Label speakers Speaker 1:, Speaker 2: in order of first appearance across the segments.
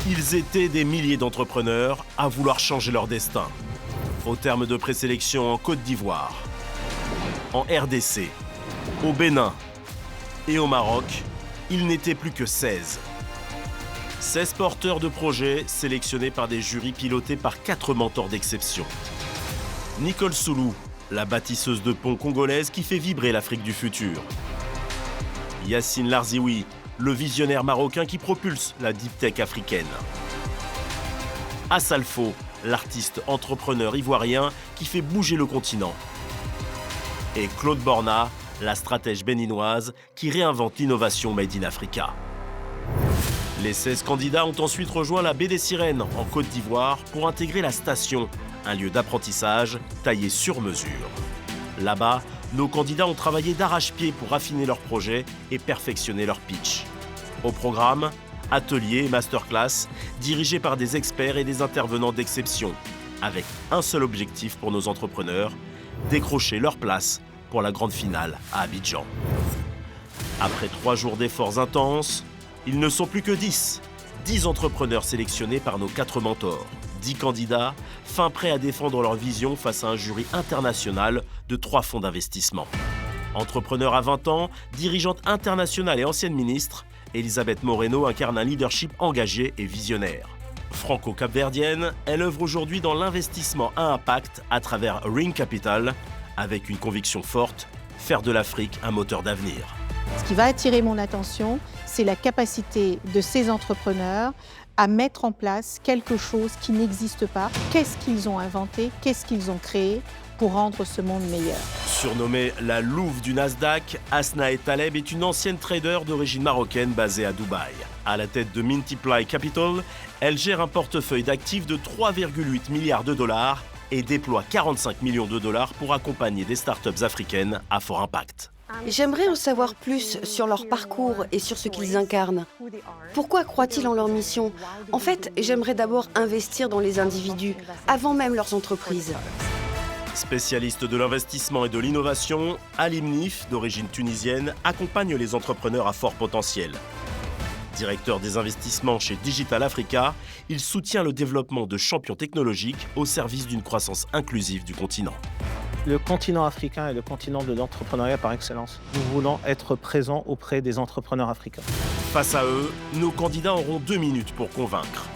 Speaker 1: Ils étaient des milliers d'entrepreneurs à vouloir changer leur destin. Au terme de présélection en Côte d'Ivoire, en RDC, au Bénin et au Maroc, ils n'étaient plus que 16. 16 porteurs de projets sélectionnés par des jurys pilotés par 4 mentors d'exception. Nicole Soulou, la bâtisseuse de ponts congolaise qui fait vibrer l'Afrique du futur. Yacine Larzioui, le visionnaire marocain qui propulse la deep tech africaine. Assalfo, l'artiste entrepreneur ivoirien qui fait bouger le continent. Et Claude Borna, la stratège béninoise qui réinvente l'innovation Made in Africa. Les 16 candidats ont ensuite rejoint la Baie des Sirènes en Côte d'Ivoire pour intégrer la station, un lieu d'apprentissage taillé sur mesure. Là-bas, nos candidats ont travaillé d'arrache-pied pour affiner leurs projets et perfectionner leur pitch. Au programme, ateliers et masterclass dirigés par des experts et des intervenants d'exception, avec un seul objectif pour nos entrepreneurs, décrocher leur place pour la grande finale à Abidjan. Après 3 jours d'efforts intenses, ils ne sont plus que 10. 10 entrepreneurs sélectionnés par nos 4 mentors. 10 candidats, fin prêts à défendre leur vision face à un jury international de 3 fonds d'investissement. Entrepreneur à 20 ans, dirigeante internationale et ancienne ministre, Elisabeth Moreno incarne un leadership engagé et visionnaire. Franco-capverdienne, elle œuvre aujourd'hui dans l'investissement à impact à travers Ring Capital, avec une conviction forte, faire de l'Afrique un moteur d'avenir.
Speaker 2: Ce qui va attirer mon attention, c'est la capacité de ces entrepreneurs à mettre en place quelque chose qui n'existe pas. Qu'est-ce qu'ils ont inventé? Qu'est-ce qu'ils ont créé pour rendre ce monde meilleur?
Speaker 1: Surnommée la Louve du Nasdaq, Asnae Taleb est une ancienne trader d'origine marocaine basée à Dubaï. À la tête de Multiply Capital, elle gère un portefeuille d'actifs de 3,8 milliards de dollars et déploie 45 millions de dollars pour accompagner des startups africaines à fort impact.
Speaker 3: J'aimerais en savoir plus sur leur parcours et sur ce qu'ils incarnent. Pourquoi croient-ils en leur mission? En fait, j'aimerais d'abord investir dans les individus, avant même leurs entreprises.
Speaker 1: Spécialiste de l'investissement et de l'innovation, Alim Nif, d'origine tunisienne, accompagne les entrepreneurs à fort potentiel. Directeur des investissements chez Digital Africa, il soutient le développement de champions technologiques au service d'une croissance inclusive du continent.
Speaker 4: Le continent africain est le continent de l'entrepreneuriat par excellence. Nous voulons être présents auprès des entrepreneurs africains.
Speaker 1: Face à eux, nos candidats auront 2 minutes pour convaincre.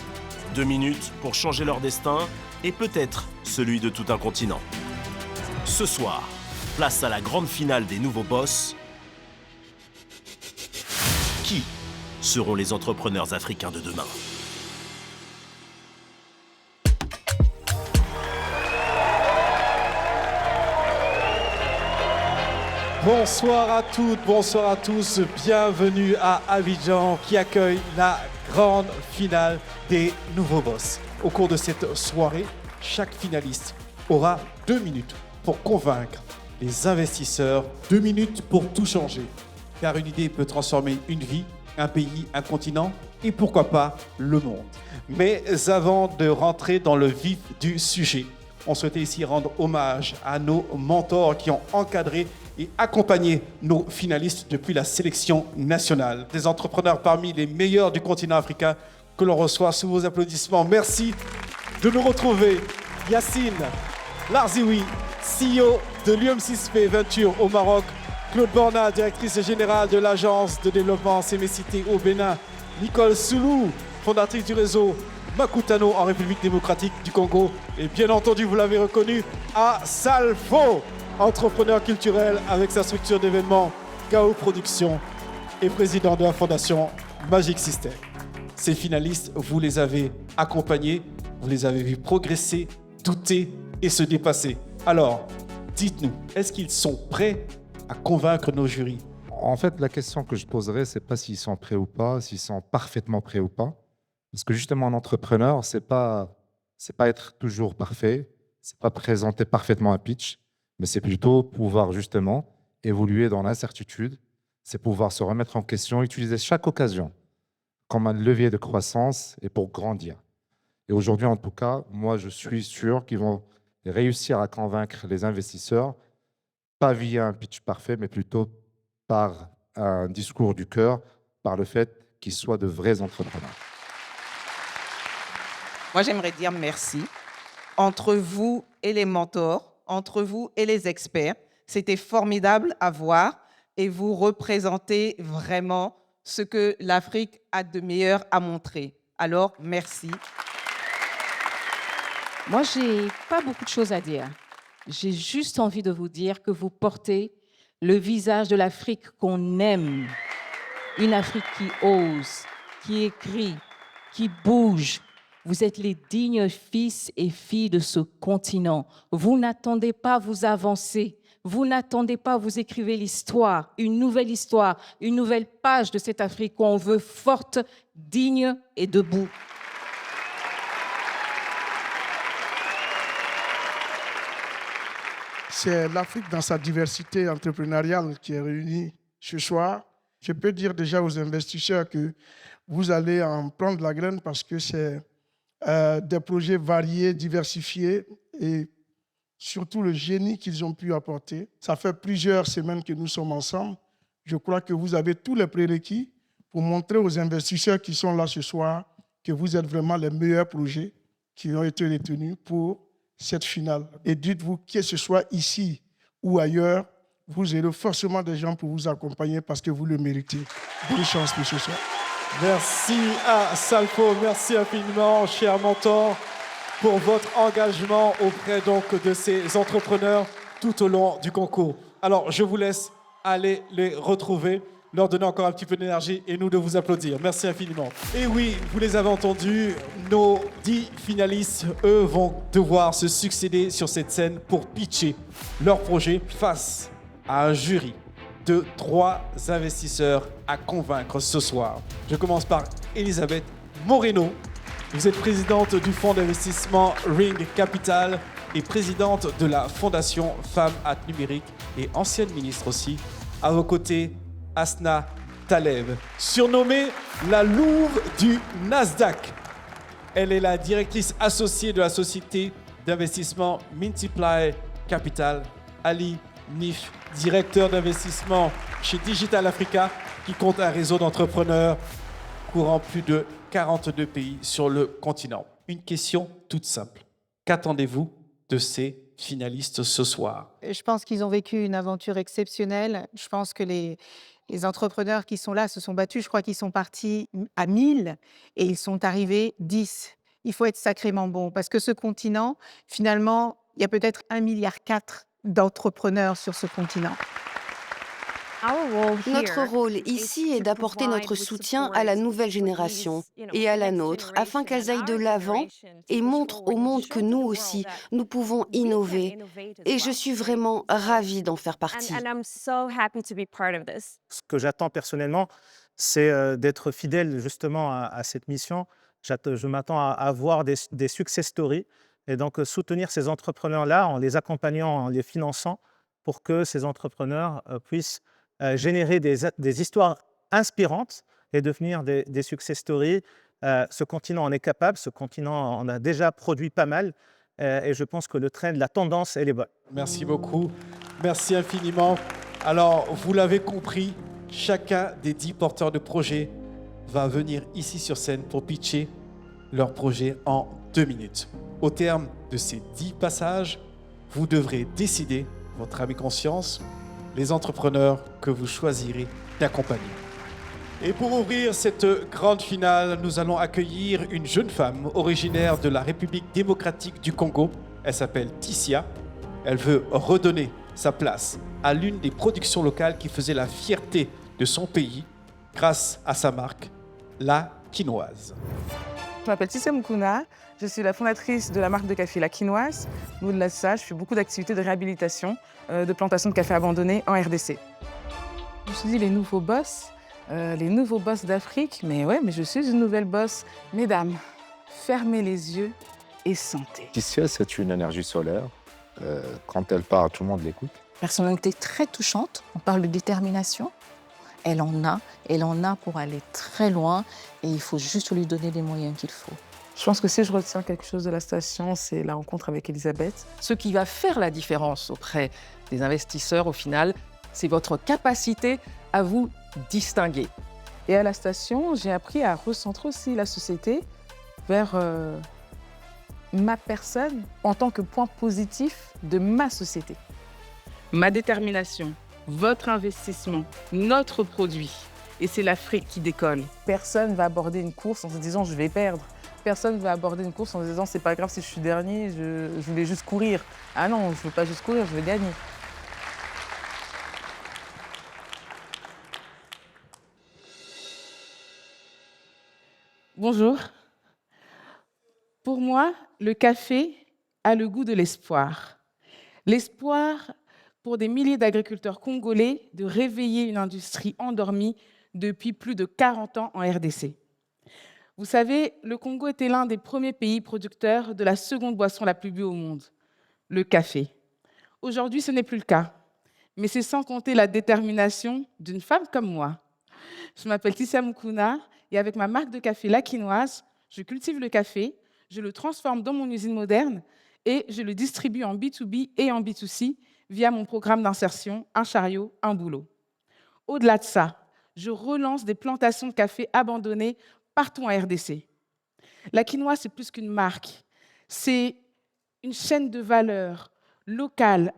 Speaker 1: 2 minutes pour changer leur destin et peut-être celui de tout un continent. Ce soir, place à la grande finale des nouveaux boss. Qui seront les entrepreneurs africains de demain?
Speaker 5: Bonsoir à toutes, bonsoir à tous, bienvenue à Abidjan qui accueille la grande finale des nouveaux boss. Au cours de cette soirée, chaque finaliste aura 2 minutes pour convaincre les investisseurs, 2 minutes pour tout changer. Car une idée peut transformer une vie, un pays, un continent et pourquoi pas le monde. Mais avant de rentrer dans le vif du sujet, on souhaitait ici rendre hommage à nos mentors qui ont encadré et accompagné nos finalistes depuis la sélection nationale. Des entrepreneurs parmi les meilleurs du continent africain que l'on reçoit sous vos applaudissements. Merci de nous retrouver. Yacine Larzioui, CEO de l'UM6P Venture au Maroc. Claude Borna, directrice générale de l'agence de développement Sémécité au Bénin. Nicole Soulou, fondatrice du réseau Makutano en République démocratique du Congo. Et bien entendu, vous l'avez reconnu, Assalfo, entrepreneur culturel avec sa structure d'événements Gao Productions et président de la fondation Magic System. Ces finalistes, vous les avez accompagnés, vous les avez vus progresser, douter et se dépasser. Alors, dites-nous, est-ce qu'ils sont prêts à convaincre nos jurys?
Speaker 6: En fait, la question que je poserais, c'est pas s'ils sont prêts ou pas, s'ils sont parfaitement prêts ou pas. Parce que justement, un entrepreneur, c'est pas être toujours parfait, c'est pas présenter parfaitement un pitch, mais c'est plutôt pouvoir justement évoluer dans l'incertitude, c'est pouvoir se remettre en question, utiliser chaque occasion comme un levier de croissance et pour grandir. Et aujourd'hui, en tout cas, moi, je suis sûr qu'ils vont réussir à convaincre les investisseurs, pas via un pitch parfait, mais plutôt par un discours du cœur, par le fait qu'ils soient de vrais entrepreneurs.
Speaker 7: Moi, j'aimerais dire merci. Entre vous et les mentors, entre vous et les experts, c'était formidable à voir et vous représentez vraiment ce que l'Afrique a de meilleur à montrer. Alors, merci.
Speaker 8: Moi, j'ai pas beaucoup de choses à dire. J'ai juste envie de vous dire que vous portez le visage de l'Afrique qu'on aime. Une Afrique qui ose, qui écrit, qui bouge. Vous êtes les dignes fils et filles de ce continent. Vous n'attendez pas à vous avancer. Vous n'attendez pas, vous écrivez l'histoire, une nouvelle page de cette Afrique qu'on veut forte, digne et debout.
Speaker 9: C'est l'Afrique dans sa diversité entrepreneuriale qui est réunie ce soir. Je peux dire déjà aux investisseurs que vous allez en prendre la graine parce que c'est des projets variés, diversifiés et surtout le génie qu'ils ont pu apporter. Ça fait plusieurs semaines que nous sommes ensemble. Je crois que vous avez tous les prérequis pour montrer aux investisseurs qui sont là ce soir que vous êtes vraiment les meilleurs projets qui ont été retenus pour cette finale. Et dites-vous que ce soit ici ou ailleurs, vous aurez forcément des gens pour vous accompagner parce que vous le méritez. Bonne chance pour ce soir.
Speaker 5: Merci à Salfo, merci infiniment, cher mentor, pour votre engagement auprès donc de ces entrepreneurs tout au long du concours. Alors, je vous laisse aller les retrouver, leur donner encore un petit peu d'énergie et nous de vous applaudir. Merci infiniment. Et oui, vous les avez entendus, nos 10 finalistes, eux, vont devoir se succéder sur cette scène pour pitcher leur projet face à un jury de 3 investisseurs à convaincre ce soir. Je commence par Elisabeth Moreno. Vous êtes présidente du fonds d'investissement Ring Capital et présidente de la fondation Femmes at Numérique et ancienne ministre aussi. À vos côtés, Asna Taleb, surnommée la Louve du Nasdaq. Elle est la directrice associée de la société d'investissement Multiply Capital. Ali Nif, directeur d'investissement chez Digital Africa, qui compte un réseau d'entrepreneurs couvrant plus de 42 pays sur le continent. Une question toute simple. Qu'attendez-vous de ces finalistes ce soir?
Speaker 2: Je pense qu'ils ont vécu une aventure exceptionnelle. Je pense que les entrepreneurs qui sont là se sont battus. Je crois qu'ils sont partis à 1000 et ils sont arrivés 10. Il faut être sacrément bon parce que ce continent, finalement, il y a peut-être 1,4 milliard d'entrepreneurs sur ce continent.
Speaker 3: Notre rôle ici est d'apporter notre soutien à la nouvelle génération et à la nôtre afin qu'elles aillent de l'avant et montrent au monde que nous aussi, nous pouvons innover. Et je suis vraiment ravie d'en faire partie.
Speaker 4: Ce que j'attends personnellement, c'est d'être fidèle justement à cette mission. Je m'attends à voir des success stories et donc soutenir ces entrepreneurs-là en les accompagnant, en les finançant pour que ces entrepreneurs puissent générer des histoires inspirantes et devenir des success stories. Ce continent en est capable, ce continent en a déjà produit pas mal et je pense que le trend, la tendance, elle est bonne.
Speaker 5: Merci beaucoup, merci infiniment. Alors, vous l'avez compris, chacun des 10 porteurs de projets va venir ici sur scène pour pitcher leur projet en 2 minutes. Au terme de ces 10 passages, vous devrez décider, votre âme et conscience, les entrepreneurs que vous choisirez d'accompagner. Et pour ouvrir cette grande finale, nous allons accueillir une jeune femme originaire de la République démocratique du Congo. Elle s'appelle Tissia. Elle veut redonner sa place à l'une des productions locales qui faisait la fierté de son pays grâce à sa marque, la Quinoise.
Speaker 10: Je m'appelle Tissia Mukuna, je suis la fondatrice de la marque de café La Quinoise. Au-delà de ça, je fais beaucoup d'activités de réhabilitation, de plantation de café abandonné en RDC. Je me suis dit les nouveaux boss d'Afrique, mais je suis une nouvelle boss. Mesdames, fermez les yeux et sentez.
Speaker 6: Tissia, c'est une énergie solaire. Quand elle part, tout le monde l'écoute.
Speaker 8: Personnalité très touchante, on parle de détermination. Elle en a pour aller très loin et il faut juste lui donner les moyens qu'il faut.
Speaker 10: Je pense que si je retiens quelque chose de la station, c'est la rencontre avec Elisabeth.
Speaker 7: Ce qui va faire la différence auprès des investisseurs, au final, c'est votre capacité à vous distinguer.
Speaker 10: Et à la station, j'ai appris à recentrer aussi la société vers ma personne en tant que point positif de ma société. Ma détermination, votre investissement, notre produit. Et c'est l'Afrique qui décolle. Personne ne va aborder une course en se disant je vais perdre. Personne ne va aborder une course en se disant c'est pas grave si je suis dernier, je voulais juste courir. Ah non, je veux pas juste courir, je veux gagner. Bonjour. Pour moi, le café a le goût de l'espoir. L'espoir pour des milliers d'agriculteurs congolais de réveiller une industrie endormie depuis plus de 40 ans en RDC. Vous savez, le Congo était l'un des premiers pays producteurs de la seconde boisson la plus bu au monde, le café. Aujourd'hui, ce n'est plus le cas, mais c'est sans compter la détermination d'une femme comme moi. Je m'appelle Tissia Mukuna et avec ma marque de café La Quinoise, je cultive le café, je le transforme dans mon usine moderne et je le distribue en B2B et en B2C via mon programme d'insertion Un chariot, un boulot. Au-delà de ça, je relance des plantations de café abandonnées partout en RDC. La Quinoise, c'est plus qu'une marque, c'est une chaîne de valeur locale,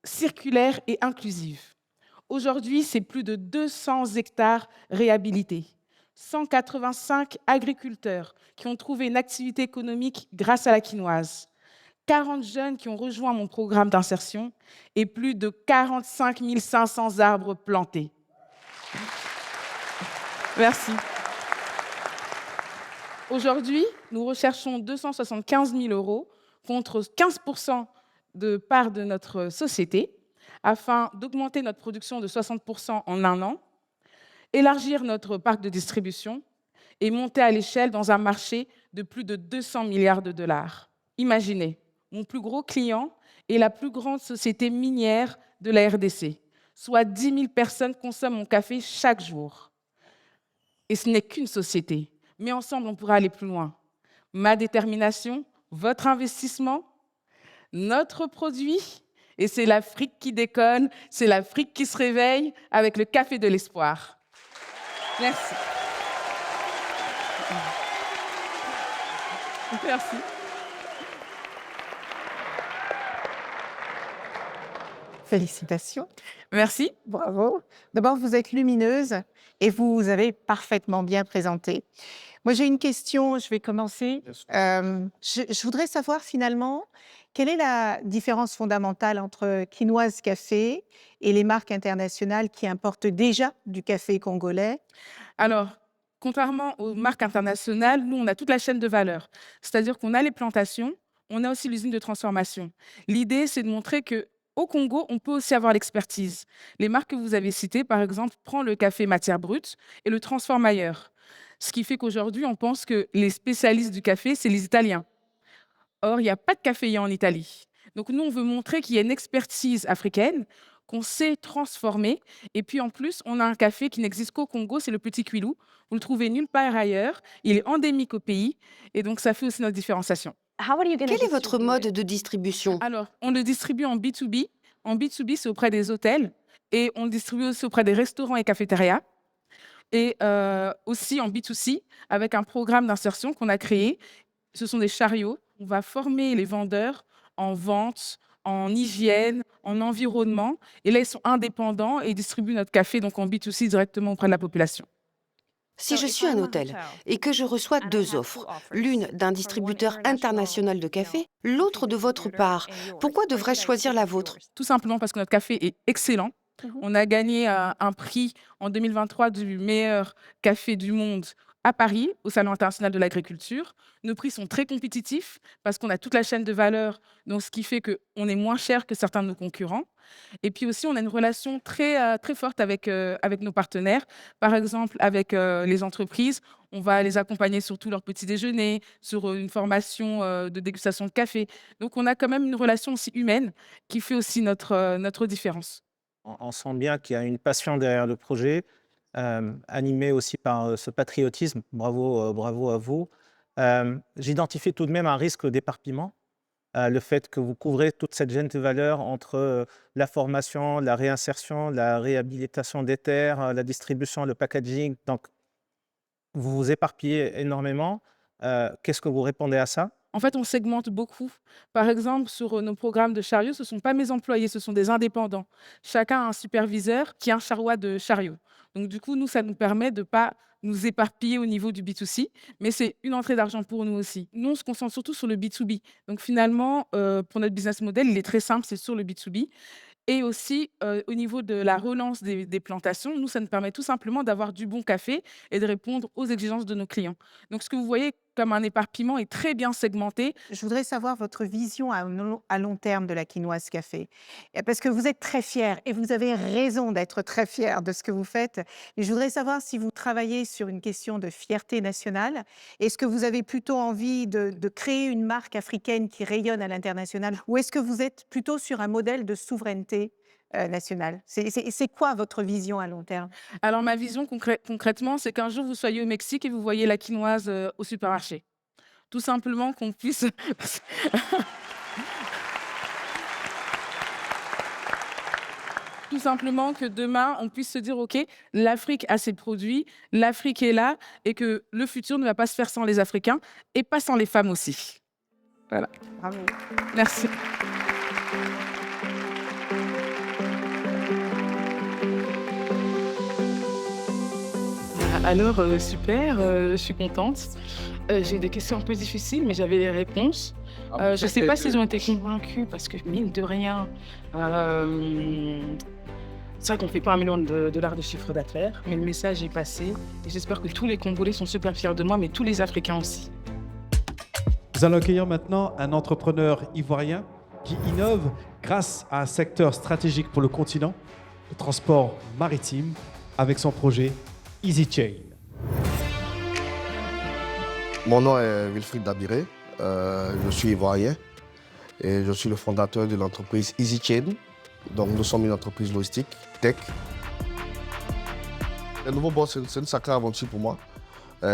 Speaker 10: circulaire et inclusive. Aujourd'hui, c'est plus de 200 hectares réhabilités, 185 agriculteurs qui ont trouvé une activité économique grâce à la quinoise, 40 jeunes qui ont rejoint mon programme d'insertion et plus de 45 500 arbres plantés. Merci. Aujourd'hui, nous recherchons 275 000 € contre 15% de part de notre société afin d'augmenter notre production de 60% en un an, élargir notre parc de distribution et monter à l'échelle dans un marché de plus de 200 milliards de dollars. Imaginez, mon plus gros client est la plus grande société minière de la RDC, soit 10 000 personnes consomment mon café chaque jour. Et ce n'est qu'une société, mais ensemble, on pourra aller plus loin. Ma détermination, votre investissement, notre produit, et c'est l'Afrique qui déconne, c'est l'Afrique qui se réveille avec le café de l'espoir. Merci. Merci.
Speaker 2: Félicitations.
Speaker 10: Merci.
Speaker 2: Bravo. D'abord, vous êtes lumineuse et vous avez parfaitement bien présenté. Moi, j'ai une question, je vais commencer. Je voudrais savoir finalement, quelle est la différence fondamentale entre Quinoise Café et les marques internationales qui importent déjà du café congolais?
Speaker 10: Alors, contrairement aux marques internationales, nous, on a toute la chaîne de valeur. C'est-à-dire qu'on a les plantations, on a aussi l'usine de transformation. L'idée, c'est de montrer qu'au Congo, on peut aussi avoir l'expertise. Les marques que vous avez citées, par exemple, prennent le café matière brute et le transforment ailleurs. Ce qui fait qu'aujourd'hui, on pense que les spécialistes du café, c'est les Italiens. Or, il n'y a pas de caféiens en Italie. Donc, nous, on veut montrer qu'il y a une expertise africaine, qu'on sait transformer. Et puis, en plus, on a un café qui n'existe qu'au Congo, c'est le Petit Quilou. Vous ne le trouvez nulle part ailleurs. Il est endémique au pays. Et donc, ça fait aussi notre différenciation.
Speaker 3: Quel est votre mode de distribution?
Speaker 10: Alors, on le distribue en B2B. En B2B, c'est auprès des hôtels. Et on le distribue aussi auprès des restaurants et cafétérias. Et aussi en B2C, avec un programme d'insertion qu'on a créé. Ce sont des chariots. On va former les vendeurs en vente, en hygiène, en environnement. Et là, ils sont indépendants et distribuent notre café donc en B2C directement auprès de la population.
Speaker 3: Si je suis un hôtel et que je reçois deux offres, l'une d'un distributeur international de café, l'autre de votre part, pourquoi devrais-je choisir la vôtre?
Speaker 10: Tout simplement parce que notre café est excellent. On a gagné un prix en 2023 du meilleur café du monde à Paris, au Salon international de l'agriculture. Nos prix sont très compétitifs parce qu'on a toute la chaîne de valeur, donc ce qui fait qu'on est moins cher que certains de nos concurrents. Et puis aussi, on a une relation très, très forte avec nos partenaires. Par exemple, avec les entreprises, on va les accompagner sur tout leur petit déjeuner, sur une formation de dégustation de café. Donc, on a quand même une relation aussi humaine qui fait aussi notre différence.
Speaker 4: On sent bien qu'il y a une passion derrière le projet, animé aussi par ce patriotisme. Bravo, bravo à vous. J'identifie tout de même un risque d'éparpillement. Le fait que vous couvrez toute cette chaîne de valeur entre la formation, la réinsertion, la réhabilitation des terres, la distribution, le packaging. Donc, vous vous éparpillez énormément. Qu'est-ce que vous répondez à ça?
Speaker 10: En fait, on segmente beaucoup. Par exemple, sur nos programmes de chariot, ce ne sont pas mes employés, ce sont des indépendants. Chacun a un superviseur qui est un charroi de chariot. Donc, du coup, nous, ça nous permet de ne pas nous éparpiller au niveau du B2C, mais c'est une entrée d'argent pour nous aussi. Nous, on se concentre surtout sur le B2B. Donc, finalement, pour notre business model, il est très simple, c'est sur le B2B. Et aussi, au niveau de la relance des plantations, nous, ça nous permet tout simplement d'avoir du bon café et de répondre aux exigences de nos clients. Donc ce que vous voyez comme un éparpillement est très bien segmenté.
Speaker 2: Je voudrais savoir votre vision à long terme de la Quinoise Café. Parce que vous êtes très fiers et vous avez raison d'être très fiers de ce que vous faites. Mais je voudrais savoir si vous travaillez sur une question de fierté nationale. Est-ce que vous avez plutôt envie de créer une marque africaine qui rayonne à l'international ou est-ce que vous êtes plutôt sur un modèle de souveraineté nationale? C'est quoi votre vision à long terme?
Speaker 10: Alors ma vision concrètement, c'est qu'un jour vous soyez au Mexique et vous voyez la quinoise au supermarché. Tout simplement qu'on puisse... Tout simplement que demain, on puisse se dire, OK, l'Afrique a ses produits, l'Afrique est là et que le futur ne va pas se faire sans les Africains et pas sans les femmes aussi. Voilà.
Speaker 2: Bravo.
Speaker 10: Merci.
Speaker 11: Alors, super, je suis contente. J'ai des questions un peu difficiles, mais j'avais les réponses. Je ne sais pas s'ils ont été convaincus parce que, mine de rien, c'est vrai qu'on ne fait pas $1 million de chiffre d'affaires, mais le message est passé. Et j'espère que tous les Congolais sont super fiers de moi, mais tous les Africains aussi.
Speaker 5: Nous allons accueillir maintenant un entrepreneur ivoirien qui innove grâce à un secteur stratégique pour le continent, le transport maritime, avec son projet EasyChain.
Speaker 12: Mon nom est Wilfried Dabiré, je suis ivoirien et je suis le fondateur de l'entreprise EasyChain. Donc nous sommes une entreprise logistique, tech. Le nouveau boss, c'est une sacrée aventure pour moi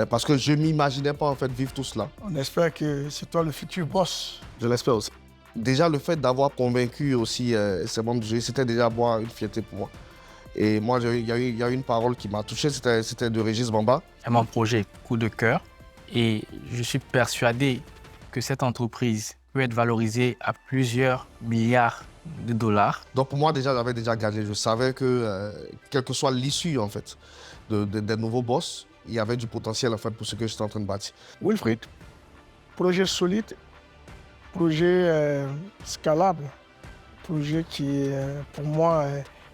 Speaker 12: parce que je ne m'imaginais pas en fait vivre tout cela.
Speaker 9: On espère que c'est toi le futur boss.
Speaker 12: Je l'espère aussi. Déjà le fait d'avoir convaincu aussi ces membres du jury, c'était déjà une fierté pour moi. Et moi, il y a eu une parole qui m'a touché, c'était de Régis Bamba.
Speaker 13: C'est mon projet coup de cœur et je suis persuadé que cette entreprise peut être valorisée à plusieurs milliards de dollars.
Speaker 12: Donc pour moi, déjà, j'avais déjà gagné. Je savais que, quelle que soit l'issue en fait, des nouveaux boss, il y avait du potentiel en fait, pour ce que j'étais en train de bâtir.
Speaker 9: Wilfried, projet solide, projet scalable, projet qui, pour moi,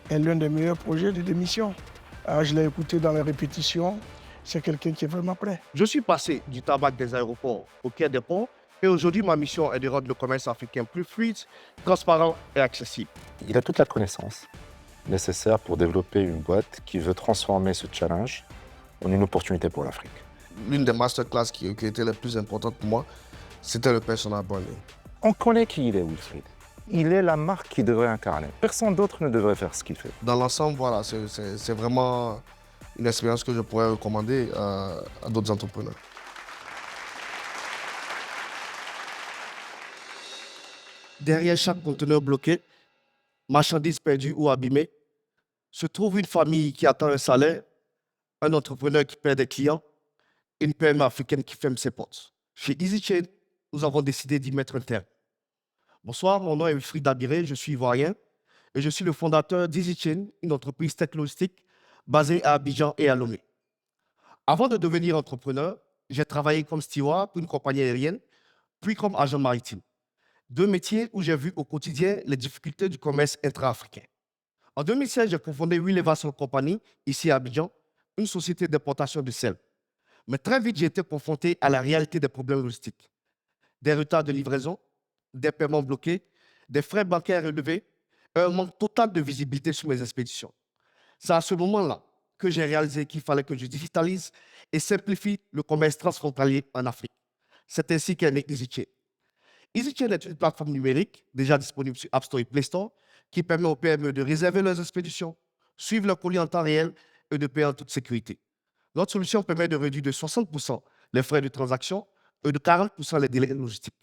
Speaker 9: est l'un des meilleurs projets de démission. Je l'ai écouté dans les répétitions. C'est quelqu'un qui est vraiment prêt.
Speaker 12: Je suis passé du tabac des aéroports au quai des ports et aujourd'hui, ma mission est de rendre le commerce africain plus fluide, transparent et accessible.
Speaker 6: Il a toute la connaissance nécessaire pour développer une boîte qui veut transformer ce challenge en une opportunité pour l'Afrique.
Speaker 12: L'une des masterclass qui était la plus importante pour moi, c'était le personal branding.
Speaker 6: On connaît qui il est, Wilfried. Il est la marque qu'il devrait incarner. Personne d'autre ne devrait faire ce qu'il fait.
Speaker 12: Dans l'ensemble, voilà, c'est vraiment une expérience que je pourrais recommander à d'autres entrepreneurs. Derrière chaque conteneur bloqué, marchandise perdue ou abîmée, se trouve une famille qui attend un salaire, un entrepreneur qui perd des clients, une PME africaine qui ferme ses portes. Chez EasyChain, nous avons décidé d'y mettre un terme. Bonsoir, mon nom est Wilfried Dabiré, je suis ivoirien et je suis le fondateur d'EasyChain, une entreprise technologique basée à Abidjan et à Lomé. Avant de devenir entrepreneur, j'ai travaillé comme steward pour une compagnie aérienne, puis comme agent maritime. Deux métiers où j'ai vu au quotidien les difficultés du commerce intra-africain. En 2016, j'ai cofondé Will Evans Company, ici à Abidjan, une société d'importation de sel. Mais très vite, j'ai été confronté à la réalité des problèmes logistiques. Des retards de livraison, des paiements bloqués, des frais bancaires élevés et un manque total de visibilité sur mes expéditions. C'est à ce moment-là que j'ai réalisé qu'il fallait que je digitalise et simplifie le commerce transfrontalier en Afrique. C'est ainsi qu'est né EasyChain. EasyChain est une plateforme numérique déjà disponible sur App Store et Play Store qui permet aux PME de réserver leurs expéditions, suivre leurs colis en temps réel et de payer en toute sécurité. Notre solution permet de réduire de 60% les frais de transaction et de 40% les délais logistiques.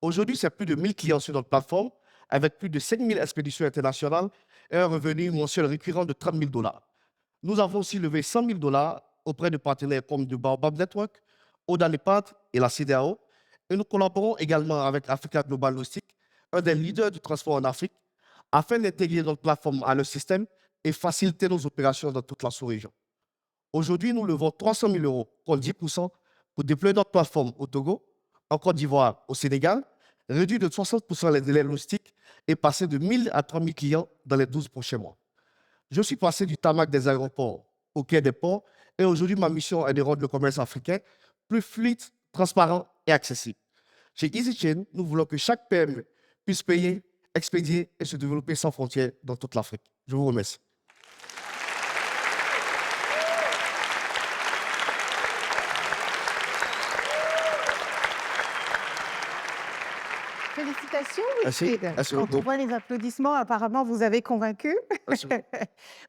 Speaker 12: Aujourd'hui, c'est plus de 1000 clients sur notre plateforme avec plus de 5000 expéditions internationales et un revenu mensuel récurrent de $30 000. Nous avons aussi levé $100 000 auprès de partenaires comme le Baobab Network, Oda Nepad et la CDAO Et nous collaborons également avec Africa Global Logistic, un des leaders du transport en Afrique, afin d'intégrer notre plateforme à leur système et faciliter nos opérations dans toute la sous-région. Aujourd'hui, nous levons 300 000 euros, contre 10%, pour déployer notre plateforme au Togo, en Côte d'Ivoire, au Sénégal, réduire de 60% les délais logistiques et passer de 1 000 à 3 000 clients dans les 12 prochains mois. Je suis passé du tarmac des aéroports au quai des ports et aujourd'hui, ma mission est de rendre le commerce africain plus fluide, transparent et accessible. Chez EasyChain, nous voulons que chaque PME puisse payer, expédier et se développer sans frontières dans toute l'Afrique. Je vous remercie.
Speaker 2: Félicitations,
Speaker 12: Merci.
Speaker 2: Wilfried.
Speaker 12: Merci
Speaker 2: Quand
Speaker 12: beaucoup.
Speaker 2: on voit les applaudissements, apparemment, vous avez convaincu.
Speaker 12: Merci.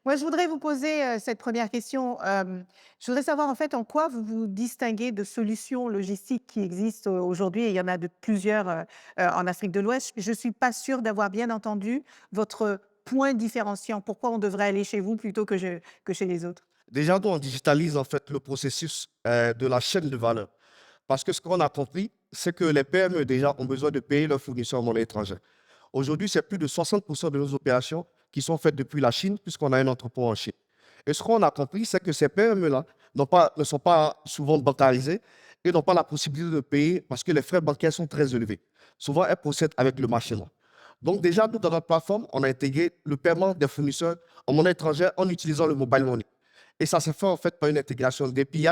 Speaker 2: Moi, je voudrais vous poser cette première question. Je voudrais savoir, en fait, en quoi vous vous distinguez de solutions logistiques qui existent aujourd'hui, et il y en a de plusieurs en Afrique de l'Ouest. Je ne suis pas sûre d'avoir bien entendu votre point différenciant. Pourquoi on devrait aller chez vous plutôt que chez les autres?
Speaker 12: Déjà, nous, on digitalise en fait le processus de la chaîne de valeur. Parce que ce qu'on a compris, c'est que les PME déjà ont besoin de payer leurs fournisseurs en monnaie étrangère. Aujourd'hui, c'est plus de 60% de nos opérations qui sont faites depuis la Chine, puisqu'on a un entrepôt en Chine. Et ce qu'on a compris, c'est que ces PME-là ne sont pas souvent bancarisées et n'ont pas la possibilité de payer parce que les frais bancaires sont très élevés. Souvent, elles procèdent avec le marché noir. Donc déjà, nous, dans notre plateforme, on a intégré le paiement des fournisseurs en monnaie étrangère en utilisant le mobile money. Et ça se fait en fait par une intégration d'API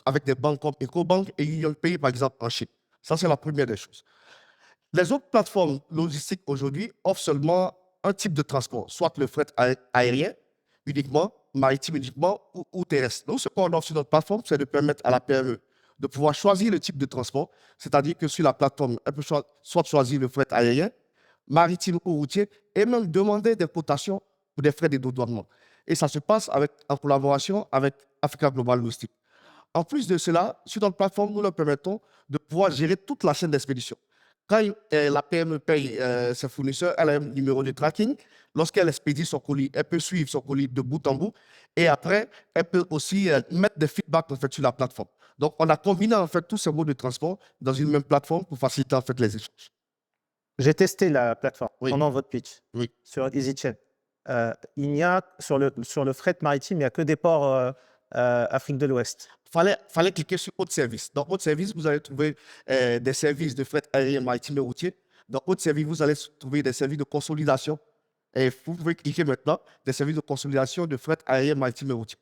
Speaker 12: avec des banques comme EcoBank et UnionPay, par exemple, en Chine. Ça, c'est la première des choses. Les autres plateformes logistiques aujourd'hui offrent seulement un type de transport, soit le fret aérien uniquement, maritime uniquement ou terrestre. Donc, ce qu'on offre sur notre plateforme, c'est de permettre à la PME de pouvoir choisir le type de transport, c'est-à-dire que sur la plateforme, elle peut soit choisir le fret aérien, maritime ou routier, et même demander des cotations pour des frais de dédouanement. Et ça se passe en collaboration avec Africa Global Logistic. En plus de cela, sur notre plateforme, nous leur permettons de pouvoir gérer toute la chaîne d'expédition. Quand la PME paye ses fournisseurs, elle a un numéro de tracking. Lorsqu'elle expédie son colis, elle peut suivre son colis de bout en bout. Et après, elle peut aussi mettre des feedbacks en fait, sur la plateforme. Donc, on a combiné en fait, tous ces modes de transport dans une même plateforme pour faciliter en fait, les échanges.
Speaker 4: J'ai testé la plateforme pendant votre pitch sur EasyChain. Il n'y a sur le fret maritime, il n'y a que des ports Afrique de l'Ouest.
Speaker 12: Fallait cliquer sur Autres services. Dans Autres services, vous allez trouver des services de fret aérien, maritime et routier. Dans Autres services, vous allez trouver des services de consolidation. Et vous pouvez cliquer maintenant des services de consolidation de fret aérien, maritime et routier.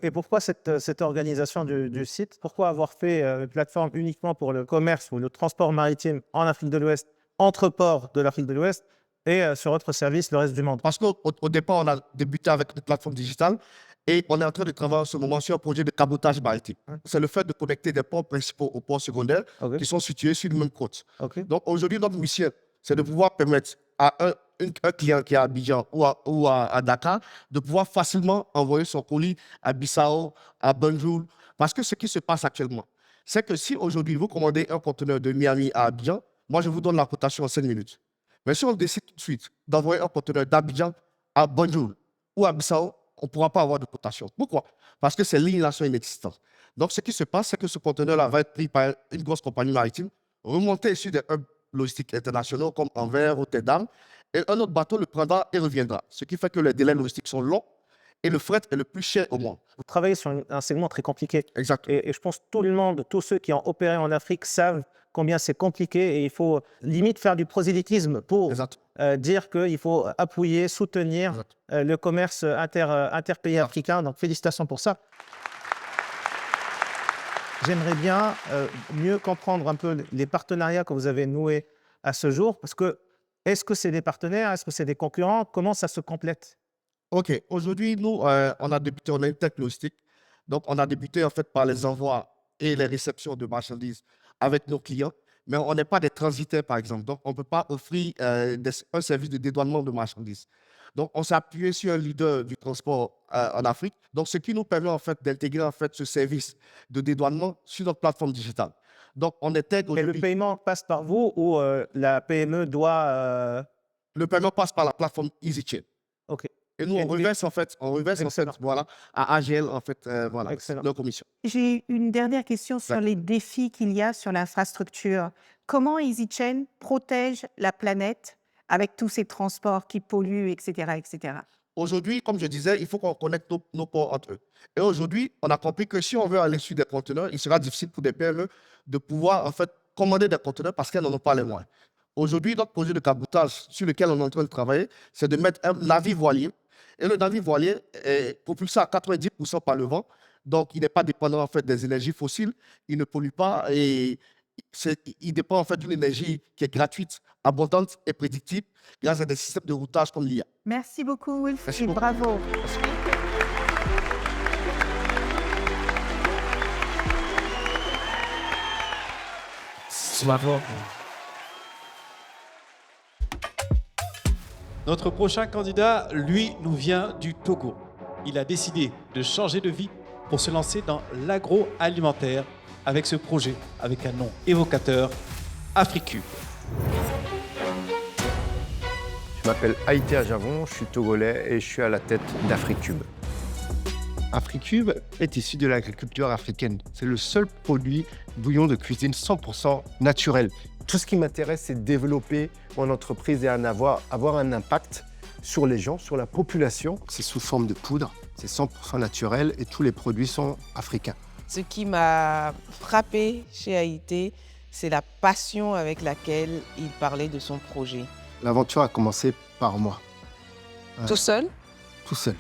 Speaker 4: Et pourquoi cette organisation du site? Pourquoi avoir fait une plateforme uniquement pour le commerce ou le transport maritime en Afrique de l'Ouest, entre ports de l'Afrique de l'Ouest, et sur votre service, le reste du monde?
Speaker 12: Parce qu'au départ, on a débuté avec une plateforme digitale et on est en train de travailler en ce moment sur un projet de cabotage maritime. C'est le fait de connecter des ports principaux aux ports secondaires qui sont situés sur une même côte. Donc aujourd'hui, notre mission, c'est de pouvoir permettre à un client qui est à Abidjan ou à Dakar de pouvoir facilement envoyer son colis à Bissau, à Banjul. Parce que ce qui se passe actuellement, c'est que si aujourd'hui vous commandez un conteneur de Miami à Abidjan, moi je vous donne la cotation en 5 minutes. Mais si on décide tout de suite d'envoyer un conteneur d'Abidjan à Banjul ou à Bissau, on ne pourra pas avoir de cotation. Pourquoi? Parce que ces lignes-là sont inexistantes. Donc, ce qui se passe, c'est que ce conteneur-là va être pris par une grosse compagnie maritime, remonté sur des hubs logistiques internationaux comme Anvers, Rotterdam, et un autre bateau le prendra et reviendra. Ce qui fait que les délais logistiques sont longs et le fret est le plus cher au monde.
Speaker 4: Vous travaillez sur un segment très compliqué.
Speaker 12: Exact.
Speaker 4: Et je pense que tout le monde, tous ceux qui ont opéré en Afrique savent combien c'est compliqué et il faut limite faire du prosélytisme pour dire qu'il faut appuyer, soutenir le commerce interpays africain. Donc, félicitations pour ça. J'aimerais bien mieux comprendre un peu les partenariats que vous avez noués à ce jour, parce que est-ce que c'est des partenaires, est-ce que c'est des concurrents, comment ça se complète?
Speaker 12: OK. Aujourd'hui, nous, on a débuté, on a une tech logistique. Donc, on a débuté en fait par les envois et les réceptions de marchandises avec nos clients, mais on n'est pas des transitaires, par exemple. Donc, on ne peut pas offrir un service de dédouanement de marchandises. Donc, on s'est appuyé sur un leader du transport en Afrique. Donc, ce qui nous permet en fait d'intégrer en fait ce service de dédouanement sur notre plateforme digitale. Donc, on intègre.
Speaker 4: Mais le paiement passe par vous ou la PME doit.
Speaker 12: Le paiement passe par la plateforme EasyChain.
Speaker 4: OK.
Speaker 12: Et nous, on reverse en fait, voilà, à AGL, en fait, voilà, leur commission.
Speaker 2: J'ai une dernière question sur les défis qu'il y a sur l'infrastructure. Comment EasyChain protège la planète avec tous ces transports qui polluent, etc., etc.
Speaker 12: Aujourd'hui, comme je disais, il faut qu'on connecte nos ports entre eux. Et aujourd'hui, on a compris que si on veut aller sur des conteneurs, il sera difficile pour des PME de pouvoir en fait commander des conteneurs parce qu'elles n'en ont pas les moyens. Aujourd'hui, notre projet de cabotage sur lequel on est en train de travailler, c'est de mettre un navire voilier. Et le navire voilier est propulsé à 90% par le vent. Donc, il n'est pas dépendant en fait des énergies fossiles. Il ne pollue pas et il dépend en fait d'une énergie qui est gratuite, abondante et prédictible grâce à des systèmes de routage comme l'IA.
Speaker 2: Merci beaucoup, Wilfried.
Speaker 12: Merci beaucoup.
Speaker 2: Bravo.
Speaker 12: Merci.
Speaker 5: Notre prochain candidat, lui, nous vient du Togo. Il a décidé de changer de vie pour se lancer dans l'agroalimentaire avec ce projet, avec un nom évocateur, AfriCube.
Speaker 14: Je m'appelle Haïté Ajavon, je suis togolais et je suis à la tête d'AfriCube. AfriCube est issu de l'agriculture africaine. C'est le seul produit bouillon de cuisine 100% naturel. Tout ce qui m'intéresse, c'est de développer mon entreprise et avoir un impact sur les gens, sur la population. C'est sous forme de poudre, c'est 100% naturel et tous les produits sont africains.
Speaker 7: Ce qui m'a frappé chez Haïté, c'est la passion avec laquelle il parlait de son projet.
Speaker 14: L'aventure a commencé par moi.
Speaker 7: Tout seul?
Speaker 14: Tout seul.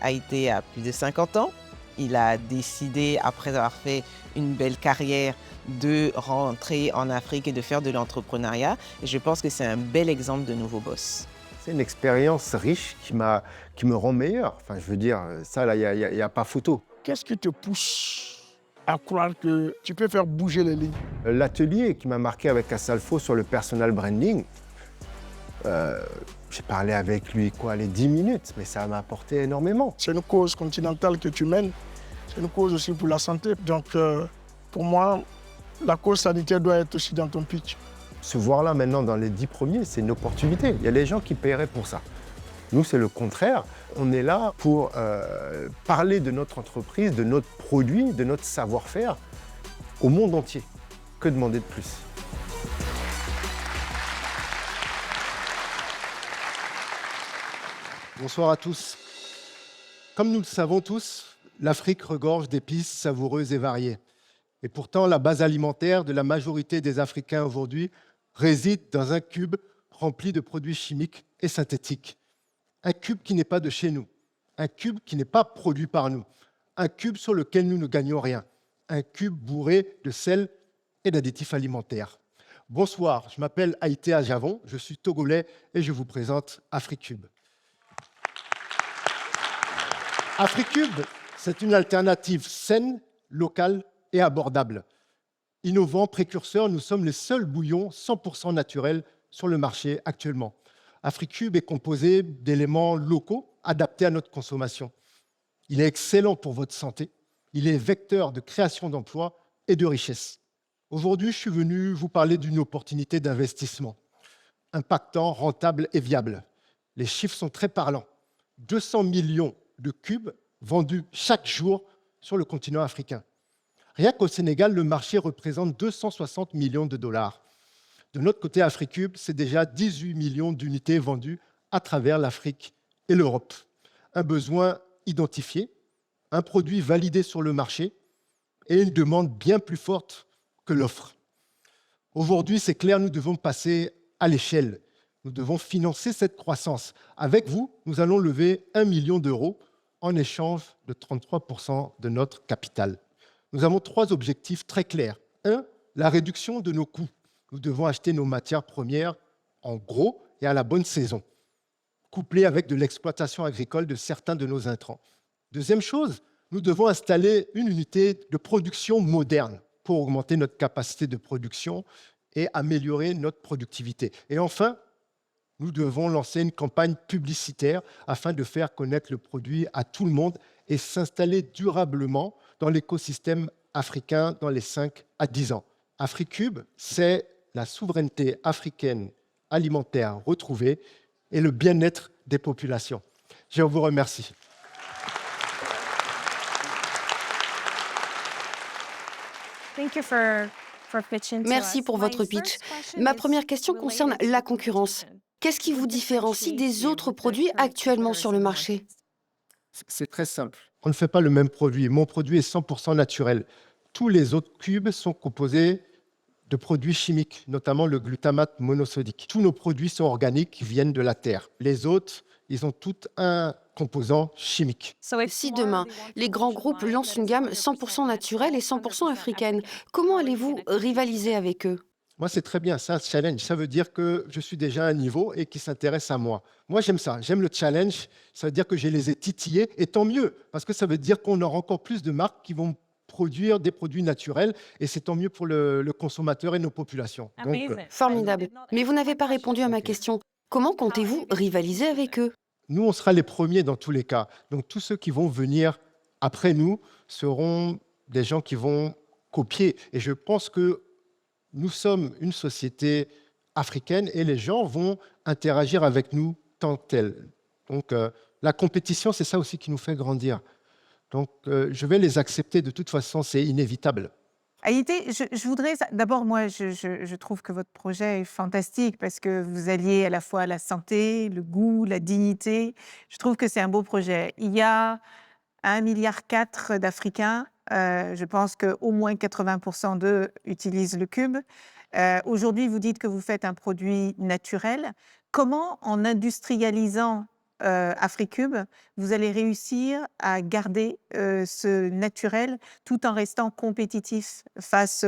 Speaker 7: Haïté a plus de 50 ans. Il a décidé, après avoir fait une belle carrière, de rentrer en Afrique et de faire de l'entrepreneuriat. Et je pense que c'est un bel exemple de nouveau boss.
Speaker 14: C'est une expérience riche qui me rend meilleur. Enfin, je veux dire, ça, là, il n'y a pas photo.
Speaker 9: Qu'est-ce qui te pousse à croire que tu peux faire bouger les lignes?
Speaker 14: L'atelier qui m'a marqué avec Assalfo sur le personal branding, j'ai parlé avec lui, les 10 minutes, mais ça m'a apporté énormément.
Speaker 9: C'est une cause continentale que tu mènes. C'est une cause aussi pour la santé. Donc, pour moi, la cause sanitaire doit être aussi dans ton pitch.
Speaker 14: Se voir là maintenant dans les 10 premiers, c'est une opportunité. Il y a des gens qui paieraient pour ça. Nous, c'est le contraire. On est là pour parler de notre entreprise, de notre produit, de notre savoir-faire au monde entier. Que demander de plus? Bonsoir à tous. Comme nous le savons tous, l'Afrique regorge d'épices savoureuses et variées. Et pourtant, la base alimentaire de la majorité des Africains aujourd'hui réside dans un cube rempli de produits chimiques et synthétiques. Un cube qui n'est pas de chez nous, un cube qui n'est pas produit par nous, un cube sur lequel nous ne gagnons rien, un cube bourré de sel et d'additifs alimentaires. Bonsoir, je m'appelle Haïté Ajavon, je suis togolais et je vous présente AfriCube. AfriCube, c'est une alternative saine, locale et abordable. Innovant, précurseur, nous sommes les seuls bouillons 100% naturels sur le marché actuellement. AfriCube est composé d'éléments locaux adaptés à notre consommation. Il est excellent pour votre santé. Il est vecteur de création d'emplois et de richesses. Aujourd'hui, je suis venu vous parler d'une opportunité d'investissement impactant, rentable et viable. Les chiffres sont très parlants. 200 millions de cubes vendus chaque jour sur le continent africain. Rien qu'au Sénégal, le marché représente 260 millions de dollars. De notre côté, AfriCube, c'est déjà 18 millions d'unités vendues à travers l'Afrique et l'Europe. Un besoin identifié, un produit validé sur le marché et une demande bien plus forte que l'offre. Aujourd'hui, c'est clair, nous devons passer à l'échelle. Nous devons financer cette croissance. Avec vous, nous allons lever 1 million d'euros en échange de 33% de notre capital. Nous avons 3 objectifs très clairs. 1, la réduction de nos coûts. Nous devons acheter nos matières premières en gros et à la bonne saison, couplées avec de l'exploitation agricole de certains de nos intrants. Deuxième chose, nous devons installer une unité de production moderne pour augmenter notre capacité de production et améliorer notre productivité. Et enfin, nous devons lancer une campagne publicitaire afin de faire connaître le produit à tout le monde et s'installer durablement dans l'écosystème africain dans les 5 à 10 ans. AfriCube, c'est la souveraineté africaine alimentaire retrouvée et le bien-être des populations. Je vous remercie.
Speaker 3: Merci pour votre pitch. Ma première question concerne la concurrence. Qu'est-ce qui vous différencie des autres produits actuellement sur le marché?
Speaker 14: C'est très simple. On ne fait pas le même produit. Mon produit est 100% naturel. Tous les autres cubes sont composés de produits chimiques, notamment le glutamate monosodique. Tous nos produits sont organiques, viennent de la terre. Les autres, ils ont tout un composant chimique.
Speaker 3: Si demain, les grands groupes lancent une gamme 100% naturelle et 100% africaine, comment allez-vous rivaliser avec eux?
Speaker 14: Moi, c'est très bien, c'est un challenge. Ça veut dire que je suis déjà à un niveau et qui s'intéresse à moi. Moi, j'aime ça. J'aime le challenge. Ça veut dire que je les ai titillés. Et tant mieux, parce que ça veut dire qu'on aura encore plus de marques qui vont produire des produits naturels. Et c'est tant mieux pour le consommateur et nos populations. Donc,
Speaker 3: Formidable. Mais vous n'avez pas répondu à ma question. Comment comptez-vous rivaliser avec eux?
Speaker 14: nous, on sera les premiers dans tous les cas. Donc, tous ceux qui vont venir après nous seront des gens qui vont copier. Et je pense que nous sommes une société africaine et les gens vont interagir avec nous tant tels. Donc, la compétition, c'est ça aussi qui nous fait grandir. Donc, je vais les accepter de toute façon, c'est inévitable.
Speaker 2: Haïté, je voudrais... D'abord, moi, je trouve que votre projet est fantastique parce que vous alliez à la fois la santé, le goût, la dignité. Je trouve que c'est un beau projet. Il y a 1,4 milliard d'Africains. Je pense qu'au moins 80% d'eux utilisent le cube. Aujourd'hui, vous dites que vous faites un produit naturel. Comment, en industrialisant AfriCube, vous allez réussir à garder ce naturel tout en restant compétitif face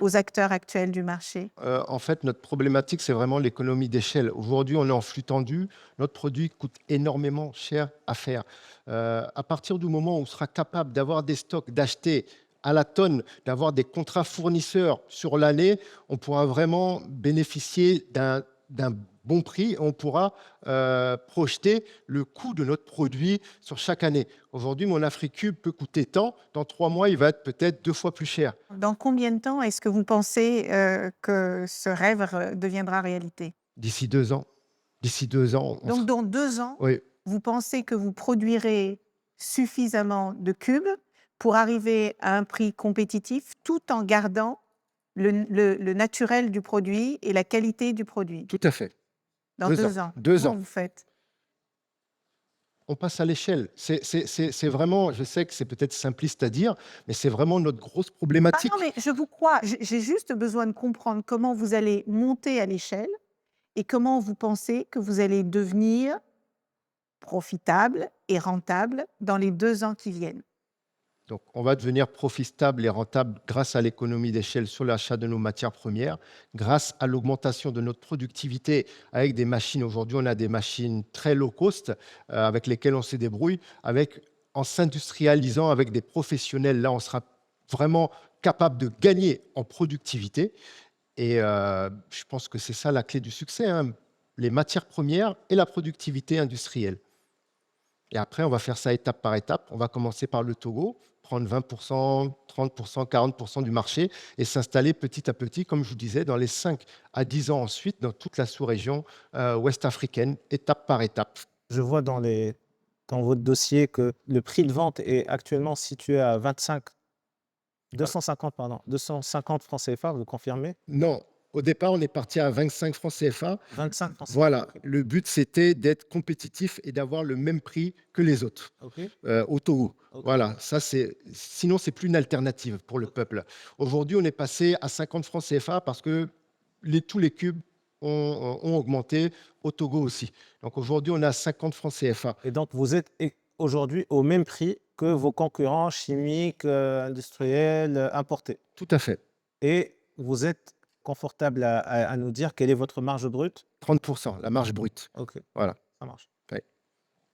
Speaker 2: aux acteurs actuels du marché?
Speaker 14: En fait, notre problématique, c'est vraiment l'économie d'échelle. Aujourd'hui, on est en flux tendu. Notre produit coûte énormément cher à faire. À partir du moment où on sera capable d'avoir des stocks, d'acheter à la tonne, d'avoir des contrats fournisseurs sur l'année, on pourra vraiment bénéficier d'un bon prix. On pourra projeter le coût de notre produit sur chaque année. Aujourd'hui, mon AfriCube peut coûter tant. Dans 3 mois, il va être peut-être 2 fois plus cher.
Speaker 2: Dans combien de temps est-ce que vous pensez que ce rêve deviendra réalité?
Speaker 14: D'ici 2 ans. D'ici 2 ans.
Speaker 2: Donc, dans 2 ans,
Speaker 14: oui.
Speaker 2: Vous pensez que vous produirez suffisamment de cubes pour arriver à un prix compétitif tout en gardant le naturel du produit et la qualité du produit?
Speaker 14: Tout à fait.
Speaker 2: Dans 2 ans.
Speaker 14: 2
Speaker 2: Comment
Speaker 14: ans.
Speaker 2: vous faites?
Speaker 14: On passe à l'échelle. C'est vraiment, je sais que c'est peut-être simpliste à dire, mais c'est vraiment notre grosse problématique.
Speaker 2: Ah non, mais je vous crois. J'ai juste besoin de comprendre comment vous allez monter à l'échelle et comment vous pensez que vous allez devenir profitable et rentable dans les 2 ans qui viennent.
Speaker 14: Donc, on va devenir profitable et rentable grâce à l'économie d'échelle sur l'achat de nos matières premières, grâce à l'augmentation de notre productivité avec des machines. Aujourd'hui, on a des machines très low cost avec lesquelles on se débrouille, en s'industrialisant avec des professionnels. Là, on sera vraiment capable de gagner en productivité. Et je pense que c'est ça la clé du succès, hein, les matières premières et la productivité industrielle. Et après, on va faire ça étape par étape. On va commencer par le Togo, prendre 20%, 30%, 40% du marché et s'installer petit à petit, comme je vous disais, dans les 5 à 10 ans ensuite, dans toute la sous-région ouest africaine, étape par étape.
Speaker 4: Je vois dans votre dossier que le prix de vente est actuellement situé à 250 francs CFA, vous confirmez?
Speaker 14: Non. Au départ, on est parti à 25 francs CFA.
Speaker 4: 25 francs CFA.
Speaker 14: Voilà. Le but, c'était d'être compétitif et d'avoir le même prix que les autres au Togo. Voilà. Ça, sinon, c'est plus une alternative pour le peuple. Aujourd'hui, on est passé à 50 francs CFA parce que tous les cubes ont augmenté au Togo aussi. Donc aujourd'hui, on est à 50 francs CFA.
Speaker 4: Et donc, vous êtes aujourd'hui au même prix que vos concurrents chimiques, industriels, importés.
Speaker 14: Tout à fait.
Speaker 4: Et vous êtes confortable à nous dire quelle est votre marge brute?
Speaker 14: 30%, la marge brute.
Speaker 4: OK.
Speaker 14: Voilà.
Speaker 4: Ça marche.
Speaker 14: Ouais.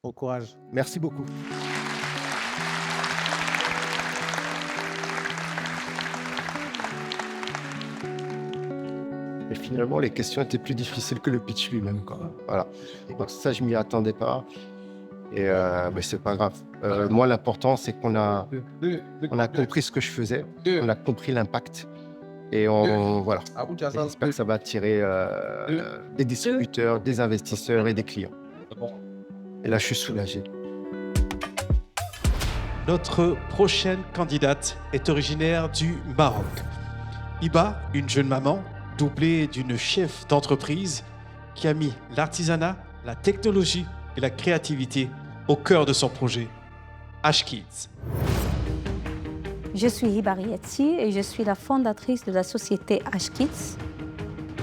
Speaker 4: Bon courage.
Speaker 14: Merci beaucoup. Et finalement, les questions étaient plus difficiles que le pitch lui-même, quoi. Voilà. Donc ça, je m'y attendais pas. Et mais c'est pas grave. Moi, l'important, c'est qu'on a compris ce que je faisais, on a compris l'impact. Et voilà. J'espère que ça va attirer des distributeurs, des investisseurs et des clients.
Speaker 12: Et là, je suis soulagé.
Speaker 5: Notre prochaine candidate est originaire du Maroc. Iba, une jeune maman, doublée d'une chef d'entreprise qui a mis l'artisanat, la technologie et la créativité au cœur de son projet, Ashkids.
Speaker 15: Je suis Hiba Rieti et je suis la fondatrice de la société Ashkids.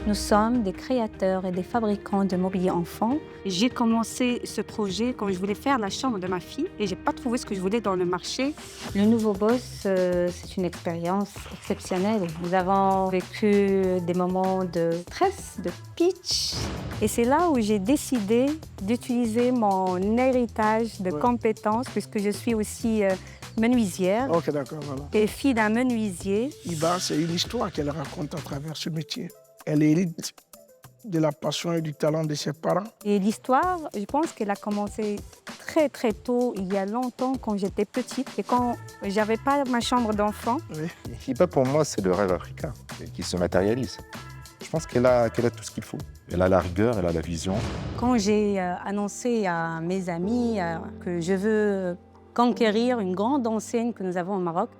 Speaker 15: Nous sommes des créateurs et des fabricants de mobilier enfant. J'ai commencé ce projet quand je voulais faire la chambre de ma fille et je n'ai pas trouvé ce que je voulais dans le marché. Le nouveau boss, c'est une expérience exceptionnelle. Nous avons vécu des moments de stress, de pitch. Et c'est là où j'ai décidé d'utiliser mon héritage de compétences puisque je suis aussi menuisière.
Speaker 9: Ok, d'accord, voilà.
Speaker 15: Et fille d'un menuisier.
Speaker 9: Iba, c'est une histoire qu'elle raconte à travers ce métier. Elle hérite de la passion et du talent de ses parents.
Speaker 15: Et l'histoire, je pense qu'elle a commencé très très tôt, il y a longtemps, quand j'étais petite et quand j'avais pas ma chambre d'enfant.
Speaker 9: Oui.
Speaker 16: Hiba, pour moi, c'est le rêve africain qui se matérialise. Je pense qu'elle a tout ce qu'il faut. Elle a la rigueur, elle a la vision.
Speaker 15: Quand j'ai annoncé à mes amis que je veux conquérir une grande enseigne que nous avons au Maroc,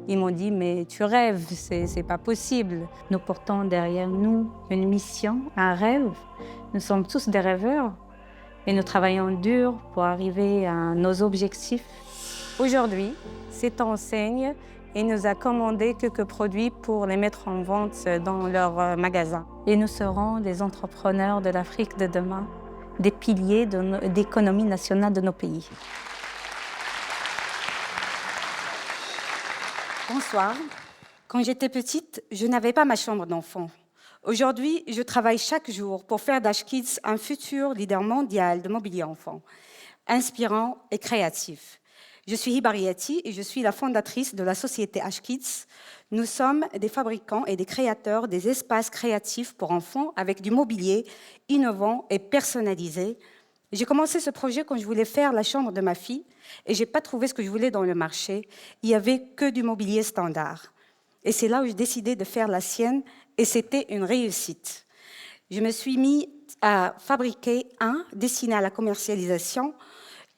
Speaker 15: ils m'ont dit, mais tu rêves, c'est pas possible. Nous portons derrière nous une mission, un rêve. Nous sommes tous des rêveurs et nous travaillons dur pour arriver à nos objectifs. Aujourd'hui, cette enseigne nous a commandé quelques produits pour les mettre en vente dans leur magasin. Et nous serons des entrepreneurs de l'Afrique de demain, des piliers d'économie nationale de nos pays. Bonsoir. Quand j'étais petite, je n'avais pas ma chambre d'enfant. Aujourd'hui, je travaille chaque jour pour faire d'Ashkids un futur leader mondial de mobilier enfant, inspirant et créatif. Je suis Hiba Rieti et je suis la fondatrice de la société Ashkids. Nous sommes des fabricants et des créateurs des espaces créatifs pour enfants avec du mobilier innovant et personnalisé. J'ai commencé ce projet quand je voulais faire la chambre de ma fille et je n'ai pas trouvé ce que je voulais dans le marché. Il n'y avait que du mobilier standard. Et c'est là où j'ai décidé de faire la sienne et c'était une réussite. Je me suis mis à fabriquer un destiné à la commercialisation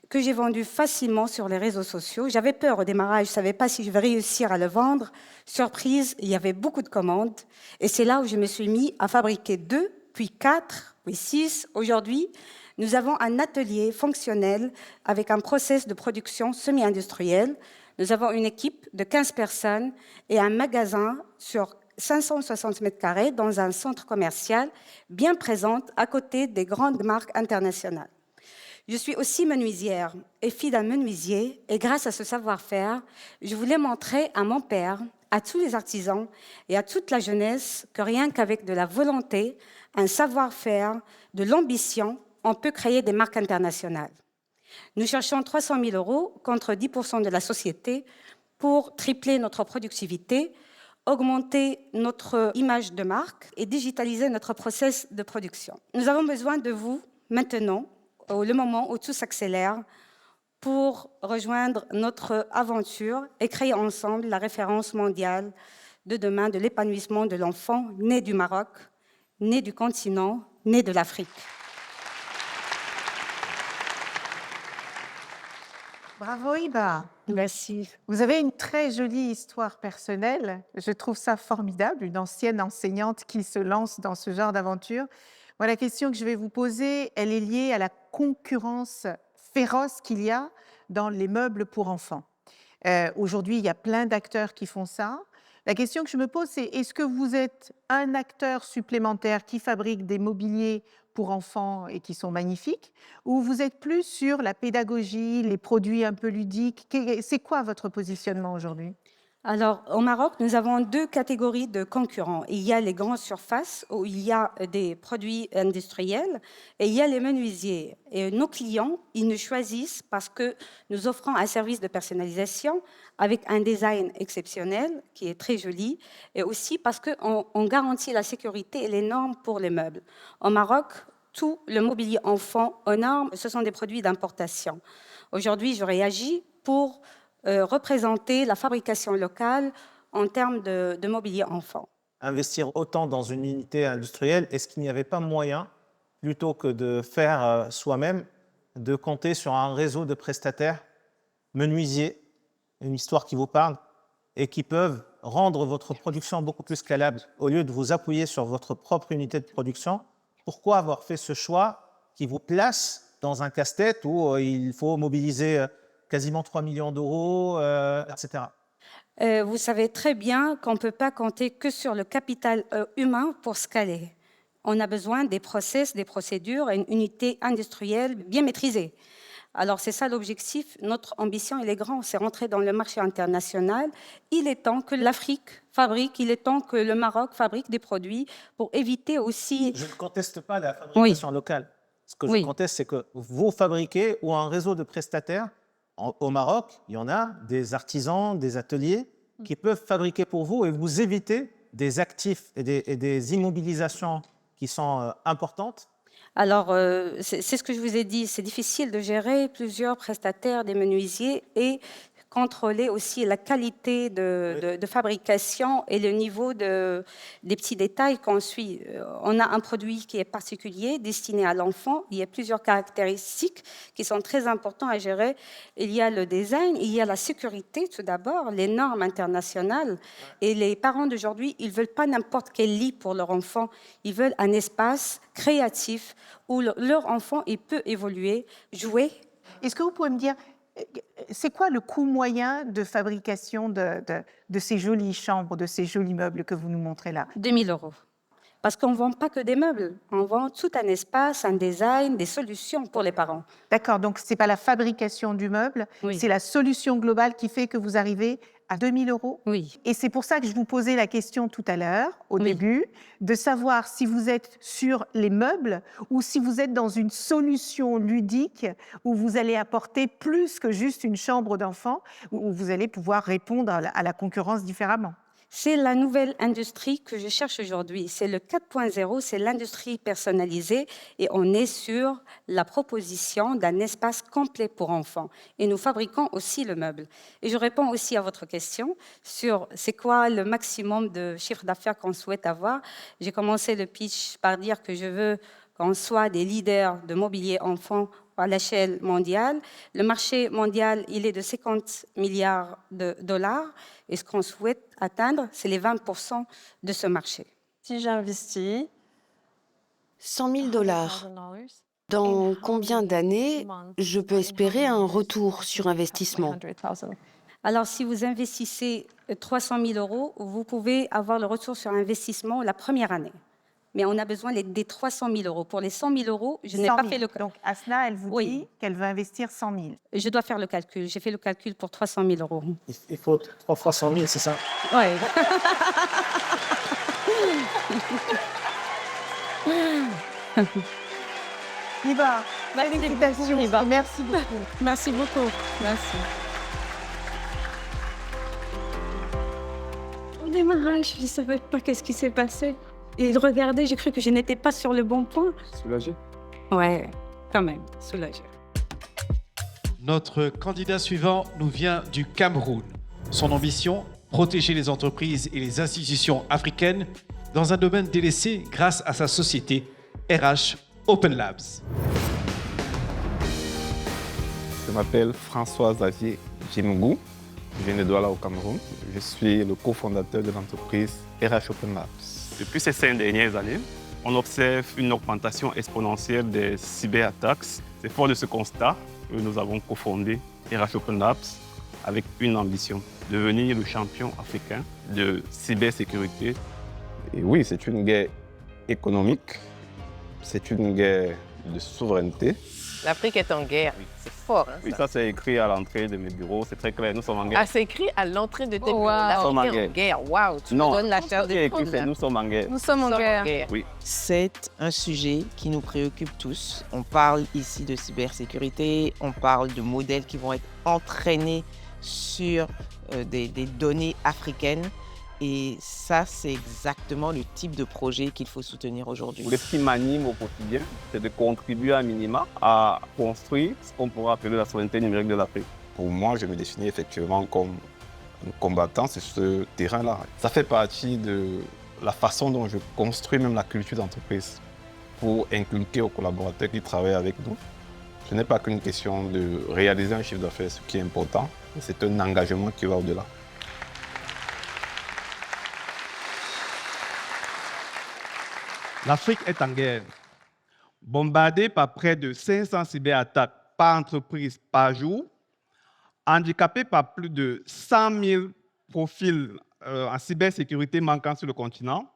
Speaker 15: que j'ai vendu facilement sur les réseaux sociaux. J'avais peur au démarrage, je ne savais pas si je vais réussir à le vendre. Surprise, il y avait beaucoup de commandes. Et c'est là où je me suis mis à fabriquer 2, puis 4, puis 6. Aujourd'hui, nous avons un atelier fonctionnel avec un process de production semi-industriel. Nous avons une équipe de 15 personnes et un magasin sur 560 mètres carrés dans un centre commercial bien présent à côté des grandes marques internationales. Je suis aussi menuisière et fille d'un menuisier et grâce à ce savoir-faire, je voulais montrer à mon père, à tous les artisans et à toute la jeunesse que rien qu'avec de la volonté, un savoir-faire, de l'ambition, on peut créer des marques internationales. Nous cherchons 300 000 € contre 10% de la société pour tripler notre productivité, augmenter notre image de marque et digitaliser notre process de production. Nous avons besoin de vous maintenant, au moment où tout s'accélère, pour rejoindre notre aventure et créer ensemble la référence mondiale de demain de l'épanouissement de l'enfant né du Maroc, né du continent, né de l'Afrique.
Speaker 2: Bravo Hiba.
Speaker 15: Merci.
Speaker 2: Vous avez une très jolie histoire personnelle. Je trouve ça formidable, une ancienne enseignante qui se lance dans ce genre d'aventure. Moi, la question que je vais vous poser, elle est liée à la concurrence féroce qu'il y a dans les meubles pour enfants. Aujourd'hui, il y a plein d'acteurs qui font ça. La question que je me pose, c'est est-ce que vous êtes un acteur supplémentaire qui fabrique des mobiliers pour enfants et qui sont magnifiques, ou vous êtes plus sur la pédagogie, les produits un peu ludiques? C'est quoi votre positionnement aujourd'hui?
Speaker 15: Alors, au Maroc, nous avons 2 catégories de concurrents. Il y a les grandes surfaces où il y a des produits industriels et il y a les menuisiers. Et nos clients, ils nous choisissent parce que nous offrons un service de personnalisation avec un design exceptionnel qui est très joli et aussi parce qu'on garantit la sécurité et les normes pour les meubles. Au Maroc, tout le mobilier enfant aux normes, ce sont des produits d'importation. Aujourd'hui, je réagis pour représenter la fabrication locale en termes de mobilier enfant.
Speaker 4: Investir autant dans une unité industrielle, est-ce qu'il n'y avait pas moyen, plutôt que de faire soi-même, de compter sur un réseau de prestataires menuisiers, une histoire qui vous parle, et qui peuvent rendre votre production beaucoup plus scalable. Au lieu de vous appuyer sur votre propre unité de production, pourquoi avoir fait ce choix qui vous place dans un casse-tête où il faut mobiliser quasiment 3 millions d'euros, etc.
Speaker 15: Vous savez très bien qu'on ne peut pas compter que sur le capital humain pour scaler. On a besoin des process, des procédures et une unité industrielle bien maîtrisée. Alors, c'est ça l'objectif. Notre ambition, elle est grande, c'est rentrer dans le marché international. Il est temps que l'Afrique fabrique, il est temps que le Maroc fabrique des produits pour éviter aussi...
Speaker 4: Je ne conteste pas la fabrication locale. Ce que je conteste, c'est que vous fabriquez ou un réseau de prestataires. Au Maroc, il y en a des artisans, des ateliers qui peuvent fabriquer pour vous et vous éviter des actifs et des immobilisations qui sont importantes.
Speaker 15: Alors, c'est ce que je vous ai dit, c'est difficile de gérer plusieurs prestataires, des menuisiers et contrôler aussi la qualité de fabrication et le niveau des petits détails qu'on suit. On a un produit qui est particulier, destiné à l'enfant. Il y a plusieurs caractéristiques qui sont très importantes à gérer. Il y a le design, il y a la sécurité tout d'abord, les normes internationales. Et les parents d'aujourd'hui, ils ne veulent pas n'importe quel lit pour leur enfant. Ils veulent un espace créatif où leur enfant il peut évoluer, jouer.
Speaker 2: Est-ce que vous pouvez me dire, c'est quoi le coût moyen de fabrication de ces jolies chambres, de ces jolis meubles que vous nous montrez là?
Speaker 15: 2 000 €. Parce qu'on ne vend pas que des meubles, on vend tout un espace, un design, des solutions pour les parents.
Speaker 2: D'accord, donc ce n'est pas la fabrication du meuble, c'est la solution globale qui fait que vous arrivez à 2 000 €?
Speaker 15: Oui.
Speaker 2: Et c'est pour ça que je vous posais la question tout à l'heure, au début, de savoir si vous êtes sur les meubles ou si vous êtes dans une solution ludique où vous allez apporter plus que juste une chambre d'enfant, où vous allez pouvoir répondre à la concurrence différemment.
Speaker 15: C'est la nouvelle industrie que je cherche aujourd'hui. C'est le 4.0, c'est l'industrie personnalisée et on est sur la proposition d'un espace complet pour enfants. Et nous fabriquons aussi le meuble. Et je réponds aussi à votre question sur c'est quoi le maximum de chiffre d'affaires qu'on souhaite avoir. J'ai commencé le pitch par dire que je veux qu'on soit des leaders de mobilier enfant à l'échelle mondiale. Le marché mondial, il est de 50 milliards de dollars. Et ce qu'on souhaite atteindre, c'est les 20% de ce marché.
Speaker 3: Si j'investis 100 000 $, dans combien d'années je peux espérer un retour sur investissement?
Speaker 15: Alors, si vous investissez 300 000 €, vous pouvez avoir le retour sur investissement la première année. Mais on a besoin des 300 000 €. Pour les 100 000 €, je n'ai pas fait le calcul.
Speaker 2: Donc, Asna, elle vous dit qu'elle veut investir 100 000.
Speaker 15: Je dois faire le calcul. J'ai fait le calcul pour 300 000 €.
Speaker 4: Il faut 3 fois 100 000, c'est ça?
Speaker 15: Oui.
Speaker 2: Hiba, félicitations.
Speaker 15: Hiba.
Speaker 2: Merci beaucoup.
Speaker 15: Merci beaucoup. Merci.
Speaker 17: Au démarrage, je ne savais pas qu'est-ce qui s'est passé. Et de regarder, j'ai cru que je n'étais pas sur le bon point.
Speaker 16: Soulagé?
Speaker 15: Ouais, quand même, soulagé.
Speaker 5: Notre candidat suivant nous vient du Cameroun. Son ambition, protéger les entreprises et les institutions africaines dans un domaine délaissé grâce à sa société RH Open Labs.
Speaker 16: Je m'appelle François-Xavier Djimgou. Je viens de Douala au Cameroun. Je suis le cofondateur de l'entreprise RH Open Labs.
Speaker 18: Depuis ces 5 dernières années, on observe une augmentation exponentielle des cyberattaques. C'est fort de ce constat que nous avons cofondé RH Open Labs avec une ambition, devenir le champion africain de cybersécurité.
Speaker 16: Et oui, c'est une guerre économique, c'est une guerre de souveraineté.
Speaker 19: L'Afrique est en guerre. C'est fort. Hein,
Speaker 18: oui, ça c'est écrit à l'entrée de mes bureaux, c'est très clair, nous sommes en guerre.
Speaker 19: Ah, c'est écrit à l'entrée de tes bureaux.
Speaker 18: L'Afrique
Speaker 19: est en guerre. Waouh, tu
Speaker 18: non,
Speaker 19: me donnes la chair de poule.
Speaker 18: Nous sommes en guerre.
Speaker 19: Nous sommes en guerre.
Speaker 18: Oui.
Speaker 7: C'est un sujet qui nous préoccupe tous. On parle ici de cybersécurité, on parle de modèles qui vont être entraînés sur des données africaines. Et ça, c'est exactement le type de projet qu'il faut soutenir aujourd'hui.
Speaker 18: Ce qui m'anime au quotidien, c'est de contribuer à minima à construire ce qu'on pourrait appeler la souveraineté numérique de l'Afrique.
Speaker 16: Pour moi, je me définis effectivement comme un combattant sur ce terrain-là. Ça fait partie de la façon dont je construis même la culture d'entreprise pour inculquer aux collaborateurs qui travaillent avec nous Ce n'est pas qu'une question de réaliser un chiffre d'affaires, ce qui est important, mais c'est un engagement qui va au-delà.
Speaker 20: L'Afrique est en guerre. Bombardée par près de 500 cyberattaques par entreprise par jour, handicapée par plus de 100 000 profils en cybersécurité manquants sur le continent,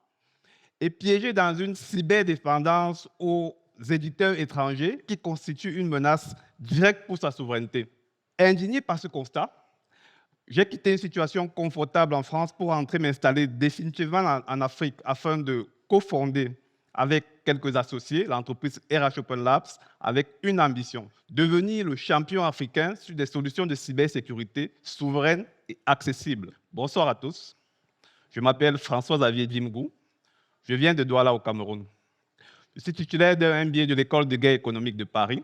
Speaker 20: et piégée dans une cyberdépendance aux éditeurs étrangers qui constituent une menace directe pour sa souveraineté. Indigné par ce constat, j'ai quitté une situation confortable en France pour entrer m'installer définitivement en Afrique afin de cofonder avec quelques associés l'entreprise RH Open Labs avec une ambition, devenir le champion africain sur des solutions de cybersécurité souveraines et accessibles. Bonsoir à tous. Je m'appelle François-Xavier Djimgou. Je viens de Douala au Cameroun. Je suis titulaire d'un MBA de l'École de guerre économique de Paris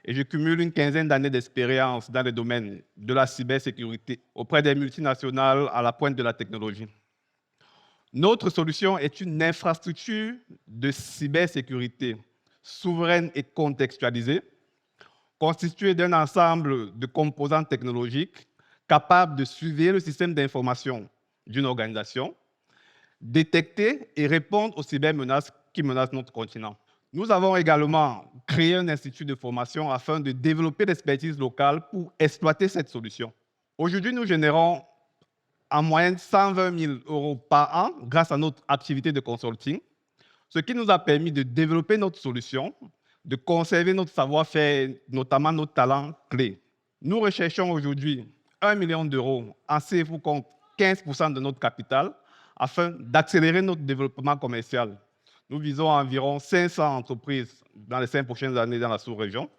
Speaker 20: et je cumule une quinzaine d'années d'expérience dans le domaine de la cybersécurité auprès des multinationales à la pointe de la technologie. Notre solution est une infrastructure de cybersécurité souveraine et contextualisée, constituée d'un ensemble de composants technologiques capables de suivre le système d'information d'une organisation, détecter et répondre aux cybermenaces qui menacent notre continent. Nous avons également créé un institut de formation afin de développer l'expertise locale pour exploiter cette solution. Aujourd'hui, nous générons en moyenne 120 000 € par an grâce à notre activité de consulting, ce qui nous a permis de développer notre solution, de conserver notre savoir-faire, notamment nos talents clés. Nous recherchons aujourd'hui 1 million d'euros en CFO contre 15% de notre capital afin d'accélérer notre développement commercial. Nous visons environ 500 entreprises dans les 5 prochaines années dans la sous-région,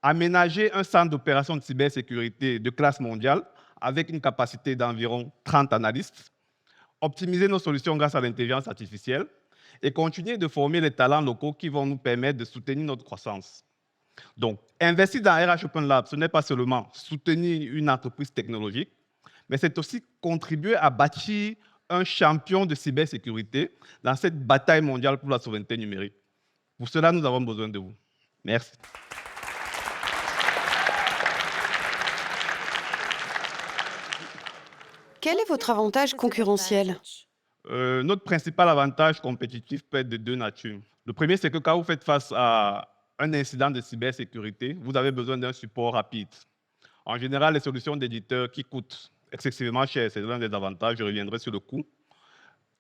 Speaker 20: aménager un centre d'opération de cybersécurité de classe mondiale avec une capacité d'environ 30 analystes, optimiser nos solutions grâce à l'intelligence artificielle et continuer de former les talents locaux qui vont nous permettre de soutenir notre croissance. Donc, investir dans RH Open Lab, ce n'est pas seulement soutenir une entreprise technologique, mais c'est aussi contribuer à bâtir un champion de cybersécurité dans cette bataille mondiale pour la souveraineté numérique. Pour cela, nous avons besoin de vous. Merci.
Speaker 3: Quel est votre avantage concurrentiel?
Speaker 20: Notre principal avantage compétitif peut être de deux natures. Le premier, c'est que quand vous faites face à un incident de cybersécurité, vous avez besoin d'un support rapide. En général, les solutions d'éditeurs qui coûtent excessivement cher, c'est l'un des avantages, je reviendrai sur le coût.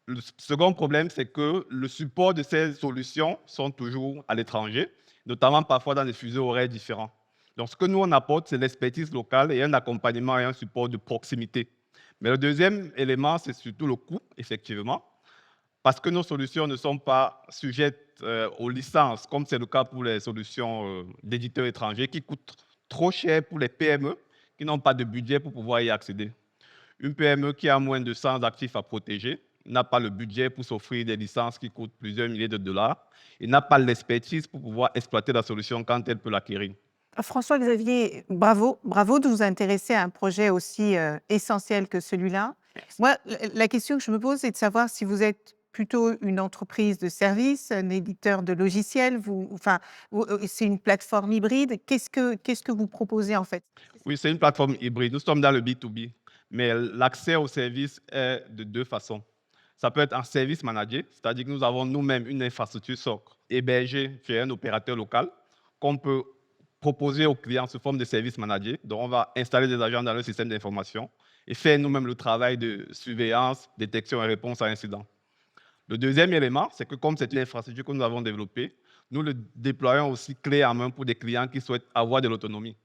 Speaker 20: Le second problème, c'est que le support de ces solutions sont toujours à l'étranger, notamment parfois dans des fuseaux horaires différents. Donc, ce que nous, on apporte, c'est l'expertise locale et un accompagnement et un support de proximité. Mais le deuxième élément, c'est surtout le coût, effectivement, parce que nos solutions ne sont pas sujettes aux licences, comme c'est le cas pour les solutions d'éditeurs étrangers, qui coûtent trop cher pour les PME qui n'ont pas de budget pour pouvoir y accéder. Une PME qui a moins de 100 actifs à protéger n'a pas le budget pour s'offrir des licences qui coûtent plusieurs milliers de dollars et n'a pas l'expertise pour pouvoir exploiter la solution quand elle peut l'acquérir.
Speaker 2: François-Xavier, bravo de vous intéresser à un projet aussi essentiel que celui-là. Moi, la question que je me pose, c'est de savoir si vous êtes plutôt une entreprise de services, un éditeur de logiciels, c'est une plateforme hybride. Qu'est-ce que vous proposez en fait?
Speaker 20: Oui, c'est une plateforme hybride. Nous sommes dans le B2B, mais l'accès aux services est de deux façons. Ça peut être en service managé, c'est-à-dire que nous avons nous-mêmes une infrastructure socle hébergée chez un opérateur local qu'on peut proposer aux clients sous forme de service managé. Donc, on va installer des agents dans le système d'information et faire nous-mêmes le travail de surveillance, détection et réponse à incidents. Le deuxième élément, c'est que comme c'est une infrastructure que nous avons développée, nous le déployons aussi clé en main pour des clients qui souhaitent avoir de l'autonomie.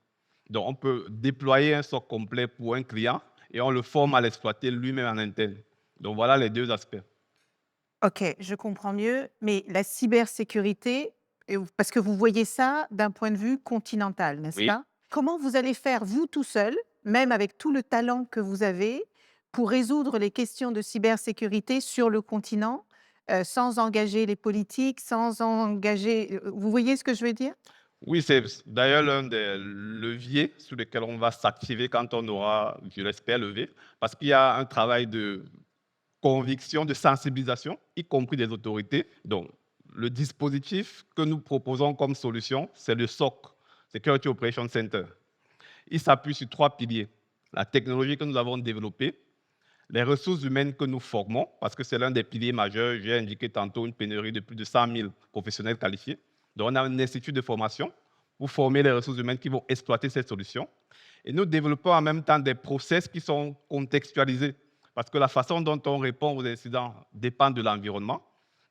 Speaker 20: Donc, on peut déployer un socle complet pour un client et on le forme à l'exploiter lui-même en interne. Donc, voilà les deux aspects.
Speaker 2: Ok, je comprends mieux, mais la cybersécurité, parce que vous voyez ça d'un point de vue continental, n'est-ce
Speaker 20: Oui.
Speaker 2: pas? Comment vous allez faire, vous tout seul, même avec tout le talent que vous avez, pour résoudre les questions de cybersécurité sur le continent, sans engager les politiques, sans engager... Vous voyez ce que je veux dire?
Speaker 20: Oui, c'est d'ailleurs l'un des leviers sur lesquels on va s'activer quand on aura, je l'espère, levé, parce qu'il y a un travail de conviction, de sensibilisation, y compris des autorités. Donc, le dispositif que nous proposons comme solution, c'est le SOC.
Speaker 18: Security Operations Center. Il s'appuie sur 3 piliers. La technologie que nous avons développée, les ressources humaines que nous formons, parce que c'est l'un des piliers majeurs. J'ai indiqué tantôt une pénurie de plus de 100 000 professionnels qualifiés. Donc, on a un institut de formation pour former les ressources humaines qui vont exploiter cette solution. Et nous développons en même temps des process qui sont contextualisés, parce que la façon dont on répond aux incidents dépend de l'environnement,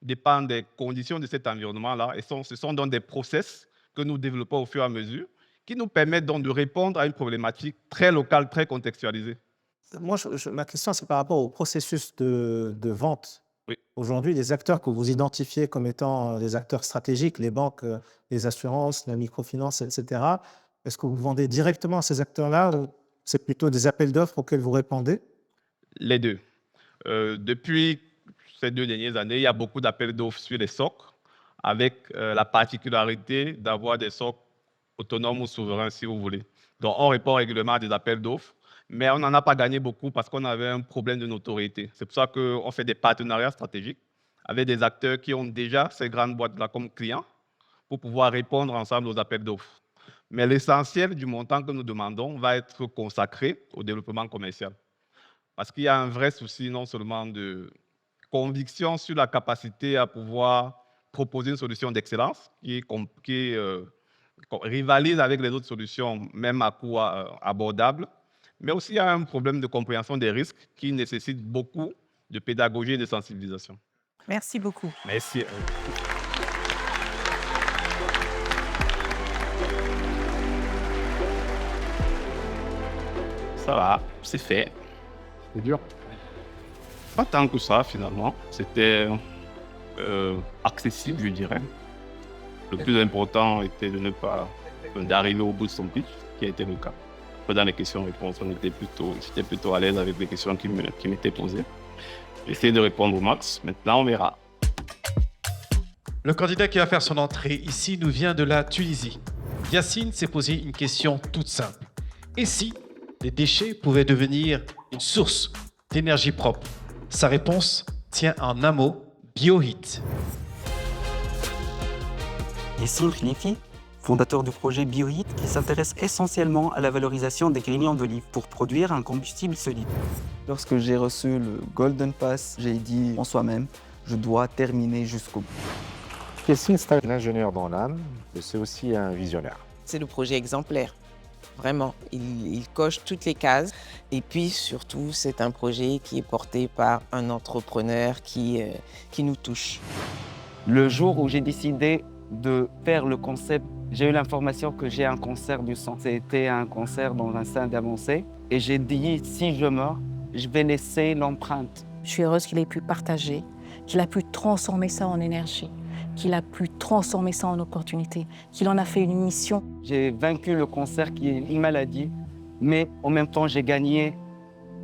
Speaker 18: dépend des conditions de cet environnement-là, et ce sont donc des process que nous développons au fur et à mesure, qui nous permettent donc de répondre à une problématique très locale, très contextualisée.
Speaker 4: Moi, ma question, c'est par rapport au processus de vente.
Speaker 18: Oui.
Speaker 4: Aujourd'hui, les acteurs que vous identifiez comme étant des acteurs stratégiques, les banques, les assurances, la microfinance, etc., est-ce que vous vendez directement à ces acteurs-là ou c'est plutôt des appels d'offres auxquels vous répondez?
Speaker 18: Les deux. Depuis ces 2 dernières années, il y a beaucoup d'appels d'offres sur les SOC, avec la particularité d'avoir des SOC autonomes ou souverains, si vous voulez. Donc, on répond régulièrement à des appels d'offres, mais on n'en a pas gagné beaucoup parce qu'on avait un problème de notoriété. C'est pour ça qu'on fait des partenariats stratégiques avec des acteurs qui ont déjà ces grandes boîtes-là comme clients pour pouvoir répondre ensemble aux appels d'offres. Mais l'essentiel du montant que nous demandons va être consacré au développement commercial. Parce qu'il y a un vrai souci non seulement de conviction sur la capacité à pouvoir proposer une solution d'excellence qui rivalise avec les autres solutions, même à coût abordable, mais aussi il y a un problème de compréhension des risques qui nécessite beaucoup de pédagogie et de sensibilisation.
Speaker 21: Merci beaucoup.
Speaker 18: Merci. Ça va, c'est fait.
Speaker 6: C'est dur?
Speaker 18: Pas tant que ça, finalement. C'était accessible, je dirais. Le plus important était d'arriver au bout de son pitch, qui a été le cas. Après, dans les questions-réponses, j'étais plutôt à l'aise avec les questions qui m'étaient posées. J'ai essayé de répondre au max. Maintenant, on verra.
Speaker 5: Le candidat qui va faire son entrée ici nous vient de la Tunisie. Yacine s'est posé une question toute simple. Et si les déchets pouvaient devenir une source d'énergie propre? Sa réponse tient en un mot, BioHeat.
Speaker 22: Yacine Khlifi, fondateur du projet BioHeat qui s'intéresse essentiellement à la valorisation des grillons d'olive pour produire un combustible solide. Lorsque j'ai reçu le Golden Pass, j'ai dit en soi-même, je dois terminer jusqu'au bout.
Speaker 6: Yacine, c'est un ingénieur dans l'âme, mais c'est aussi un visionnaire.
Speaker 23: C'est le projet exemplaire. Vraiment, il coche toutes les cases. Et puis surtout, c'est un projet qui est porté par un entrepreneur qui nous touche.
Speaker 22: Le jour où j'ai décidé de faire le concept, j'ai eu l'information que j'ai un cancer du sang. C'était un cancer dans un stade avancé. Et j'ai dit, si je meurs, je vais laisser l'empreinte.
Speaker 24: Je suis heureuse qu'il ait pu partager, qu'il a pu transformer ça en énergie, qu'il a pu transformer ça en opportunité, qu'il en a fait une mission.
Speaker 22: J'ai vaincu le cancer qui est une maladie, mais en même temps, j'ai gagné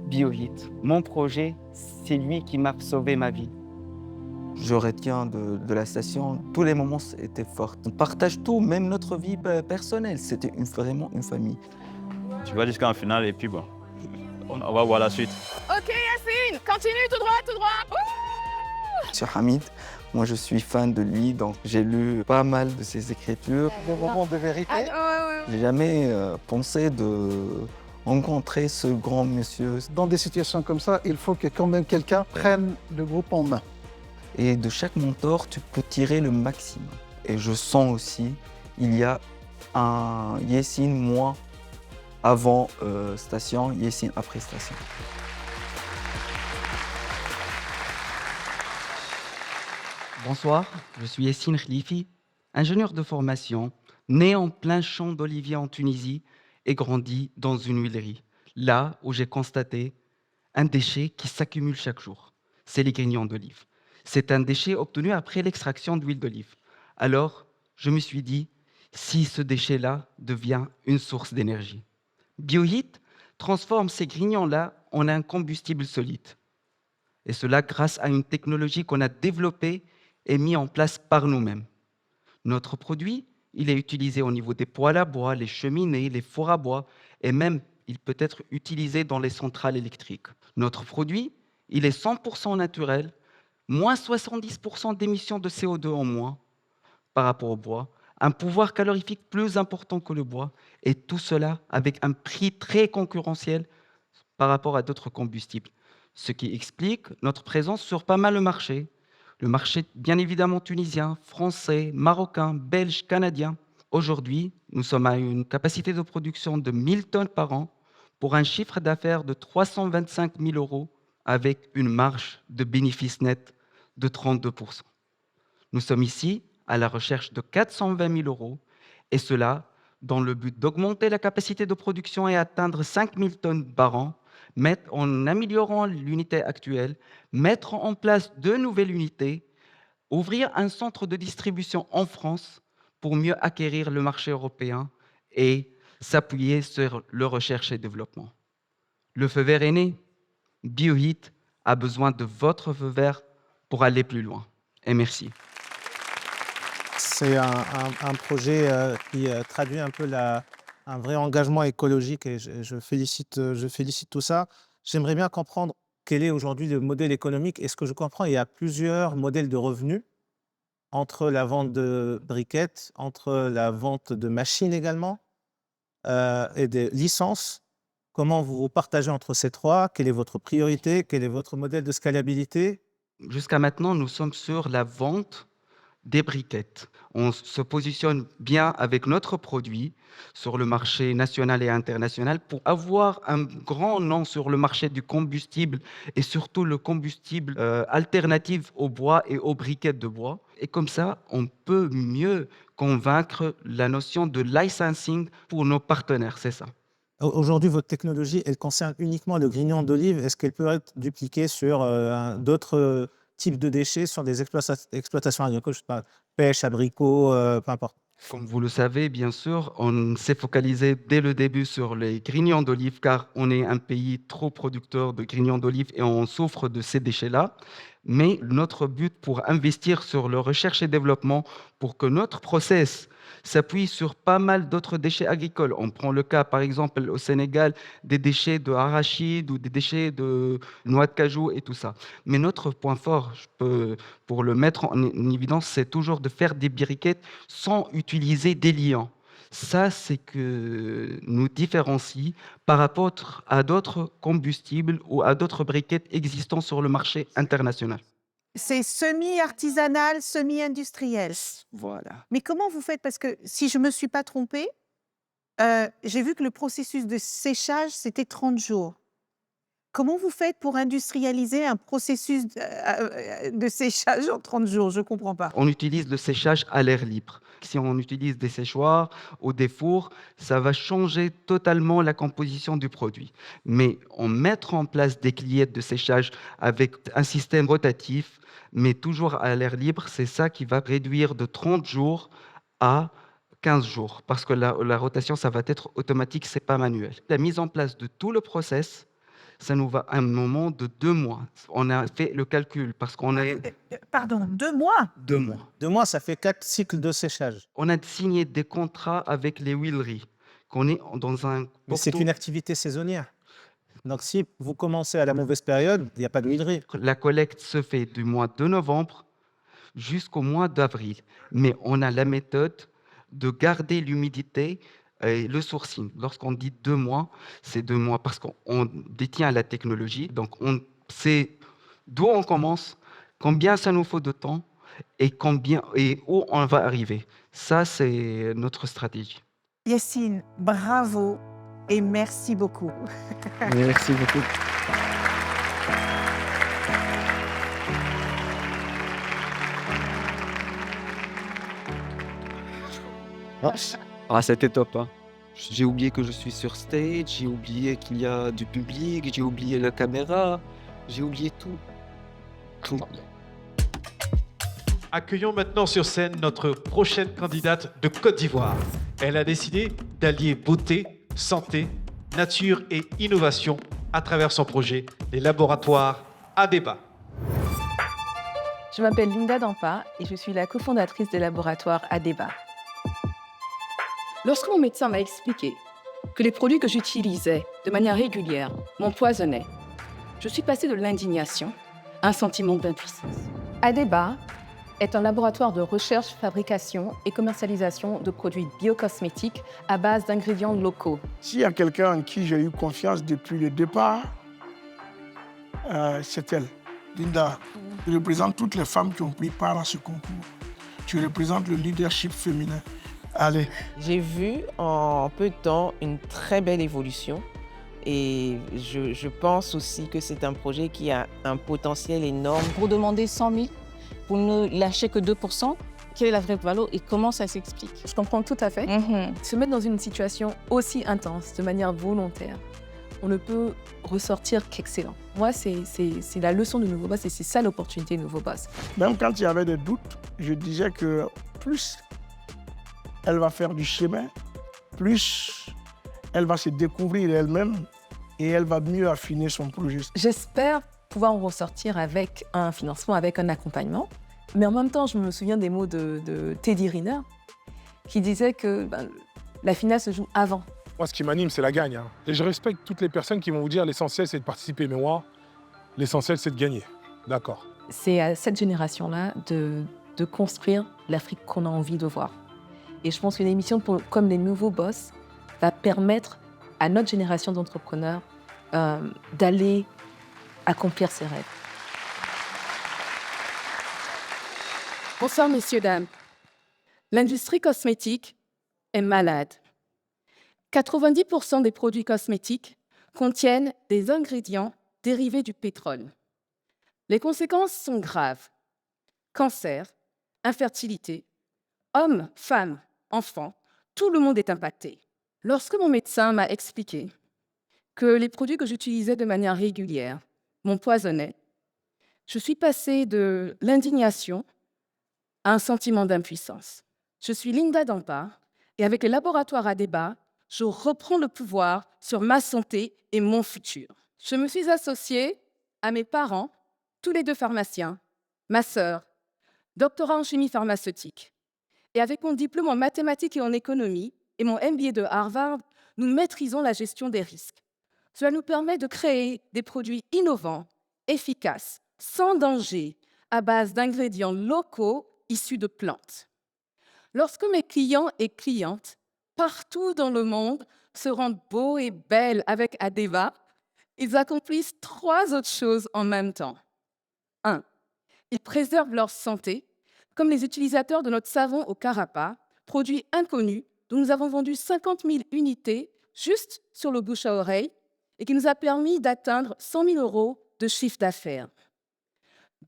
Speaker 22: BioHeat. Mon projet, c'est lui qui m'a sauvé ma vie. Je retiens de la station, tous les moments étaient forts. On partage tout, même notre vie personnelle. C'était vraiment une famille.
Speaker 25: Tu vas jusqu'en finale et puis bon, on va voir la suite.
Speaker 19: Ok Yacine, continue tout droit, tout droit. Ouh!
Speaker 22: Sur Hamid, moi je suis fan de lui, donc j'ai lu pas mal de ses écritures.
Speaker 9: Des moments de vérité.
Speaker 22: J'ai jamais pensé de rencontrer ce grand monsieur.
Speaker 9: Dans des situations comme ça, il faut que quand même quelqu'un prenne le groupe en main.
Speaker 22: Et de chaque mentor, tu peux tirer le maximum. Et je sens aussi, il y a un Yacine, moi, avant station, Yacine après station. Bonsoir, je suis Yacine Khlifi, ingénieur de formation, né en plein champ d'oliviers en Tunisie et grandi dans une huilerie, là où j'ai constaté un déchet qui s'accumule chaque jour. C'est les grillons d'olive. C'est un déchet obtenu après l'extraction d'huile d'olive. Alors, je me suis dit, si ce déchet-là devient une source d'énergie. BioHeat transforme ces grillons-là en un combustible solide. Et cela grâce à une technologie qu'on a développée et mise en place par nous-mêmes. Notre produit, il est utilisé au niveau des poêles à bois, les cheminées, les fours à bois, et même il peut être utilisé dans les centrales électriques. Notre produit, il est 100% naturel, moins 70% d'émissions de CO2 en moins par rapport au bois, un pouvoir calorifique plus important que le bois, et tout cela avec un prix très concurrentiel par rapport à d'autres combustibles. Ce qui explique notre présence sur pas mal de marchés. Le marché, bien évidemment, tunisien, français, marocain, belge, canadien. Aujourd'hui, nous sommes à une capacité de production de 1000 tonnes par an pour un chiffre d'affaires de 325 000 € avec une marge de bénéfice net de 32%. Nous sommes ici à la recherche de 420 000 € et cela dans le but d'augmenter la capacité de production et atteindre 5 000 tonnes par an, en améliorant l'unité actuelle, mettre en place de nouvelles unités, ouvrir un centre de distribution en France pour mieux acquérir le marché européen et s'appuyer sur le recherche et développement. Le feu vert est né. BioHit a besoin de votre feu vert pour aller plus loin. Et merci.
Speaker 4: C'est un projet qui traduit un peu un vrai engagement écologique et je félicite tout ça. J'aimerais bien comprendre quel est aujourd'hui le modèle économique. Et ce que je comprends, il y a plusieurs modèles de revenus entre la vente de briquettes, entre la vente de machines également et des licences. Comment vous vous partagez entre ces trois? Quelle est votre priorité? Quel est votre modèle de scalabilité?
Speaker 22: Jusqu'à maintenant, nous sommes sur la vente des briquettes. On se positionne bien avec notre produit sur le marché national et international pour avoir un grand nom sur le marché du combustible et surtout le combustible alternatif au bois et aux briquettes de bois. Et comme ça, on peut mieux convaincre la notion de licensing pour nos partenaires, c'est ça.
Speaker 4: Aujourd'hui, votre technologie, elle concerne uniquement le grignon d'olive. Est-ce qu'elle peut être dupliquée sur d'autres types de déchets, sur des exploitations agricoles, je sais pas, pêche, abricots, peu importe?
Speaker 22: Comme vous le savez, bien sûr, on s'est focalisé dès le début sur les grignons d'olive car on est un pays trop producteur de grignons d'olive et on souffre de ces déchets-là. Mais notre but pour investir sur la recherche et développement, pour que notre process s'appuie sur pas mal d'autres déchets agricoles. On prend le cas, par exemple, au Sénégal, des déchets de arachides ou des déchets de noix de cajou et tout ça. Mais notre point fort, pour le mettre en évidence, c'est toujours de faire des briquettes sans utiliser des liants. Ça, c'est que nous différencie par rapport à d'autres combustibles ou à d'autres briquettes existant sur le marché international.
Speaker 2: C'est semi-artisanal, semi-industriel.
Speaker 22: Voilà.
Speaker 2: Mais comment vous faites? Parce que si je ne me suis pas trompée, j'ai vu que le processus de séchage, c'était 30 jours. Comment vous faites pour industrialiser un processus de séchage en 30 jours? Je ne comprends pas.
Speaker 22: On utilise le séchage à l'air libre. Si on utilise des séchoirs ou des fours, ça va changer totalement la composition du produit. Mais en mettre en place des cuillettes de séchage avec un système rotatif, mais toujours à l'air libre, c'est ça qui va réduire de 30 jours à 15 jours. Parce que la rotation, ça va être automatique, ce n'est pas manuel. La mise en place de tout le process, ça nous va à un moment de 2 mois. On a fait le calcul parce qu'on a...
Speaker 2: Pardon, 2 mois?
Speaker 22: 2 mois.
Speaker 4: 2 mois, ça fait 4 cycles de séchage.
Speaker 22: On a signé des contrats avec les huileries, qu'on est dans un...
Speaker 4: Mais c'est une activité saisonnière. Donc si vous commencez à la mauvaise période, il n'y a pas de huilerie.
Speaker 22: La collecte se fait du mois de novembre jusqu'au mois d'avril. Mais on a la méthode de garder l'humidité et le sourcing. Lorsqu'on dit 2 mois, c'est 2 mois parce qu'on détient la technologie. Donc, on sait d'où on commence, combien ça nous faut de temps et où on va arriver. Ça, c'est notre stratégie.
Speaker 2: Yassine, bravo et merci beaucoup.
Speaker 22: Merci beaucoup.
Speaker 1: Ah, c'était top. Hein. J'ai oublié que je suis sur stage, j'ai oublié qu'il y a du public, j'ai oublié la caméra, j'ai oublié tout. Tout.
Speaker 5: Accueillons maintenant sur scène notre prochaine candidate de Côte d'Ivoire. Elle a décidé d'allier beauté, santé, nature et innovation à travers son projet, les laboratoires Adeba.
Speaker 8: Je m'appelle Linda Dampa et je suis la cofondatrice des laboratoires Adeba. Lorsque mon médecin m'a expliqué que les produits que j'utilisais de manière régulière m'empoisonnaient, je suis passée de l'indignation à un sentiment d'impuissance. Adeba est un laboratoire de recherche, fabrication et commercialisation de produits biocosmétiques à base d'ingrédients locaux.
Speaker 9: S'il y a quelqu'un en qui j'ai eu confiance depuis le départ, c'est elle. Linda, tu représentes toutes les femmes qui ont pris part à ce concours. Tu représentes le leadership féminin. Allez.
Speaker 23: J'ai vu en peu de temps une très belle évolution et je pense aussi que c'est un projet qui a un potentiel énorme.
Speaker 24: Pour demander 100 000, pour ne lâcher que 2%, quelle est la vraie valeur et comment ça s'explique?
Speaker 8: Je comprends tout à fait. Se mettre dans une situation aussi intense, de manière volontaire, on ne peut ressortir qu'excellent. Moi, c'est la leçon de Nouveau Boss et c'est ça l'opportunité de Nouveau Boss.
Speaker 9: Même quand il y avait des doutes, je disais que plus elle va faire du chemin, plus elle va se découvrir elle-même et elle va mieux affiner son projet.
Speaker 8: J'espère pouvoir en ressortir avec un financement, avec un accompagnement. Mais en même temps, je me souviens des mots de Teddy Riner qui disait que la finale se joue avant.
Speaker 10: Moi, ce qui m'anime, c'est la gagne. Hein. Et je respecte toutes les personnes qui vont vous dire l'essentiel, c'est de participer. Mais moi, l'essentiel, c'est de gagner. D'accord.
Speaker 8: C'est à cette génération-là de construire l'Afrique qu'on a envie de voir. Et je pense qu'une émission comme Les Nouveaux Boss va permettre à notre génération d'entrepreneurs d'aller accomplir ses rêves. Bonsoir, messieurs, dames. L'industrie cosmétique est malade. 90% des produits cosmétiques contiennent des ingrédients dérivés du pétrole. Les conséquences sont graves. Cancer, infertilité, hommes, femmes, enfants, tout le monde est impacté. Lorsque mon médecin m'a expliqué que les produits que j'utilisais de manière régulière m'empoisonnaient, je suis passée de l'indignation à un sentiment d'impuissance. Je suis Linda Dampa et avec le laboratoire Adeba, je reprends le pouvoir sur ma santé et mon futur. Je me suis associée à mes parents, tous les deux pharmaciens, ma sœur, doctorat en chimie pharmaceutique. Et avec mon diplôme en mathématiques et en économie et mon MBA de Harvard, nous maîtrisons la gestion des risques. Cela nous permet de créer des produits innovants, efficaces, sans danger, à base d'ingrédients locaux issus de plantes. Lorsque mes clients et clientes, partout dans le monde, se rendent beaux et belles avec Adeba, ils accomplissent 3 autres choses en même temps. 1. Ils préservent leur santé, comme les utilisateurs de notre savon au Carapa, produit inconnu dont nous avons vendu 50 000 unités juste sur le bouche à oreille et qui nous a permis d'atteindre 100 000 € de chiffre d'affaires.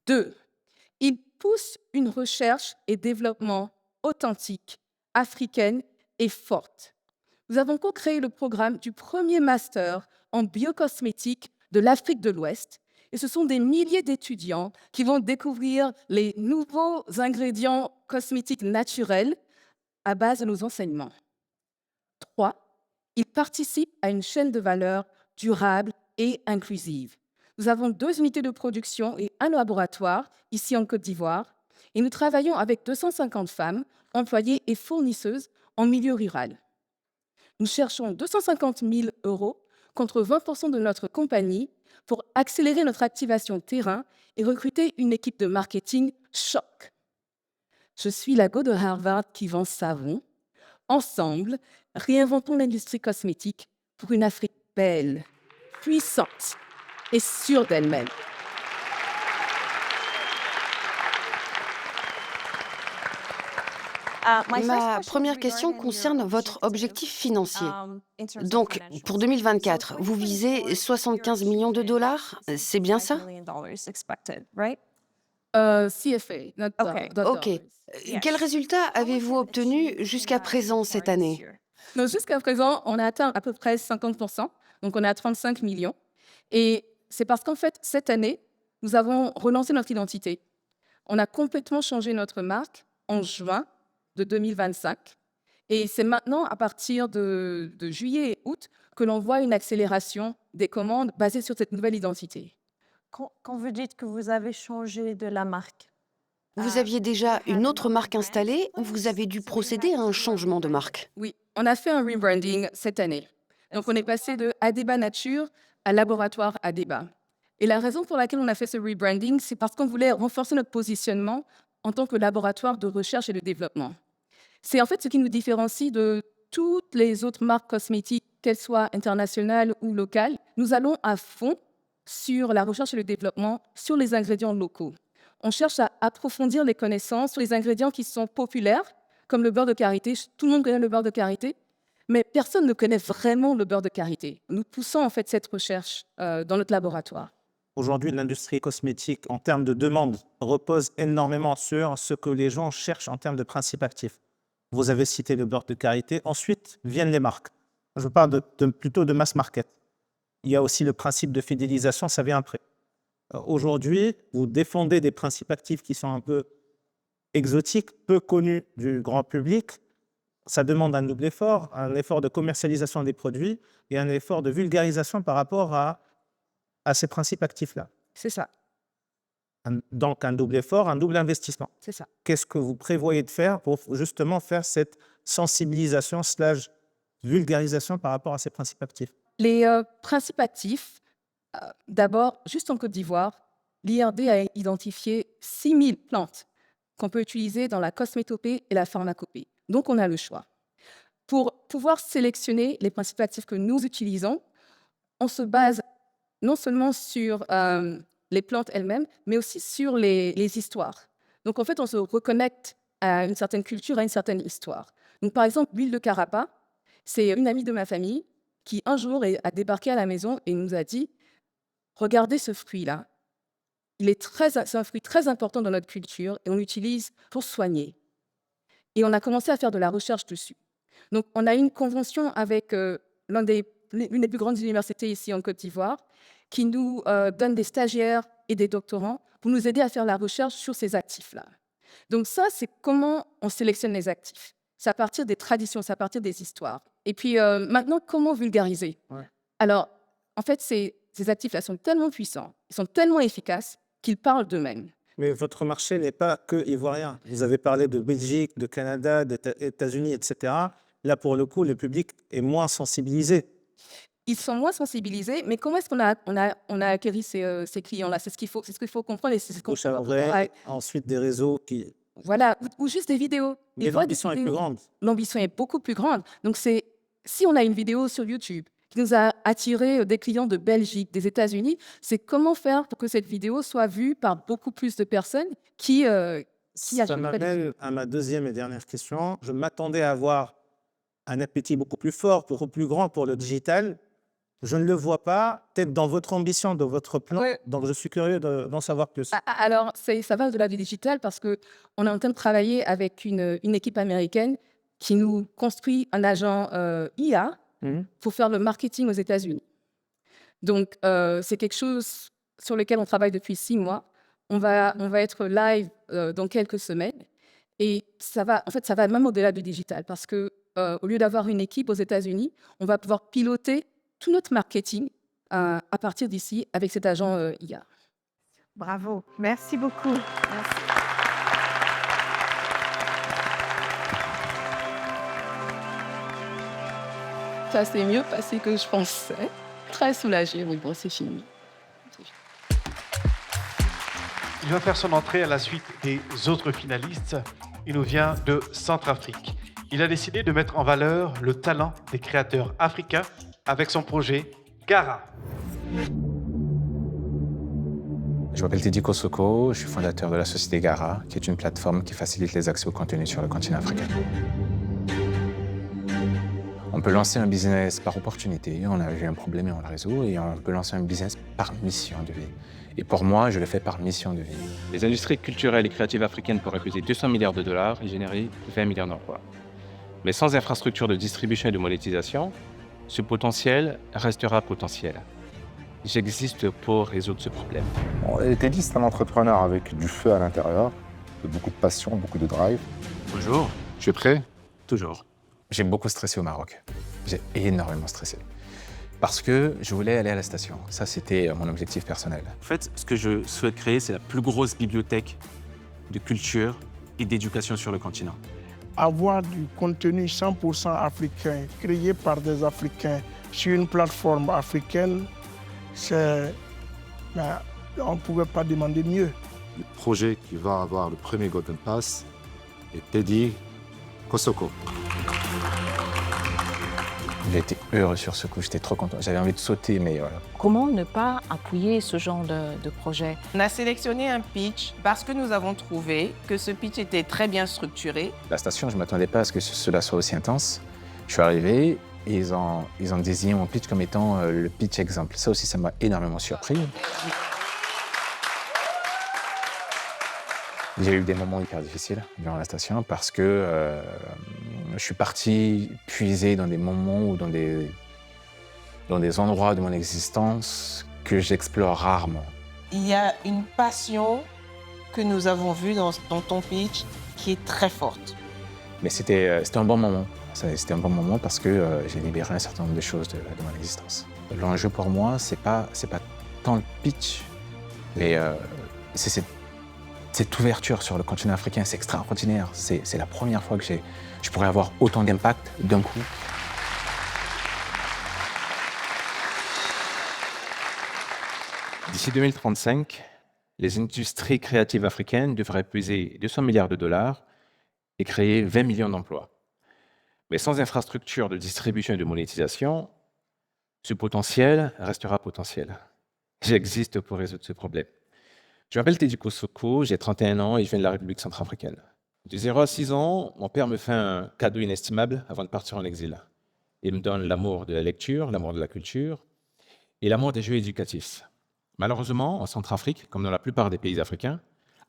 Speaker 8: 2. Ils poussent une recherche et développement authentique, africaine et forte. Nous avons co-créé le programme du premier master en biocosmétique de l'Afrique de l'Ouest et ce sont des milliers d'étudiants qui vont découvrir les nouveaux ingrédients cosmétiques naturels à base de nos enseignements. 3. Ils participent à une chaîne de valeur durable et inclusive. Nous avons 2 unités de production et un laboratoire ici en Côte d'Ivoire et nous travaillons avec 250 femmes, employées et fournisseuses en milieu rural. Nous cherchons 250 000 € contre 20% de notre compagnie pour accélérer notre activation terrain et recruter une équipe de marketing choc. Je suis la go de Harvard qui vend savon. Ensemble, réinventons l'industrie cosmétique pour une Afrique belle, puissante et sûre d'elle-même.
Speaker 3: Ma première question concerne votre objectif financier. Donc, pour 2024, vous visez 75 millions de dollars, c'est bien ça?
Speaker 8: CFA.
Speaker 3: OK. Quels résultats avez-vous obtenus jusqu'à présent cette année?
Speaker 8: Donc, jusqu'à présent, on a atteint à peu près 50%, donc on est à 35 millions. Et c'est parce qu'en fait, cette année, nous avons relancé notre identité. On a complètement changé notre marque en juin de 2025. Et c'est maintenant, à partir de juillet et août, que l'on voit une accélération des commandes basées sur cette nouvelle identité.
Speaker 17: Quand vous dites que vous avez changé de la marque,
Speaker 3: Vous aviez déjà une autre marque installée ou vous avez dû procéder à un changement de marque?
Speaker 8: Oui, on a fait un rebranding cette année. Donc, on est passé de Adeba Nature à Laboratoire Adeba. Et la raison pour laquelle on a fait ce rebranding, c'est parce qu'on voulait renforcer notre positionnement en tant que laboratoire de recherche et de développement. C'est en fait ce qui nous différencie de toutes les autres marques cosmétiques, qu'elles soient internationales ou locales. Nous allons à fond sur la recherche et le développement, sur les ingrédients locaux. On cherche à approfondir les connaissances sur les ingrédients qui sont populaires, comme le beurre de karité. Tout le monde connaît le beurre de karité, mais personne ne connaît vraiment le beurre de karité. Nous poussons en fait cette recherche dans notre laboratoire.
Speaker 4: Aujourd'hui, l'industrie cosmétique, en termes de demande, repose énormément sur ce que les gens cherchent en termes de principes actifs. Vous avez cité le beurre de karité. Ensuite, viennent les marques. Je parle plutôt de mass market. Il y a aussi le principe de fidélisation, ça vient après. Aujourd'hui, vous défendez des principes actifs qui sont un peu exotiques, peu connus du grand public. Ça demande un double effort, un effort de commercialisation des produits et un effort de vulgarisation par rapport à ces principes actifs-là.
Speaker 8: C'est ça.
Speaker 4: Donc, un double effort, un double investissement.
Speaker 8: C'est ça.
Speaker 4: Qu'est-ce que vous prévoyez de faire pour justement faire cette sensibilisation / vulgarisation par rapport à ces principes actifs?
Speaker 8: Les principes actifs, d'abord, juste en Côte d'Ivoire, l'IRD a identifié 6000 plantes qu'on peut utiliser dans la cosmétopée et la pharmacopée. Donc, on a le choix. Pour pouvoir sélectionner les principes actifs que nous utilisons, on se base non seulement sur les plantes elles-mêmes, mais aussi sur les histoires. Donc, en fait, on se reconnecte à une certaine culture, à une certaine histoire. Donc, par exemple, l'huile de carapa, c'est une amie de ma famille qui, un jour, a débarqué à la maison et nous a dit « Regardez ce fruit-là. C'est un fruit très important dans notre culture et on l'utilise pour soigner. » Et on a commencé à faire de la recherche dessus. Donc, on a eu une convention avec l'une des plus grandes universités ici en Côte d'Ivoire qui nous donne des stagiaires et des doctorants pour nous aider à faire la recherche sur ces actifs-là. Donc ça, c'est comment on sélectionne les actifs. C'est à partir des traditions, c'est à partir des histoires. Et puis maintenant, comment vulgariser? Alors, en fait, ces actifs-là sont tellement puissants, ils sont tellement efficaces qu'ils parlent d'eux-mêmes.
Speaker 4: Mais votre marché n'est pas que ivoirien. Vous avez parlé de Belgique, de Canada, des États-Unis, etc. Là, pour le coup, le public est moins sensibilisé.
Speaker 8: Ils sont moins sensibilisés, mais comment est-ce qu'on a acquis ces clients-là? C'est ce qu'il faut comprendre. Et c'est ce qu'on
Speaker 4: Ensuite, des réseaux qui...
Speaker 8: Voilà, ou juste des vidéos.
Speaker 4: Mais l'ambition est plus grande.
Speaker 8: L'ambition est beaucoup plus grande. Donc, si on a une vidéo sur YouTube qui nous a attiré des clients de Belgique, des États-Unis, c'est comment faire pour que cette vidéo soit vue par beaucoup plus de personnes qui
Speaker 4: Ça m'amène à ma deuxième et dernière question. Je m'attendais à avoir un appétit beaucoup plus fort, beaucoup plus grand pour le digital. Je ne le vois pas, peut-être dans votre ambition, dans votre plan. Ouais. Donc, je suis curieux d'en savoir plus.
Speaker 8: Alors, ça va au-delà du digital parce qu'on est en train de travailler avec une équipe américaine qui nous construit un agent IA pour faire le marketing aux États-Unis. Donc, c'est quelque chose sur lequel on travaille depuis 6 mois. On va être live dans quelques semaines. Et ça va même au-delà du digital parce qu'au lieu d'avoir une équipe aux États-Unis, on va pouvoir piloter tout notre marketing à partir d'ici avec cet agent IA.
Speaker 2: Bravo, merci beaucoup. Merci.
Speaker 8: Ça s'est mieux passé que je pensais. Très soulagée, mais bon, c'est fini.
Speaker 5: Il va faire son entrée à la suite des autres finalistes. Il nous vient de Centrafrique. Il a décidé de mettre en valeur le talent des créateurs africains avec son projet Gara.
Speaker 11: Je m'appelle Teddy Kosoko, je suis fondateur de la société Gara, qui est une plateforme qui facilite les accès au contenu sur le continent africain. On peut lancer un business par opportunité, on a eu un problème et on le résout, et on peut lancer un business par mission de vie. Et pour moi, je le fais par mission de vie.
Speaker 12: Les industries culturelles et créatives africaines pourraient coûter 200 milliards de dollars et générer 20 milliards d'emplois. Mais sans infrastructure de distribution et de monétisation, ce potentiel restera potentiel. J'existe pour résoudre ce problème.
Speaker 6: Teddy, c'est un entrepreneur avec du feu à l'intérieur, beaucoup de passion, beaucoup de drive.
Speaker 11: Bonjour.
Speaker 6: Tu es prêt?
Speaker 11: Toujours. J'ai beaucoup stressé au Maroc. J'ai énormément stressé. Parce que je voulais aller à la station. Ça, c'était mon objectif personnel. En fait, ce que je souhaite créer, c'est la plus grosse bibliothèque de culture et d'éducation sur le continent.
Speaker 9: Avoir du contenu 100% africain, créé par des Africains, sur une plateforme africaine, on ne pouvait pas demander mieux.
Speaker 6: Le projet qui va avoir le premier Golden Pass est Teddy Kosoko.
Speaker 11: J'ai été heureux sur ce coup, j'étais trop content. J'avais envie de sauter, mais voilà.
Speaker 24: Comment ne pas appuyer ce genre de projet?
Speaker 23: On a sélectionné un pitch parce que nous avons trouvé que ce pitch était très bien structuré.
Speaker 11: La station, je ne m'attendais pas à ce que cela soit aussi intense. Je suis arrivé et ils ont désigné mon pitch comme étant le pitch exemple. Ça aussi, ça m'a énormément surpris. J'ai eu des moments hyper difficiles durant la station parce que je suis parti puiser dans des moments ou dans des endroits de mon existence que j'explore rarement.
Speaker 23: Il y a une passion que nous avons vue dans ton pitch qui est très forte.
Speaker 11: Mais c'était un bon moment. C'était un bon moment parce que j'ai libéré un certain nombre de choses de mon existence. L'enjeu pour moi, c'est pas tant le pitch, mais c'est cette ouverture sur le continent africain. C'est extraordinaire. C'est la première fois que je pourrais avoir autant d'impact d'un coup. D'ici 2035, les industries créatives africaines devraient peser 200 milliards de dollars et créer 20 millions d'emplois. Mais sans infrastructure de distribution et de monétisation, ce potentiel restera potentiel. J'existe pour résoudre ce problème. Je m'appelle Teddy Kosoko, j'ai 31 ans et je viens de la République centrafricaine. De 0 à 6 ans, mon père me fait un cadeau inestimable avant de partir en exil. Il me donne l'amour de la lecture, l'amour de la culture et l'amour des jeux éducatifs. Malheureusement, en Centrafrique, comme dans la plupart des pays africains,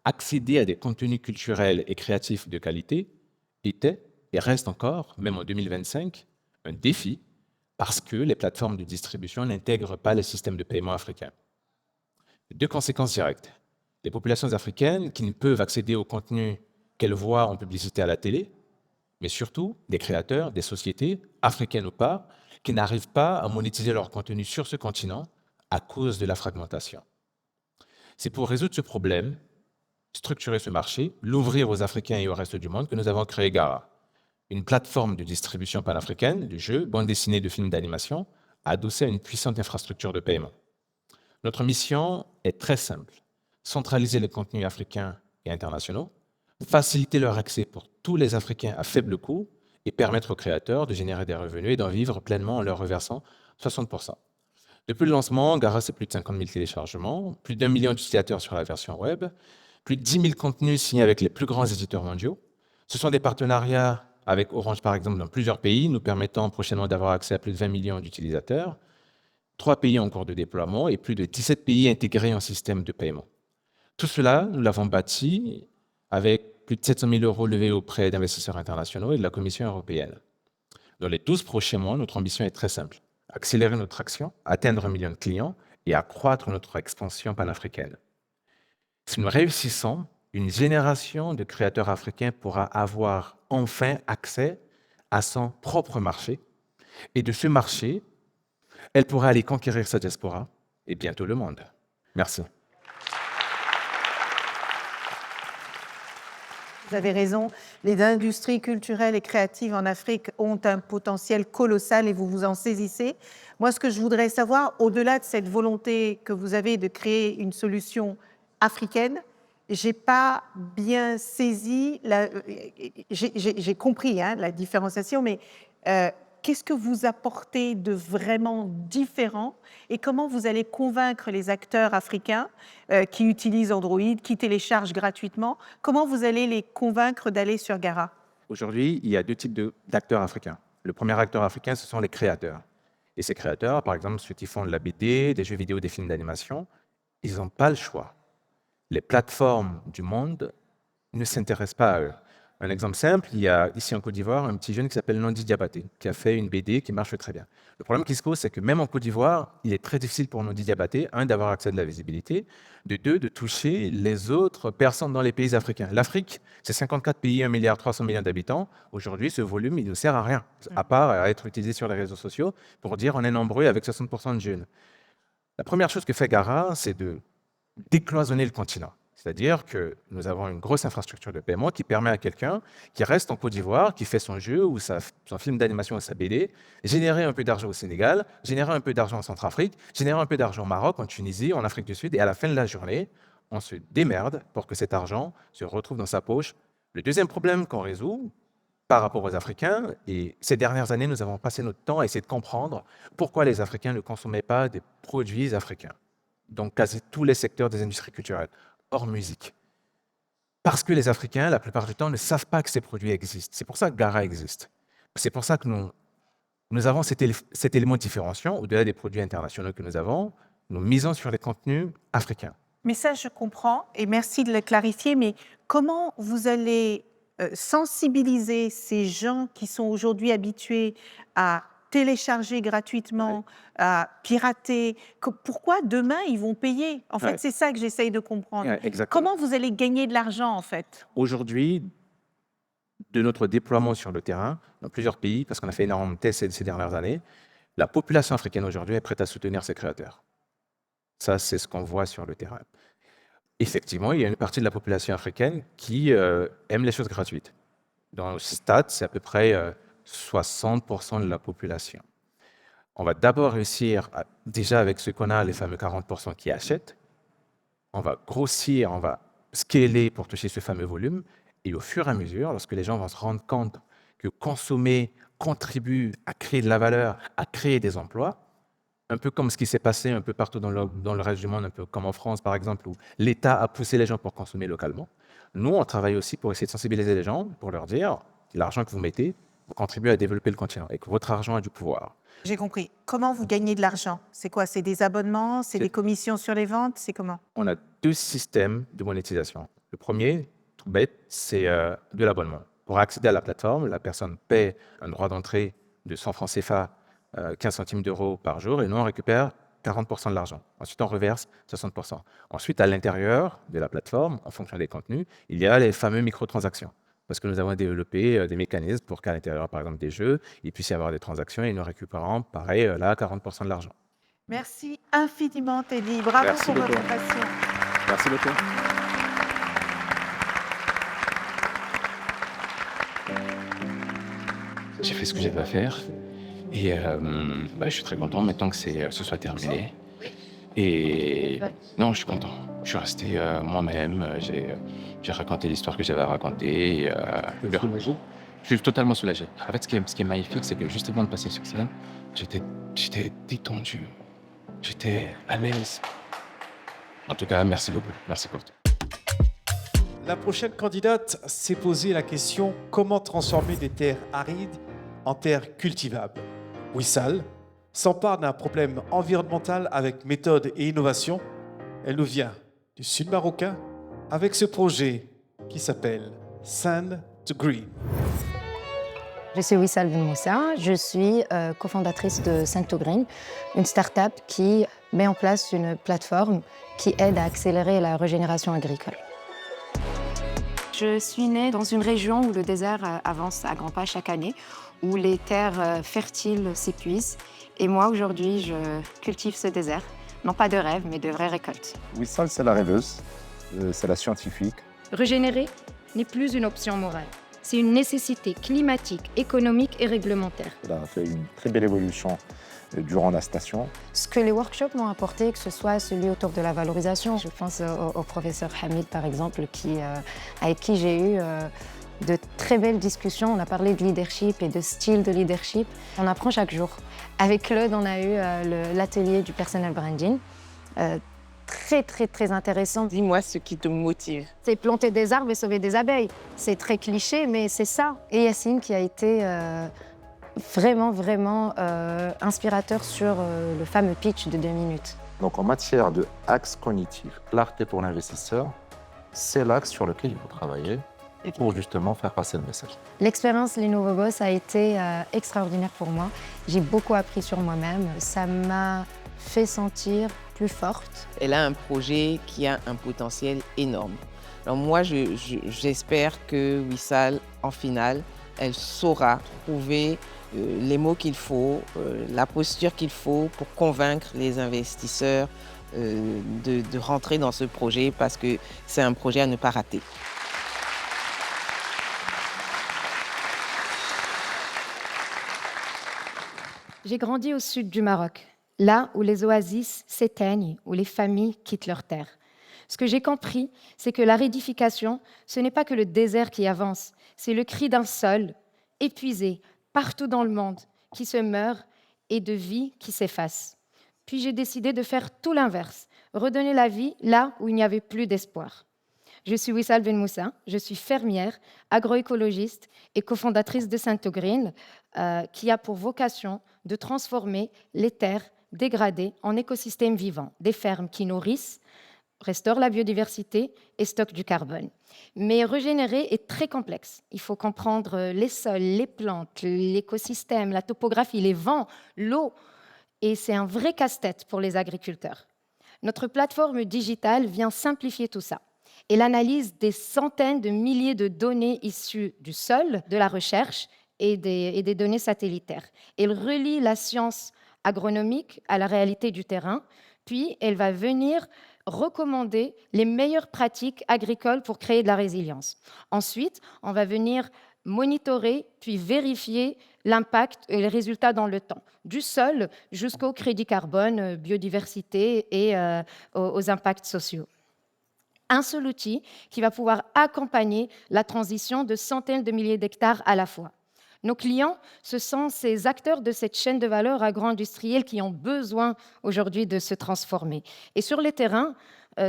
Speaker 11: accéder à des contenus culturels et créatifs de qualité était et reste encore, même en 2025, un défi parce que les plateformes de distribution n'intègrent pas les systèmes de paiement africains. Deux conséquences directes. Les populations africaines qui ne peuvent accéder aux contenus qu'elles voient en publicité à la télé, mais surtout des créateurs, des sociétés, africaines ou pas, qui n'arrivent pas à monétiser leur contenu sur ce continent à cause de la fragmentation. C'est pour résoudre ce problème, structurer ce marché, l'ouvrir aux Africains et au reste du monde que nous avons créé Gara, une plateforme de distribution panafricaine de jeux, bandes dessinées, de films d'animation, adossée à une puissante infrastructure de paiement. Notre mission est très simple. Centraliser les contenus africains et internationaux, faciliter leur accès pour tous les Africains à faible coût et permettre aux créateurs de générer des revenus et d'en vivre pleinement en leur reversant 60%. Depuis le lancement, Gara, c'est plus de 50 000 téléchargements, plus d'1 million d'utilisateurs sur la version web, plus de 10 000 contenus signés avec les plus grands éditeurs mondiaux. Ce sont des partenariats avec Orange, par exemple, dans plusieurs pays, nous permettant prochainement d'avoir accès à plus de 20 millions d'utilisateurs, 3 pays en cours de déploiement et plus de 17 pays intégrés en système de paiement. Tout cela, nous l'avons bâti avec plus de 700 000 € levés auprès d'investisseurs internationaux et de la Commission européenne. Dans les 12 prochains mois, notre ambition est très simple. Accélérer notre action, atteindre 1 million de clients et accroître notre expansion panafricaine. Si nous réussissons, une génération de créateurs africains pourra avoir enfin accès à son propre marché. Et de ce marché, elle pourra aller conquérir sa diaspora et bientôt le monde. Merci.
Speaker 2: Vous avez raison, les industries culturelles et créatives en Afrique ont un potentiel colossal et vous vous en saisissez. Moi, ce que je voudrais savoir, au-delà de cette volonté que vous avez de créer une solution africaine, j'ai pas bien saisi, j'ai compris la différenciation, mais qu'est-ce que vous apportez de vraiment différent et comment vous allez convaincre les acteurs africains qui utilisent Android, qui téléchargent gratuitement, comment vous allez les convaincre d'aller sur Gara?
Speaker 11: Aujourd'hui, il y a deux types d'acteurs africains. Le premier acteur africain, ce sont les créateurs. Et ces créateurs, par exemple, ceux qui font de la BD, des jeux vidéo, des films d'animation, ils n'ont pas le choix. Les plateformes du monde ne s'intéressent pas à eux. Un exemple simple, il y a ici en Côte d'Ivoire un petit jeune qui s'appelle Nandi Diabaté, qui a fait une BD qui marche très bien. Le problème qui se pose, c'est que même en Côte d'Ivoire, il est très difficile pour Nandi Diabaté, un, d'avoir accès à de la visibilité, de deux, de toucher les autres personnes dans les pays africains. L'Afrique, c'est 54 pays, 1,3 milliard d'habitants. Aujourd'hui, ce volume, il ne sert à rien, à part à être utilisé sur les réseaux sociaux pour dire on est nombreux avec 60% de jeunes. La première chose que fait Gara, c'est de décloisonner le continent. C'est-à-dire que nous avons une grosse infrastructure de paiement qui permet à quelqu'un qui reste en Côte d'Ivoire, qui fait son jeu ou son film d'animation ou sa BD, générer un peu d'argent au Sénégal, générer un peu d'argent en Centrafrique, générer un peu d'argent au Maroc, en Tunisie, en Afrique du Sud, et à la fin de la journée, on se démerde pour que cet argent se retrouve dans sa poche. Le deuxième problème qu'on résout par rapport aux Africains, et ces dernières années, nous avons passé notre temps à essayer de comprendre pourquoi les Africains ne consommaient pas des produits africains, dans quasi tous les secteurs des industries culturelles, hors musique. Parce que les Africains, la plupart du temps, ne savent pas que ces produits existent. C'est pour ça que Gara existe. C'est pour ça que nous avons cet élément différenciant, au-delà des produits internationaux que nous avons, nous misons sur les contenus africains.
Speaker 2: Mais ça, je comprends, et merci de le clarifier, mais comment vous allez sensibiliser ces gens qui sont aujourd'hui habitués à télécharger gratuitement, à pirater? Pourquoi demain, ils vont payer? En fait,
Speaker 11: Ouais.
Speaker 2: c'est ça que j'essaye de comprendre.
Speaker 11: Ouais, exactement.
Speaker 2: Comment vous allez gagner de l'argent, en fait?
Speaker 11: Aujourd'hui, de notre déploiement sur le terrain, dans plusieurs pays, parce qu'on a fait énormément de tests ces dernières années, la population africaine aujourd'hui est prête à soutenir ses créateurs. Ça, c'est ce qu'on voit sur le terrain. Effectivement, il y a une partie de la population africaine qui aime les choses gratuites. Dans le stade, c'est à peu près 60% de la population. On va d'abord réussir, déjà avec ce qu'on a, les fameux 40% qui achètent, on va grossir, on va scaler pour toucher ce fameux volume, et au fur et à mesure, lorsque les gens vont se rendre compte que consommer contribue à créer de la valeur, à créer des emplois, un peu comme ce qui s'est passé un peu partout dans le reste du monde, un peu comme en France par exemple, où l'État a poussé les gens pour consommer localement. Nous, on travaille aussi pour essayer de sensibiliser les gens, pour leur dire, l'argent que vous mettez, vous contribuez à développer le continent, et que votre argent a du pouvoir.
Speaker 2: J'ai compris. Comment vous gagnez de l'argent? C'est quoi? C'est des abonnements? C'est des commissions sur les ventes? C'est comment?
Speaker 11: On a deux systèmes de monétisation. Le premier, tout bête, c'est de l'abonnement. Pour accéder à la plateforme, la personne paie un droit d'entrée de 100 francs CFA, 15 centimes d'euros par jour, et nous, on récupère 40% de l'argent. Ensuite, on reverse 60%. Ensuite, à l'intérieur de la plateforme, en fonction des contenus, il y a les fameux microtransactions. Parce que nous avons développé des mécanismes pour qu'à l'intérieur, par exemple, des jeux, il puisse y avoir des transactions et nous récupérons, pareil, là, 40% de l'argent.
Speaker 2: Merci infiniment, Teddy. Bravo
Speaker 11: Merci
Speaker 2: pour
Speaker 11: beaucoup.
Speaker 2: votre passion.
Speaker 11: Merci beaucoup. J'ai fait ce que j'avais à faire et je suis très content maintenant que ce soit terminé. Et non, je suis content. Je suis resté moi-même. J'ai raconté l'histoire que j'avais à raconter. Je suis totalement soulagé. En fait, ce qui est magnifique, c'est que juste avant de passer sur scène, j'étais détendu. J'étais à l'aise. En tout cas, merci beaucoup. Merci pour tout.
Speaker 5: La prochaine candidate s'est posé la question comment transformer des terres arides en terres cultivables. Wissal s'empare d'un problème environnemental avec méthode et innovation. Elle nous vient du sud marocain avec ce projet qui s'appelle Sand to Green.
Speaker 7: Je suis Wissal Ben Moussa, je suis cofondatrice de Sand2Green, une start-up qui met en place une plateforme qui aide à accélérer la régénération agricole.
Speaker 24: Je suis née dans une région où le désert avance à grands pas chaque année, où les terres fertiles s'épuisent. Et moi, aujourd'hui, je cultive ce désert. Non pas de rêve, mais de vraies récoltes.
Speaker 6: Wissal, c'est la rêveuse, c'est la scientifique.
Speaker 24: Régénérer n'est plus une option morale. C'est une nécessité climatique, économique et réglementaire.
Speaker 6: Elle a fait une très belle évolution durant la station.
Speaker 7: Ce que les workshops m'ont apporté, que ce soit celui autour de la valorisation, je pense au professeur Hamid par exemple, avec qui j'ai eu de très belles discussions. On a parlé de leadership et de style de leadership. On apprend chaque jour. Avec Claude, on a eu l'atelier du personal branding. Très intéressant.
Speaker 23: Dis-moi ce qui te motive.
Speaker 7: C'est planter des arbres et sauver des abeilles. C'est très cliché, mais c'est ça. Et Yacine qui a été vraiment inspirateur sur le fameux pitch de 2 minutes.
Speaker 6: Donc en matière de axe cognitif, clarté pour l'investisseur, c'est l'axe sur lequel il faut travailler pour justement faire passer le message.
Speaker 7: L'expérience Les Nouveaux Boss a été extraordinaire pour moi. J'ai beaucoup appris sur moi-même. Ça m'a fait sentir plus forte.
Speaker 23: Elle a un projet qui a un potentiel énorme. Alors moi, j'espère que Wissal, en finale, elle saura trouver les mots qu'il faut, la posture qu'il faut pour convaincre les investisseurs de rentrer dans ce projet parce que c'est un projet à ne pas rater.
Speaker 24: J'ai grandi au sud du Maroc, là où les oasis s'éteignent, où les familles quittent leurs terres. Ce que j'ai compris, c'est que la rédification, ce n'est pas que le désert qui avance, c'est le cri d'un sol épuisé partout dans le monde qui se meurt et de vie qui s'efface. Puis j'ai décidé de faire tout l'inverse, redonner la vie là où il n'y avait plus d'espoir. Je suis Wissal Ben Moussa, je suis fermière, agroécologiste et cofondatrice de Saint-Green, qui a pour vocation de transformer les terres dégradées en écosystèmes vivants, des fermes qui nourrissent, restaurent la biodiversité et stockent du carbone. Mais régénérer est très complexe. Il faut comprendre les sols, les plantes, l'écosystème, la topographie, les vents, l'eau. Et c'est un vrai casse-tête pour les agriculteurs. Notre plateforme digitale vient simplifier tout ça. Elle analyse des centaines de milliers de données issues du sol, de la recherche et des données satellitaires. Elle relie la science agronomique à la réalité du terrain, puis elle va venir recommander les meilleures pratiques agricoles pour créer de la résilience. Ensuite, on va venir monitorer puis vérifier l'impact et les résultats dans le temps, du sol jusqu'au crédit carbone, biodiversité et aux impacts sociaux. Un seul outil qui va pouvoir accompagner la transition de centaines de milliers d'hectares à la fois. Nos clients, ce sont ces acteurs de cette chaîne de valeur agro-industrielle qui ont besoin aujourd'hui de se transformer. Et sur le terrain,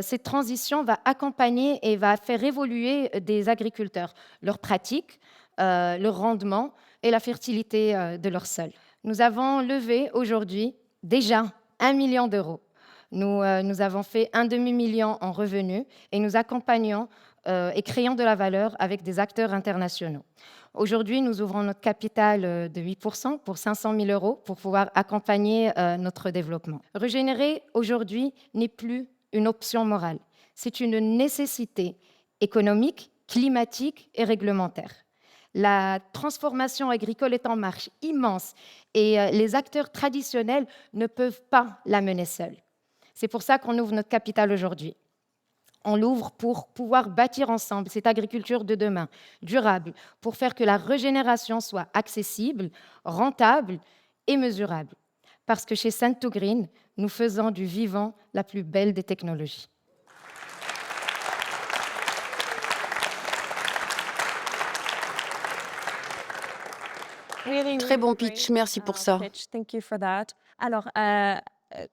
Speaker 24: cette transition va accompagner et va faire évoluer des agriculteurs, leurs pratiques, leur rendement et la fertilité de leur sol. Nous avons levé aujourd'hui déjà 1 million d'euros. Nous avons fait un demi-million en revenus et nous accompagnons et créons de la valeur avec des acteurs internationaux. Aujourd'hui, nous ouvrons notre capital de 8% pour 500 000 euros pour pouvoir accompagner notre développement. Régénérer aujourd'hui n'est plus une option morale. C'est une nécessité économique, climatique et réglementaire. La transformation agricole est en marche immense et les acteurs traditionnels ne peuvent pas la mener seuls. C'est pour ça qu'on ouvre notre capital aujourd'hui. On l'ouvre pour pouvoir bâtir ensemble cette agriculture de demain, durable, pour faire que la régénération soit accessible, rentable et mesurable. Parce que chez Saint-Green, nous faisons du vivant la plus belle des technologies.
Speaker 3: Très bon pitch, merci pour ça.
Speaker 13: Alors,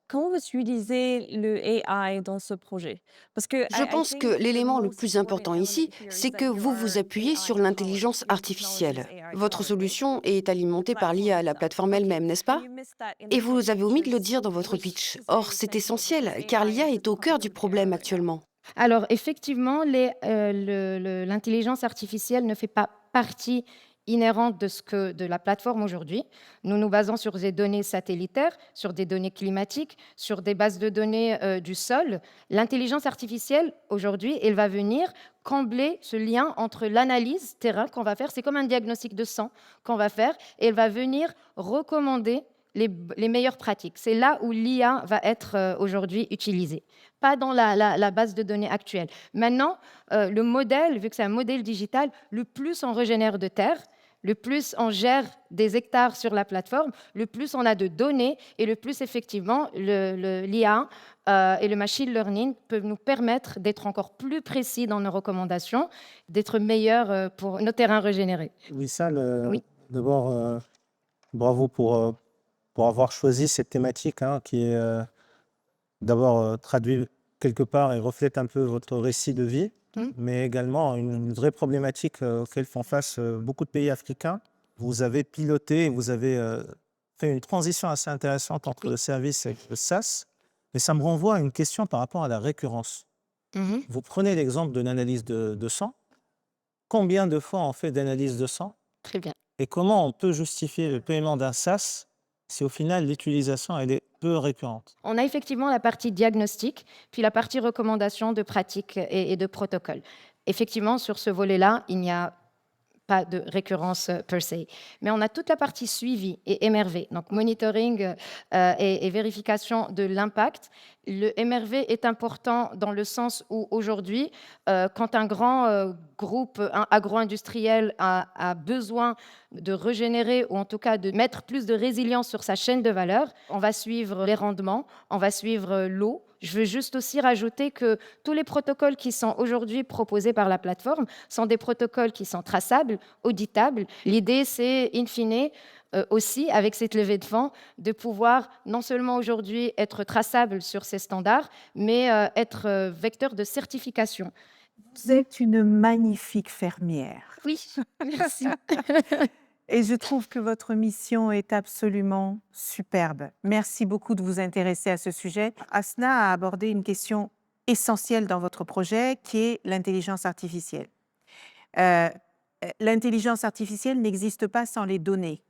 Speaker 13: comment vous utilisez le AI dans ce projet? Parce que
Speaker 3: Je pense que l'élément le plus important ici, c'est que vous vous appuyez sur l'intelligence artificielle. Votre solution est alimentée par l'IA, la plateforme elle-même, n'est-ce pas? Et vous avez omis de le dire dans votre pitch. Or, c'est essentiel, car l'IA est au cœur du problème actuellement.
Speaker 24: Alors, effectivement, l'intelligence artificielle ne fait pas partie inhérente de la plateforme aujourd'hui. Nous nous basons sur des données satellitaires, sur des données climatiques, sur des bases de données du sol. L'intelligence artificielle, aujourd'hui, elle va venir combler ce lien entre l'analyse terrain qu'on va faire, c'est comme un diagnostic de sang qu'on va faire, et elle va venir recommander les meilleures pratiques. C'est là où l'IA va être aujourd'hui utilisée, pas dans la base de données actuelle. Maintenant, le modèle, vu que c'est un modèle digital, le plus on régénère de terre, le plus on gère des hectares sur la plateforme, le plus on a de données et le plus effectivement l'IA et le machine learning peuvent nous permettre d'être encore plus précis dans nos recommandations, d'être meilleurs pour nos terrains régénérés.
Speaker 4: Wissal, d'abord, bravo pour avoir choisi cette thématique qui est d'abord traduite quelque part et reflète un peu votre récit de vie, mais également une vraie problématique auquel font face beaucoup de pays africains. Vous avez piloté et vous avez fait une transition assez intéressante entre le service et le SaaS, mais ça me renvoie à une question par rapport à la récurrence. Vous prenez l'exemple de l'analyse de sang. Combien de fois on fait d'analyse de sang?
Speaker 24: Très bien.
Speaker 4: Et comment on peut justifier le paiement d'un SaaS si au final l'utilisation elle est peu récurrente?
Speaker 24: On a effectivement la partie diagnostic, puis la partie recommandation de pratiques et de protocoles. Effectivement, sur ce volet-là, il n'y a pas de récurrence per se. Mais on a toute la partie suivi et MRV, donc monitoring et vérification de l'impact. Le MRV est important dans le sens où aujourd'hui, quand un grand groupe agro-industriel a besoin de régénérer ou en tout cas de mettre plus de résilience sur sa chaîne de valeur, on va suivre les rendements, on va suivre l'eau,
Speaker 7: Je veux juste aussi rajouter que tous les protocoles qui sont aujourd'hui proposés par la plateforme sont des protocoles qui sont traçables, auditables. L'idée, c'est, in fine, aussi, avec cette levée de fonds, de pouvoir non seulement aujourd'hui être traçable sur ces standards, mais être vecteur de certification.
Speaker 2: Vous êtes une magnifique fermière.
Speaker 7: Oui, merci.
Speaker 2: Et je trouve que votre mission est absolument superbe. Merci beaucoup de vous intéresser à ce sujet. Asna a abordé une question essentielle dans votre projet, qui est l'intelligence artificielle. L'intelligence artificielle n'existe pas sans les données.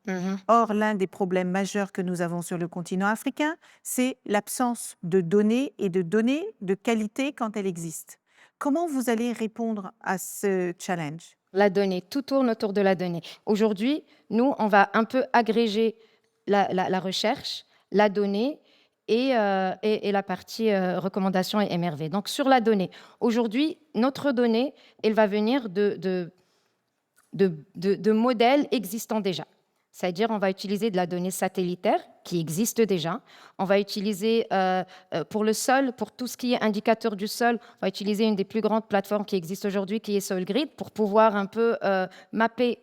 Speaker 2: Or, l'un des problèmes majeurs que nous avons sur le continent africain, c'est l'absence de données et de données de qualité quand elles existent. Comment vous allez répondre à ce challenge?
Speaker 7: La donnée, tout tourne autour de la donnée. Aujourd'hui, nous, on va un peu agréger la recherche, la donnée et la partie recommandation et MRV. Donc, sur la donnée, aujourd'hui, notre donnée, elle va venir de modèles existants déjà. C'est-à-dire, on va utiliser de la donnée satellitaire qui existe déjà. On va utiliser pour le sol, pour tout ce qui est indicateur du sol, on va utiliser une des plus grandes plateformes qui existe aujourd'hui, qui est SoilGrid, pour pouvoir un peu mapper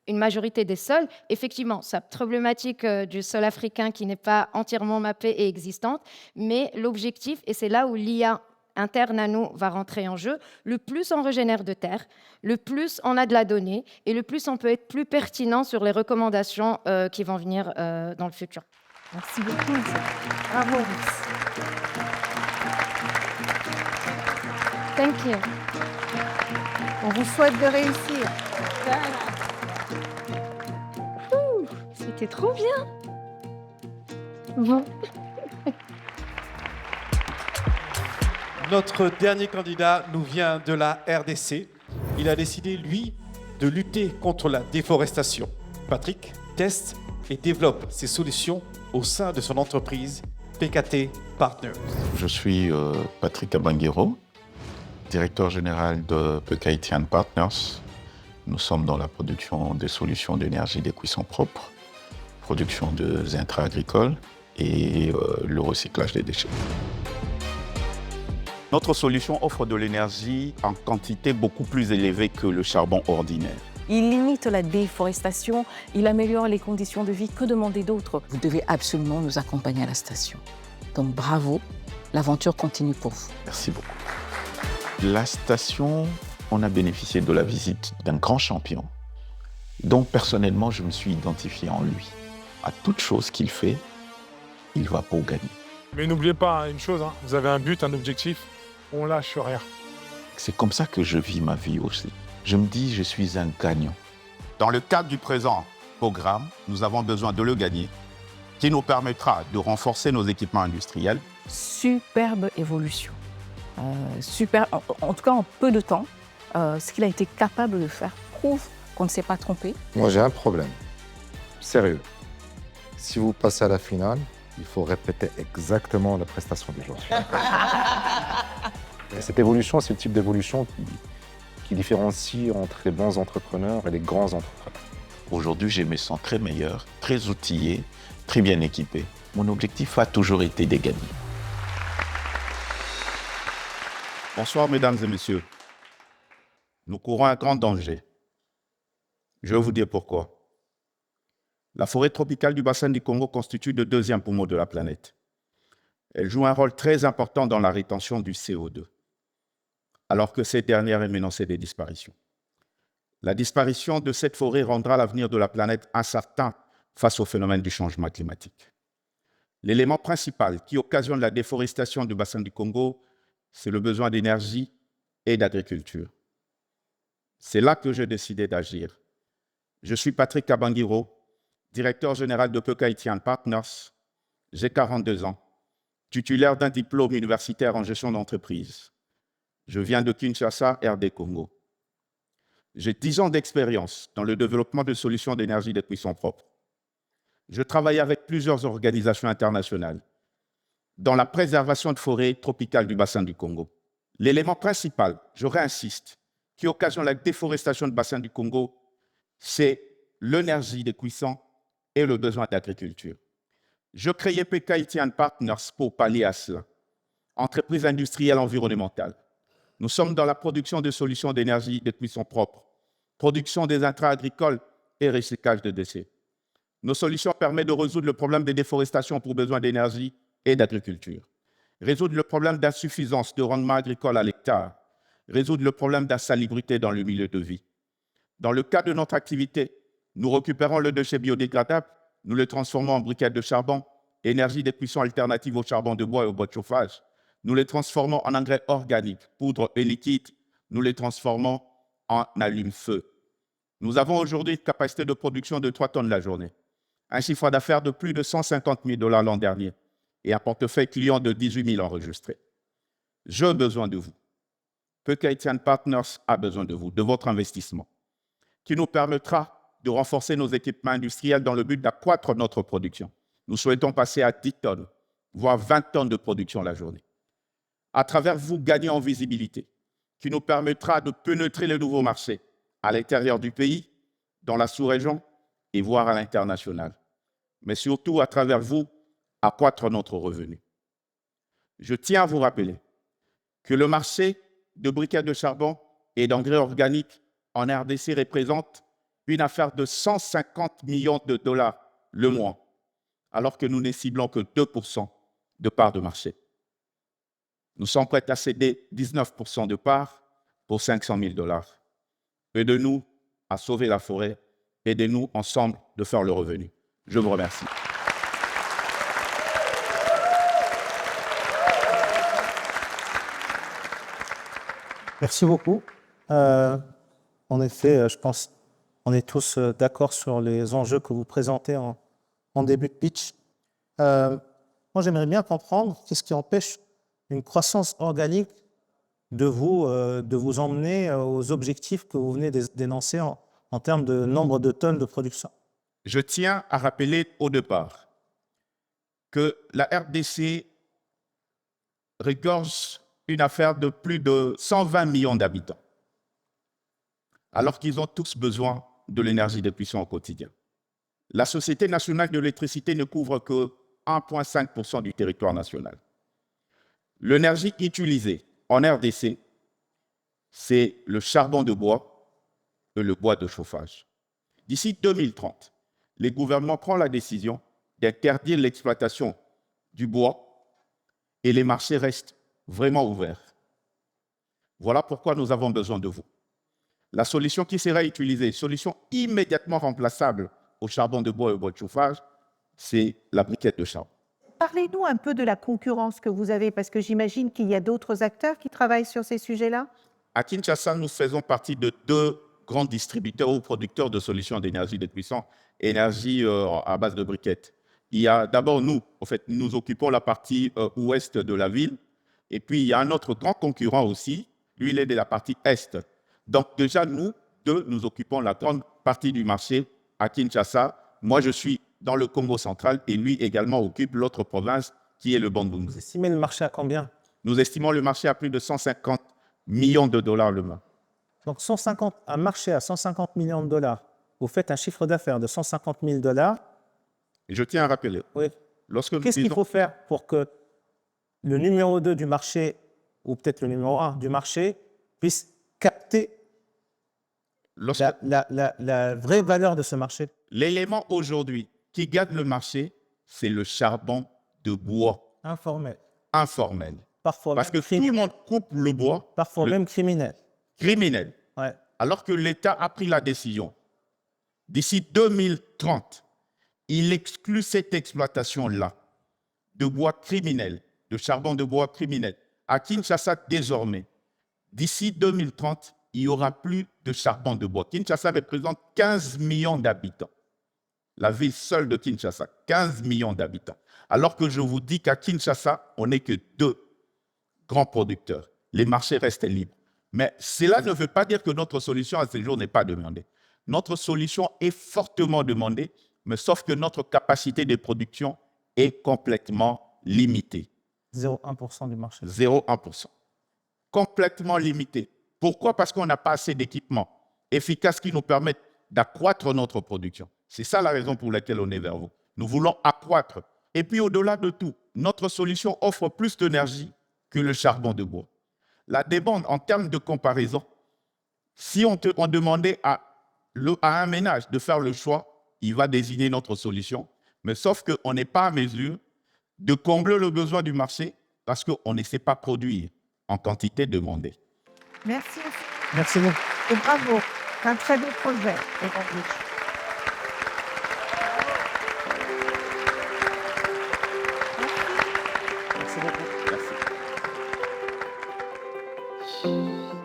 Speaker 7: une majorité des sols. Effectivement, cette problématique du sol africain qui n'est pas entièrement mappée et existante, mais l'objectif, et c'est là où l'IA interne à nous va rentrer en jeu, le plus on régénère de terre, le plus on a de la donnée et le plus on peut être plus pertinent sur les recommandations qui vont venir dans le futur.
Speaker 2: Merci beaucoup. Bravo.
Speaker 7: Thank you.
Speaker 2: On vous souhaite de réussir.
Speaker 17: C'était trop bien. Bon.
Speaker 5: Notre dernier candidat nous vient de la RDC. Il a décidé, lui, de lutter contre la déforestation. Patrick teste et développe ses solutions au sein de son entreprise PKT Partners.
Speaker 14: Je suis Patrick Abanguero, directeur général de PKT Partners. Nous sommes dans la production des solutions d'énergie des cuissons propres, production des intrants agricoles et le recyclage des déchets. Notre solution offre de l'énergie en quantité beaucoup plus élevée que le charbon ordinaire.
Speaker 15: Il limite la déforestation, il améliore les conditions de vie. Que demander d'autre? Vous devez absolument nous accompagner à la station. Donc bravo, l'aventure continue pour vous.
Speaker 14: Merci beaucoup. La station, on a bénéficié de la visite d'un grand champion. Donc personnellement, je me suis identifié en lui. À toute chose qu'il fait, il va pour gagner.
Speaker 10: Mais n'oubliez pas une chose, vous avez un but, un objectif, on lâche rien.
Speaker 14: C'est comme ça que je vis ma vie aussi. Je me dis, je suis un gagnant. Dans le cadre du présent programme, nous avons besoin de le gagner, qui nous permettra de renforcer nos équipements industriels.
Speaker 15: Superbe évolution. En tout cas, en peu de temps, ce qu'il a été capable de faire prouve qu'on ne s'est pas trompé.
Speaker 6: Moi, j'ai un problème. Sérieux. Si vous passez à la finale, il faut répéter exactement la prestation du jour. Et cette évolution, c'est le type d'évolution qui différencie entre les bons entrepreneurs et les grands entrepreneurs.
Speaker 14: Aujourd'hui, je me sens très meilleur, très outillé, très bien équipé. Mon objectif a toujours été de gagner. Bonsoir, mesdames et messieurs. Nous courons un grand danger. Je vais vous dire pourquoi. La forêt tropicale du bassin du Congo constitue le deuxième poumon de la planète. Elle joue un rôle très important dans la rétention du CO2, alors que cette dernière est menacée de disparition. La disparition de cette forêt rendra l'avenir de la planète incertain face au phénomène du changement climatique. L'élément principal qui occasionne la déforestation du bassin du Congo, c'est le besoin d'énergie et d'agriculture. C'est là que j'ai décidé d'agir. Je suis Patrick Abanguero, directeur général de PKT Partners. J'ai 42 ans, titulaire d'un diplôme universitaire en gestion d'entreprise. Je viens de Kinshasa, RD Congo. J'ai 10 ans d'expérience dans le développement de solutions d'énergie des cuissons propres. Je travaille avec plusieurs organisations internationales dans la préservation de forêts tropicales du bassin du Congo. L'élément principal, je réinsiste, qui occasionne la déforestation du bassin du Congo, c'est l'énergie des cuissons et le besoin d'agriculture. Je créais PKT Partners pour pallier à cela, entreprise industrielle environnementale. Nous sommes dans la production de solutions d'énergie de cuisson propre, production des intrants agricoles et recyclage de déchets. Nos solutions permettent de résoudre le problème de déforestation pour besoins d'énergie et d'agriculture, résoudre le problème d'insuffisance de rendement agricole à l'hectare, résoudre le problème d'insalubrité dans le milieu de vie. Dans le cadre de notre activité, nous récupérons le déchet biodégradable, nous le transformons en briquettes de charbon, énergie de cuisson alternative au charbon de bois et au bois de chauffage. Nous les transformons en engrais organiques, poudre et liquide. Nous les transformons en allume-feu. Nous avons aujourd'hui une capacité de production de 3 tonnes la journée, un chiffre d'affaires de plus de 150 000 $ l'an dernier et un portefeuille client de 18 000 enregistrés. J'ai besoin de vous. Haitian Partners a besoin de vous, de votre investissement, qui nous permettra de renforcer nos équipements industriels dans le but d'accroître notre production. Nous souhaitons passer à 10 tonnes, voire 20 tonnes de production la journée. À travers vous, gagner en visibilité, qui nous permettra de pénétrer les nouveaux marchés à l'intérieur du pays, dans la sous-région et voire à l'international. Mais surtout, à travers vous, accroître notre revenu. Je tiens à vous rappeler que le marché de briquettes de charbon et d'engrais organiques en RDC représente une affaire de 150 millions de $ le mois, alors que nous ne ciblons que 2% de part de marché. Nous sommes prêts à céder 19% de part pour 500 000 $. Aidez-nous à sauver la forêt, aidez-nous ensemble de faire le revenu. Je vous remercie.
Speaker 4: Merci beaucoup. En effet, je pense qu'on est tous d'accord sur les enjeux que vous présentez en début de pitch. Moi, j'aimerais bien comprendre qu'est-ce qui empêche une croissance organique de vous emmener aux objectifs que vous venez d'énoncer en termes de nombre de tonnes de production.
Speaker 14: Je tiens à rappeler au départ que la RDC regorge une affaire de plus de 120 millions d'habitants, alors qu'ils ont tous besoin de l'énergie de cuisson au quotidien. La Société nationale de l'électricité ne couvre que 1,5% du territoire national. L'énergie utilisée en RDC, c'est le charbon de bois et le bois de chauffage. D'ici 2030, le gouvernement prend la décision d'interdire l'exploitation du bois et les marchés restent vraiment ouverts. Voilà pourquoi nous avons besoin de vous. La solution qui sera utilisée, solution immédiatement remplaçable au charbon de bois et au bois de chauffage, c'est la briquette de charbon.
Speaker 2: Parlez-nous un peu de la concurrence que vous avez, parce que j'imagine qu'il y a d'autres acteurs qui travaillent sur ces sujets-là.
Speaker 14: À Kinshasa, nous faisons partie de 2 grands distributeurs ou producteurs de solutions d'énergie de cuisson, énergie à base de briquettes. Il y a d'abord nous, en fait, nous occupons la partie ouest de la ville, et puis il y a un autre grand concurrent aussi, lui il est de la partie est. Donc déjà nous deux, nous occupons la grande partie du marché à Kinshasa. Moi je suis dans le Congo central et lui également occupe l'autre province qui est le Bandundu.
Speaker 4: Vous estimez le marché à combien?
Speaker 14: Nous estimons le marché à plus de 150 millions de $ le mois.
Speaker 4: Donc un marché à 150 millions de $, vous faites un chiffre d'affaires de 150 000 $.
Speaker 14: Et je tiens à rappeler.
Speaker 4: Oui. Qu'est-ce qu'il faut faire pour que le numéro 2 du marché, ou peut-être le numéro 1 du marché, puisse capter la vraie valeur de ce marché?
Speaker 14: L'élément aujourd'hui qui garde le marché, c'est le charbon de bois.
Speaker 4: Informel.
Speaker 14: Informel.
Speaker 4: Parfois
Speaker 14: parce que tout le monde coupe le bois.
Speaker 4: Parfois même criminel.
Speaker 14: Criminel.
Speaker 4: Ouais.
Speaker 14: Alors que l'État a pris la décision. D'ici 2030, il exclut cette exploitation-là de bois criminel, de charbon de bois criminel. À Kinshasa, désormais, d'ici 2030, il n'y aura plus de charbon de bois. Kinshasa représente 15 millions d'habitants. La ville seule de Kinshasa, 15 millions d'habitants. Alors que je vous dis qu'à Kinshasa, on n'est que 2 grands producteurs. Les marchés restent libres. Mais cela ne veut pas dire que notre solution à ce jour n'est pas demandée. Notre solution est fortement demandée, mais sauf que notre capacité de production est complètement limitée.
Speaker 4: 0,1% du marché.
Speaker 14: 0,1%. Complètement limitée. Pourquoi? Parce qu'on n'a pas assez d'équipements efficaces qui nous permettent d'accroître notre production. C'est ça la raison pour laquelle on est vers vous. Nous voulons accroître. Et puis au-delà de tout, notre solution offre plus d'énergie que le charbon de bois. La demande, en termes de comparaison, si on demandait à un ménage de faire le choix, il va désigner notre solution, mais sauf qu'on n'est pas à mesure de combler le besoin du marché parce qu'on ne sait pas produire en quantité demandée.
Speaker 2: Merci.
Speaker 4: Merci beaucoup.
Speaker 2: Et bravo. C'est un très beau projet.
Speaker 14: Merci beaucoup.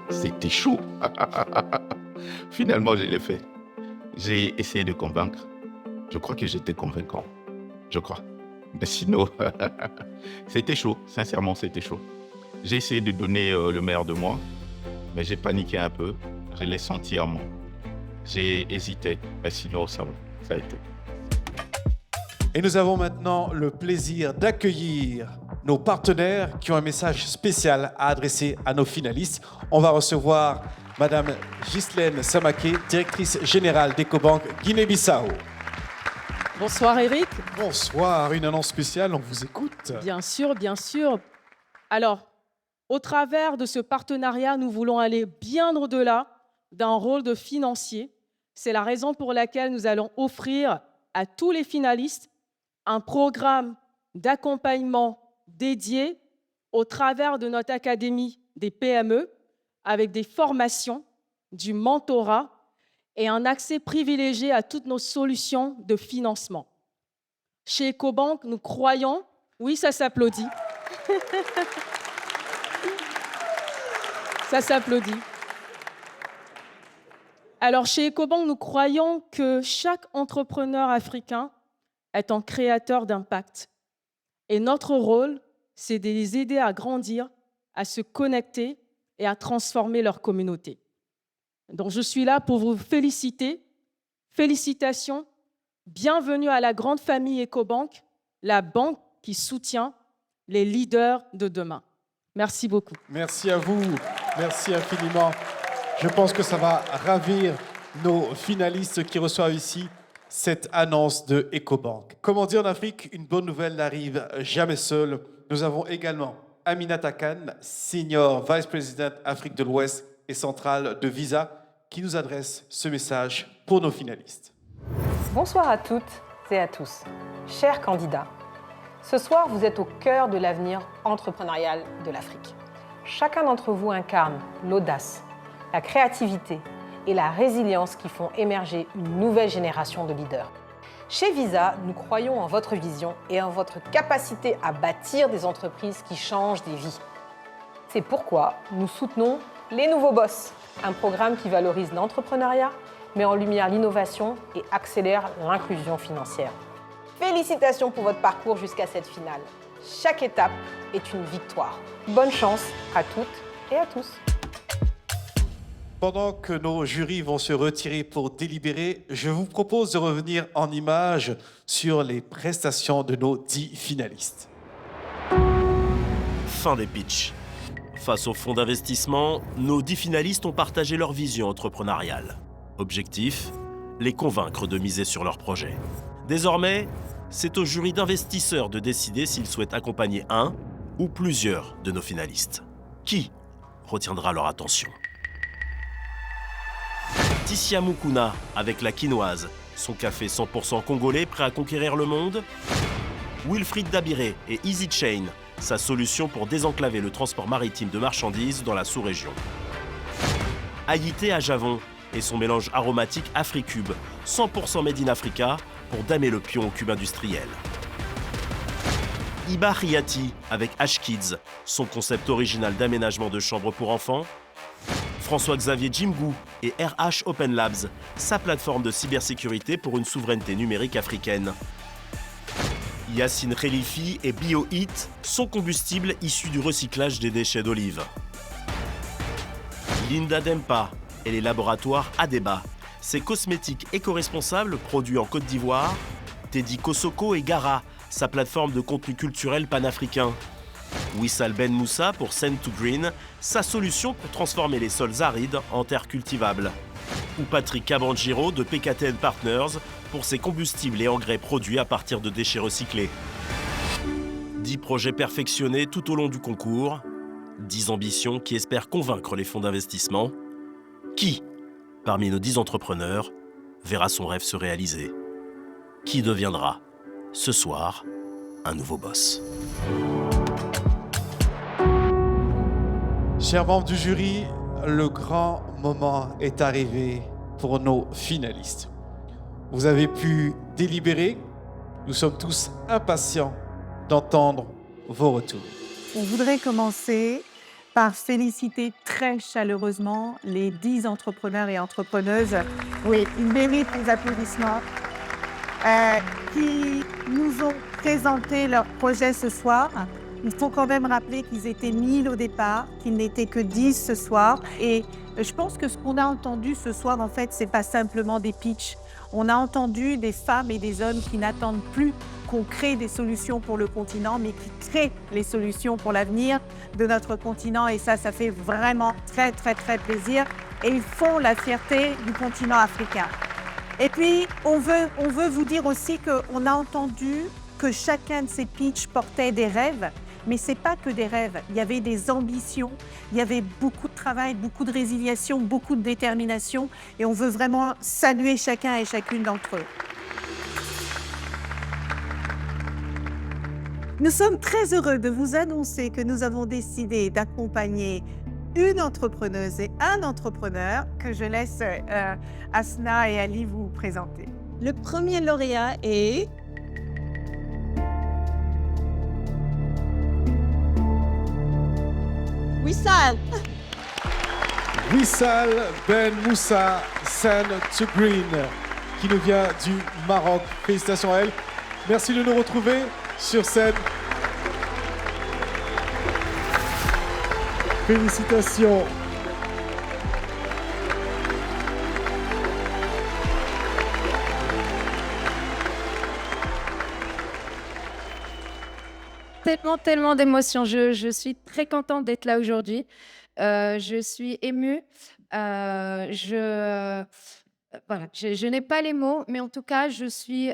Speaker 14: C'était chaud. Finalement, je l'ai fait. J'ai essayé de convaincre. Je crois que j'étais convaincant. Je crois. Mais sinon, c'était chaud. Sincèrement, c'était chaud. J'ai essayé de donner le meilleur de moi, mais j'ai paniqué un peu. Je l'ai senti en moi. J'ai hésité, mais sinon, ça a été.
Speaker 5: Et nous avons maintenant le plaisir d'accueillir nos partenaires qui ont un message spécial à adresser à nos finalistes. On va recevoir Madame Ghislaine Samaké, directrice générale d'Ecobank Guinée-Bissau.
Speaker 16: Bonsoir Eric.
Speaker 5: Bonsoir, une annonce spéciale, on vous écoute.
Speaker 16: Bien sûr, bien sûr. Alors, au travers de ce partenariat, nous voulons aller bien au-delà d'un rôle de financier. C'est la raison pour laquelle nous allons offrir à tous les finalistes un programme d'accompagnement dédié au travers de notre Académie des PME avec des formations, du mentorat et un accès privilégié à toutes nos solutions de financement. Chez Ecobank, nous croyons, oui, ça s'applaudit, ça s'applaudit. Alors, chez Ecobank, nous croyons que chaque entrepreneur africain est un créateur d'impact. Et notre rôle, c'est de les aider à grandir, à se connecter et à transformer leur communauté. Donc, je suis là pour vous féliciter. Félicitations. Bienvenue à la grande famille Ecobank, la banque qui soutient les leaders de demain. Merci beaucoup.
Speaker 5: Merci à vous. Merci infiniment. Je pense que ça va ravir nos finalistes qui reçoivent ici cette annonce de Ecobank. Comme on dit en Afrique, une bonne nouvelle n'arrive jamais seule. Nous avons également Aminata Khan, Senior Vice President Afrique de l'Ouest et centrale de Visa, qui nous adresse ce message pour nos finalistes.
Speaker 18: Bonsoir à toutes et à tous. Chers candidats, ce soir, vous êtes au cœur de l'avenir entrepreneurial de l'Afrique. Chacun d'entre vous incarne l'audace, la créativité et la résilience qui font émerger une nouvelle génération de leaders. Chez Visa, nous croyons en votre vision et en votre capacité à bâtir des entreprises qui changent des vies. C'est pourquoi nous soutenons les Nouveaux Boss, un programme qui valorise l'entrepreneuriat, met en lumière l'innovation et accélère l'inclusion financière. Félicitations pour votre parcours jusqu'à cette finale. Chaque étape est une victoire. Bonne chance à toutes et à tous.
Speaker 5: Pendant que nos jurys vont se retirer pour délibérer, je vous propose de revenir en images sur les prestations de nos 10 finalistes.
Speaker 20: Fin des pitchs. Face au fonds d'investissement, nos 10 finalistes ont partagé leur vision entrepreneuriale. Objectif, les convaincre de miser sur leur projet. Désormais, c'est au jury d'investisseurs de décider s'ils souhaitent accompagner un ou plusieurs de nos finalistes. Qui retiendra leur attention? Tissia Mukuna avec la quinoise, son café 100% congolais prêt à conquérir le monde. Wilfried Dabiré et Easy Chain, sa solution pour désenclaver le transport maritime de marchandises dans la sous-région. Haïté à Javon et son mélange aromatique AfriCube, 100% made in Africa pour damer le pion au cube industriel. Iba Riati avec H-Kids, son concept original d'aménagement de chambres pour enfants. François-Xavier Jimgou et RH Open Labs, sa plateforme de cybersécurité pour une souveraineté numérique africaine. Yassine Khelifi et BioHeat, son combustible issu du recyclage des déchets d'olive. Linda Dempa et les laboratoires Adeba, ses cosmétiques éco-responsables produits en Côte d'Ivoire. Teddy Kosoko et Gara, sa plateforme de contenu culturel panafricain. Wissal Ben Moussa pour Send2Green, sa solution pour transformer les sols arides en terres cultivables. Ou Patrick Cabanjiro de PKTN Partners pour ses combustibles et engrais produits à partir de déchets recyclés. 10 projets perfectionnés tout au long du concours, 10 ambitions qui espèrent convaincre les fonds d'investissement. Qui, parmi nos 10 entrepreneurs, verra son rêve se réaliser? Qui deviendra, ce soir, un nouveau boss?
Speaker 5: Chers membres du jury, le grand moment est arrivé pour nos finalistes. Vous avez pu délibérer. Nous sommes tous impatients d'entendre vos retours.
Speaker 2: On voudrait commencer par féliciter très chaleureusement les 10 entrepreneurs et entrepreneuses. Oui, ils méritent les applaudissements. Qui nous ont présenté leur projet ce soir. Il faut quand même rappeler qu'ils étaient 1000 au départ, qu'ils n'étaient que 10 ce soir. Et je pense que ce qu'on a entendu ce soir, en fait, c'est pas simplement des pitchs. On a entendu des femmes et des hommes qui n'attendent plus qu'on crée des solutions pour le continent, mais qui créent les solutions pour l'avenir de notre continent. Et ça fait vraiment très, très, très plaisir. Et ils font la fierté du continent africain. Et puis, on veut vous dire aussi qu'on a entendu que chacun de ces pitchs portait des rêves, mais ce n'est pas que des rêves. Il y avait des ambitions, il y avait beaucoup de travail, beaucoup de résiliation, beaucoup de détermination, et on veut vraiment saluer chacun et chacune d'entre eux. Nous sommes très heureux de vous annoncer que nous avons décidé d'accompagner une entrepreneuse et un entrepreneur que je laisse Asna et Ali vous présenter.
Speaker 13: Le premier lauréat est Wissal.
Speaker 5: Wissal Ben Moussa Sen Tchougreen, qui nous vient du Maroc. Félicitations à elle. Merci de nous retrouver sur scène. Félicitations.
Speaker 7: Tellement d'émotions. Je suis très contente d'être là aujourd'hui. Je suis émue. Voilà, je n'ai pas les mots, mais en tout cas, je suis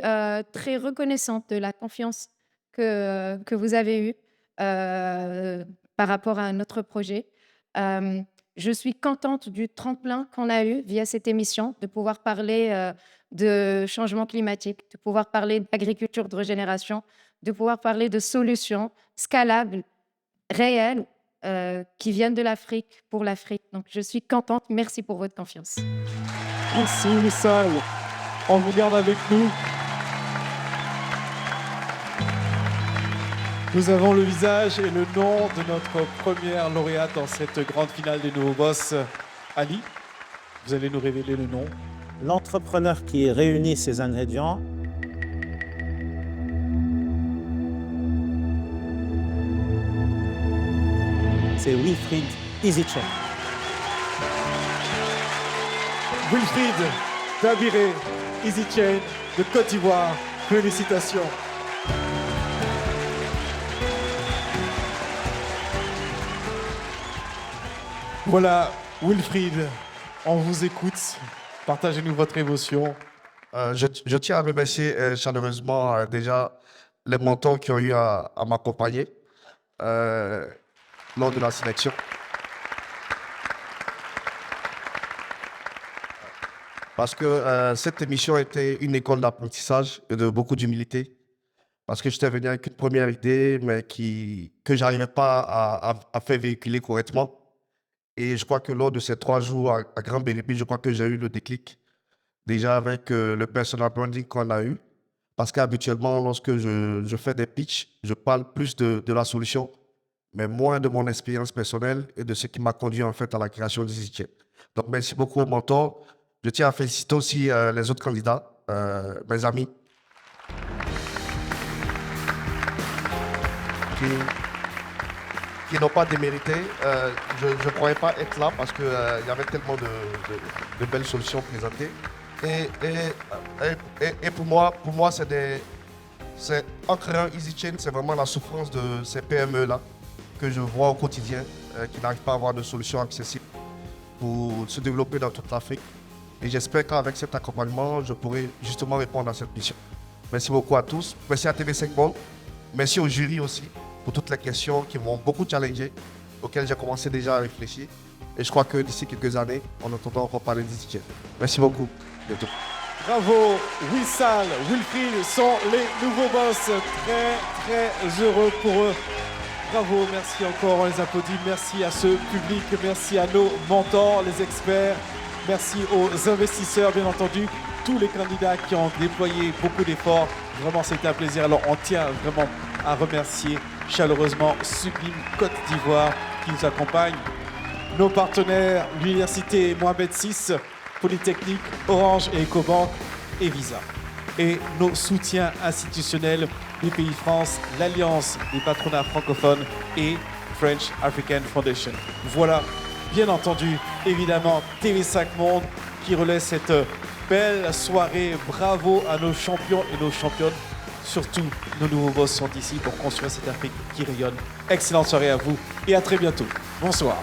Speaker 7: très reconnaissante de la confiance que vous avez eue par rapport à notre projet. Je suis contente du tremplin qu'on a eu via cette émission, de pouvoir parler de changement climatique, de pouvoir parler d'agriculture de régénération, de pouvoir parler de solutions scalables, réelles, qui viennent de l'Afrique pour l'Afrique. Donc, je suis contente. Merci pour votre confiance.
Speaker 5: Merci, Wissal. On vous garde avec nous. Nous avons le visage et le nom de notre première lauréate dans cette grande finale des nouveaux boss. Ali, vous allez nous révéler le nom.
Speaker 4: L'entrepreneur qui réunit ces ingrédients, c'est Wilfried EasyChain.
Speaker 5: Wilfried Dabiré EasyChain de Côte d'Ivoire. Félicitations. Voilà, Wilfried, on vous écoute. Partagez-nous votre émotion.
Speaker 1: Je tiens à remercier chaleureusement déjà les mentors qui ont eu à m'accompagner lors de la sélection. Parce que cette émission était une école d'apprentissage et de beaucoup d'humilité. Parce que j'étais venu avec une première idée, mais que je n'arrivais pas à faire véhiculer correctement. Et je crois que lors de ces 3 jours à grand bénéfice, je crois que j'ai eu le déclic. Déjà avec le personal branding qu'on a eu. Parce qu'habituellement, lorsque je fais des pitchs, je parle plus de la solution, mais moins de mon expérience personnelle et de ce qui m'a conduit en fait à la création de EasyChain. Donc merci beaucoup aux mentors. Je tiens à féliciter aussi les autres candidats, mes amis, qui n'ont pas démérité. Je ne croyais pas être là parce qu'il y avait tellement de belles solutions présentées. Et pour moi c'est en créant EasyChain, c'est vraiment la souffrance de ces PME-là que je vois au quotidien, qui n'arrivent pas à avoir de solutions accessibles pour se développer dans toute l'Afrique. Et j'espère qu'avec cet accompagnement, je pourrai justement répondre à cette mission. Merci beaucoup à tous. Merci à TV5 Monde. Merci au jury aussi pour toutes les questions qui m'ont beaucoup challengé. auquel j'ai commencé déjà à réfléchir. Et je crois que d'ici quelques années, on entendra encore parler d'EasyJet. Merci beaucoup. À bientôt.
Speaker 5: Bravo, Wissal, Wilfried sont les nouveaux boss. Très, très heureux pour eux. Bravo, merci encore, on les applaudit. Merci à ce public, merci à nos mentors, les experts. Merci aux investisseurs, bien entendu, tous les candidats qui ont déployé beaucoup d'efforts. Vraiment, c'était un plaisir. Alors, on tient vraiment à remercier chaleureusement Sublime Côte d'Ivoire qui nous accompagne, nos partenaires, l'Université Mohamed VI, Polytechnique, Orange et Ecobank et Visa. Et nos soutiens institutionnels, BPI France, l'Alliance des patronats francophones et French African Foundation. Voilà, bien entendu, évidemment, TV5 Monde qui relaie cette belle soirée. Bravo à nos champions et nos championnes. Surtout, nos nouveaux boss sont ici pour construire cette Afrique qui rayonne. Excellente soirée à vous et à très bientôt. Bonsoir.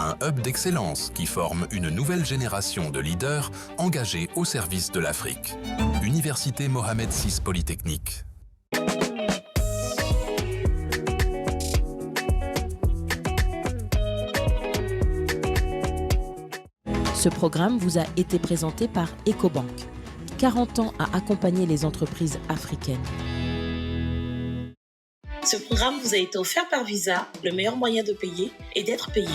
Speaker 8: Un hub d'excellence qui forme une nouvelle génération de leaders engagés au service de l'Afrique. Université Mohamed VI Polytechnique.
Speaker 19: Ce programme vous a été présenté par Ecobank. 40 ans à accompagner les entreprises africaines.
Speaker 21: Ce programme vous a été offert par Visa, le meilleur moyen de payer et d'être payé.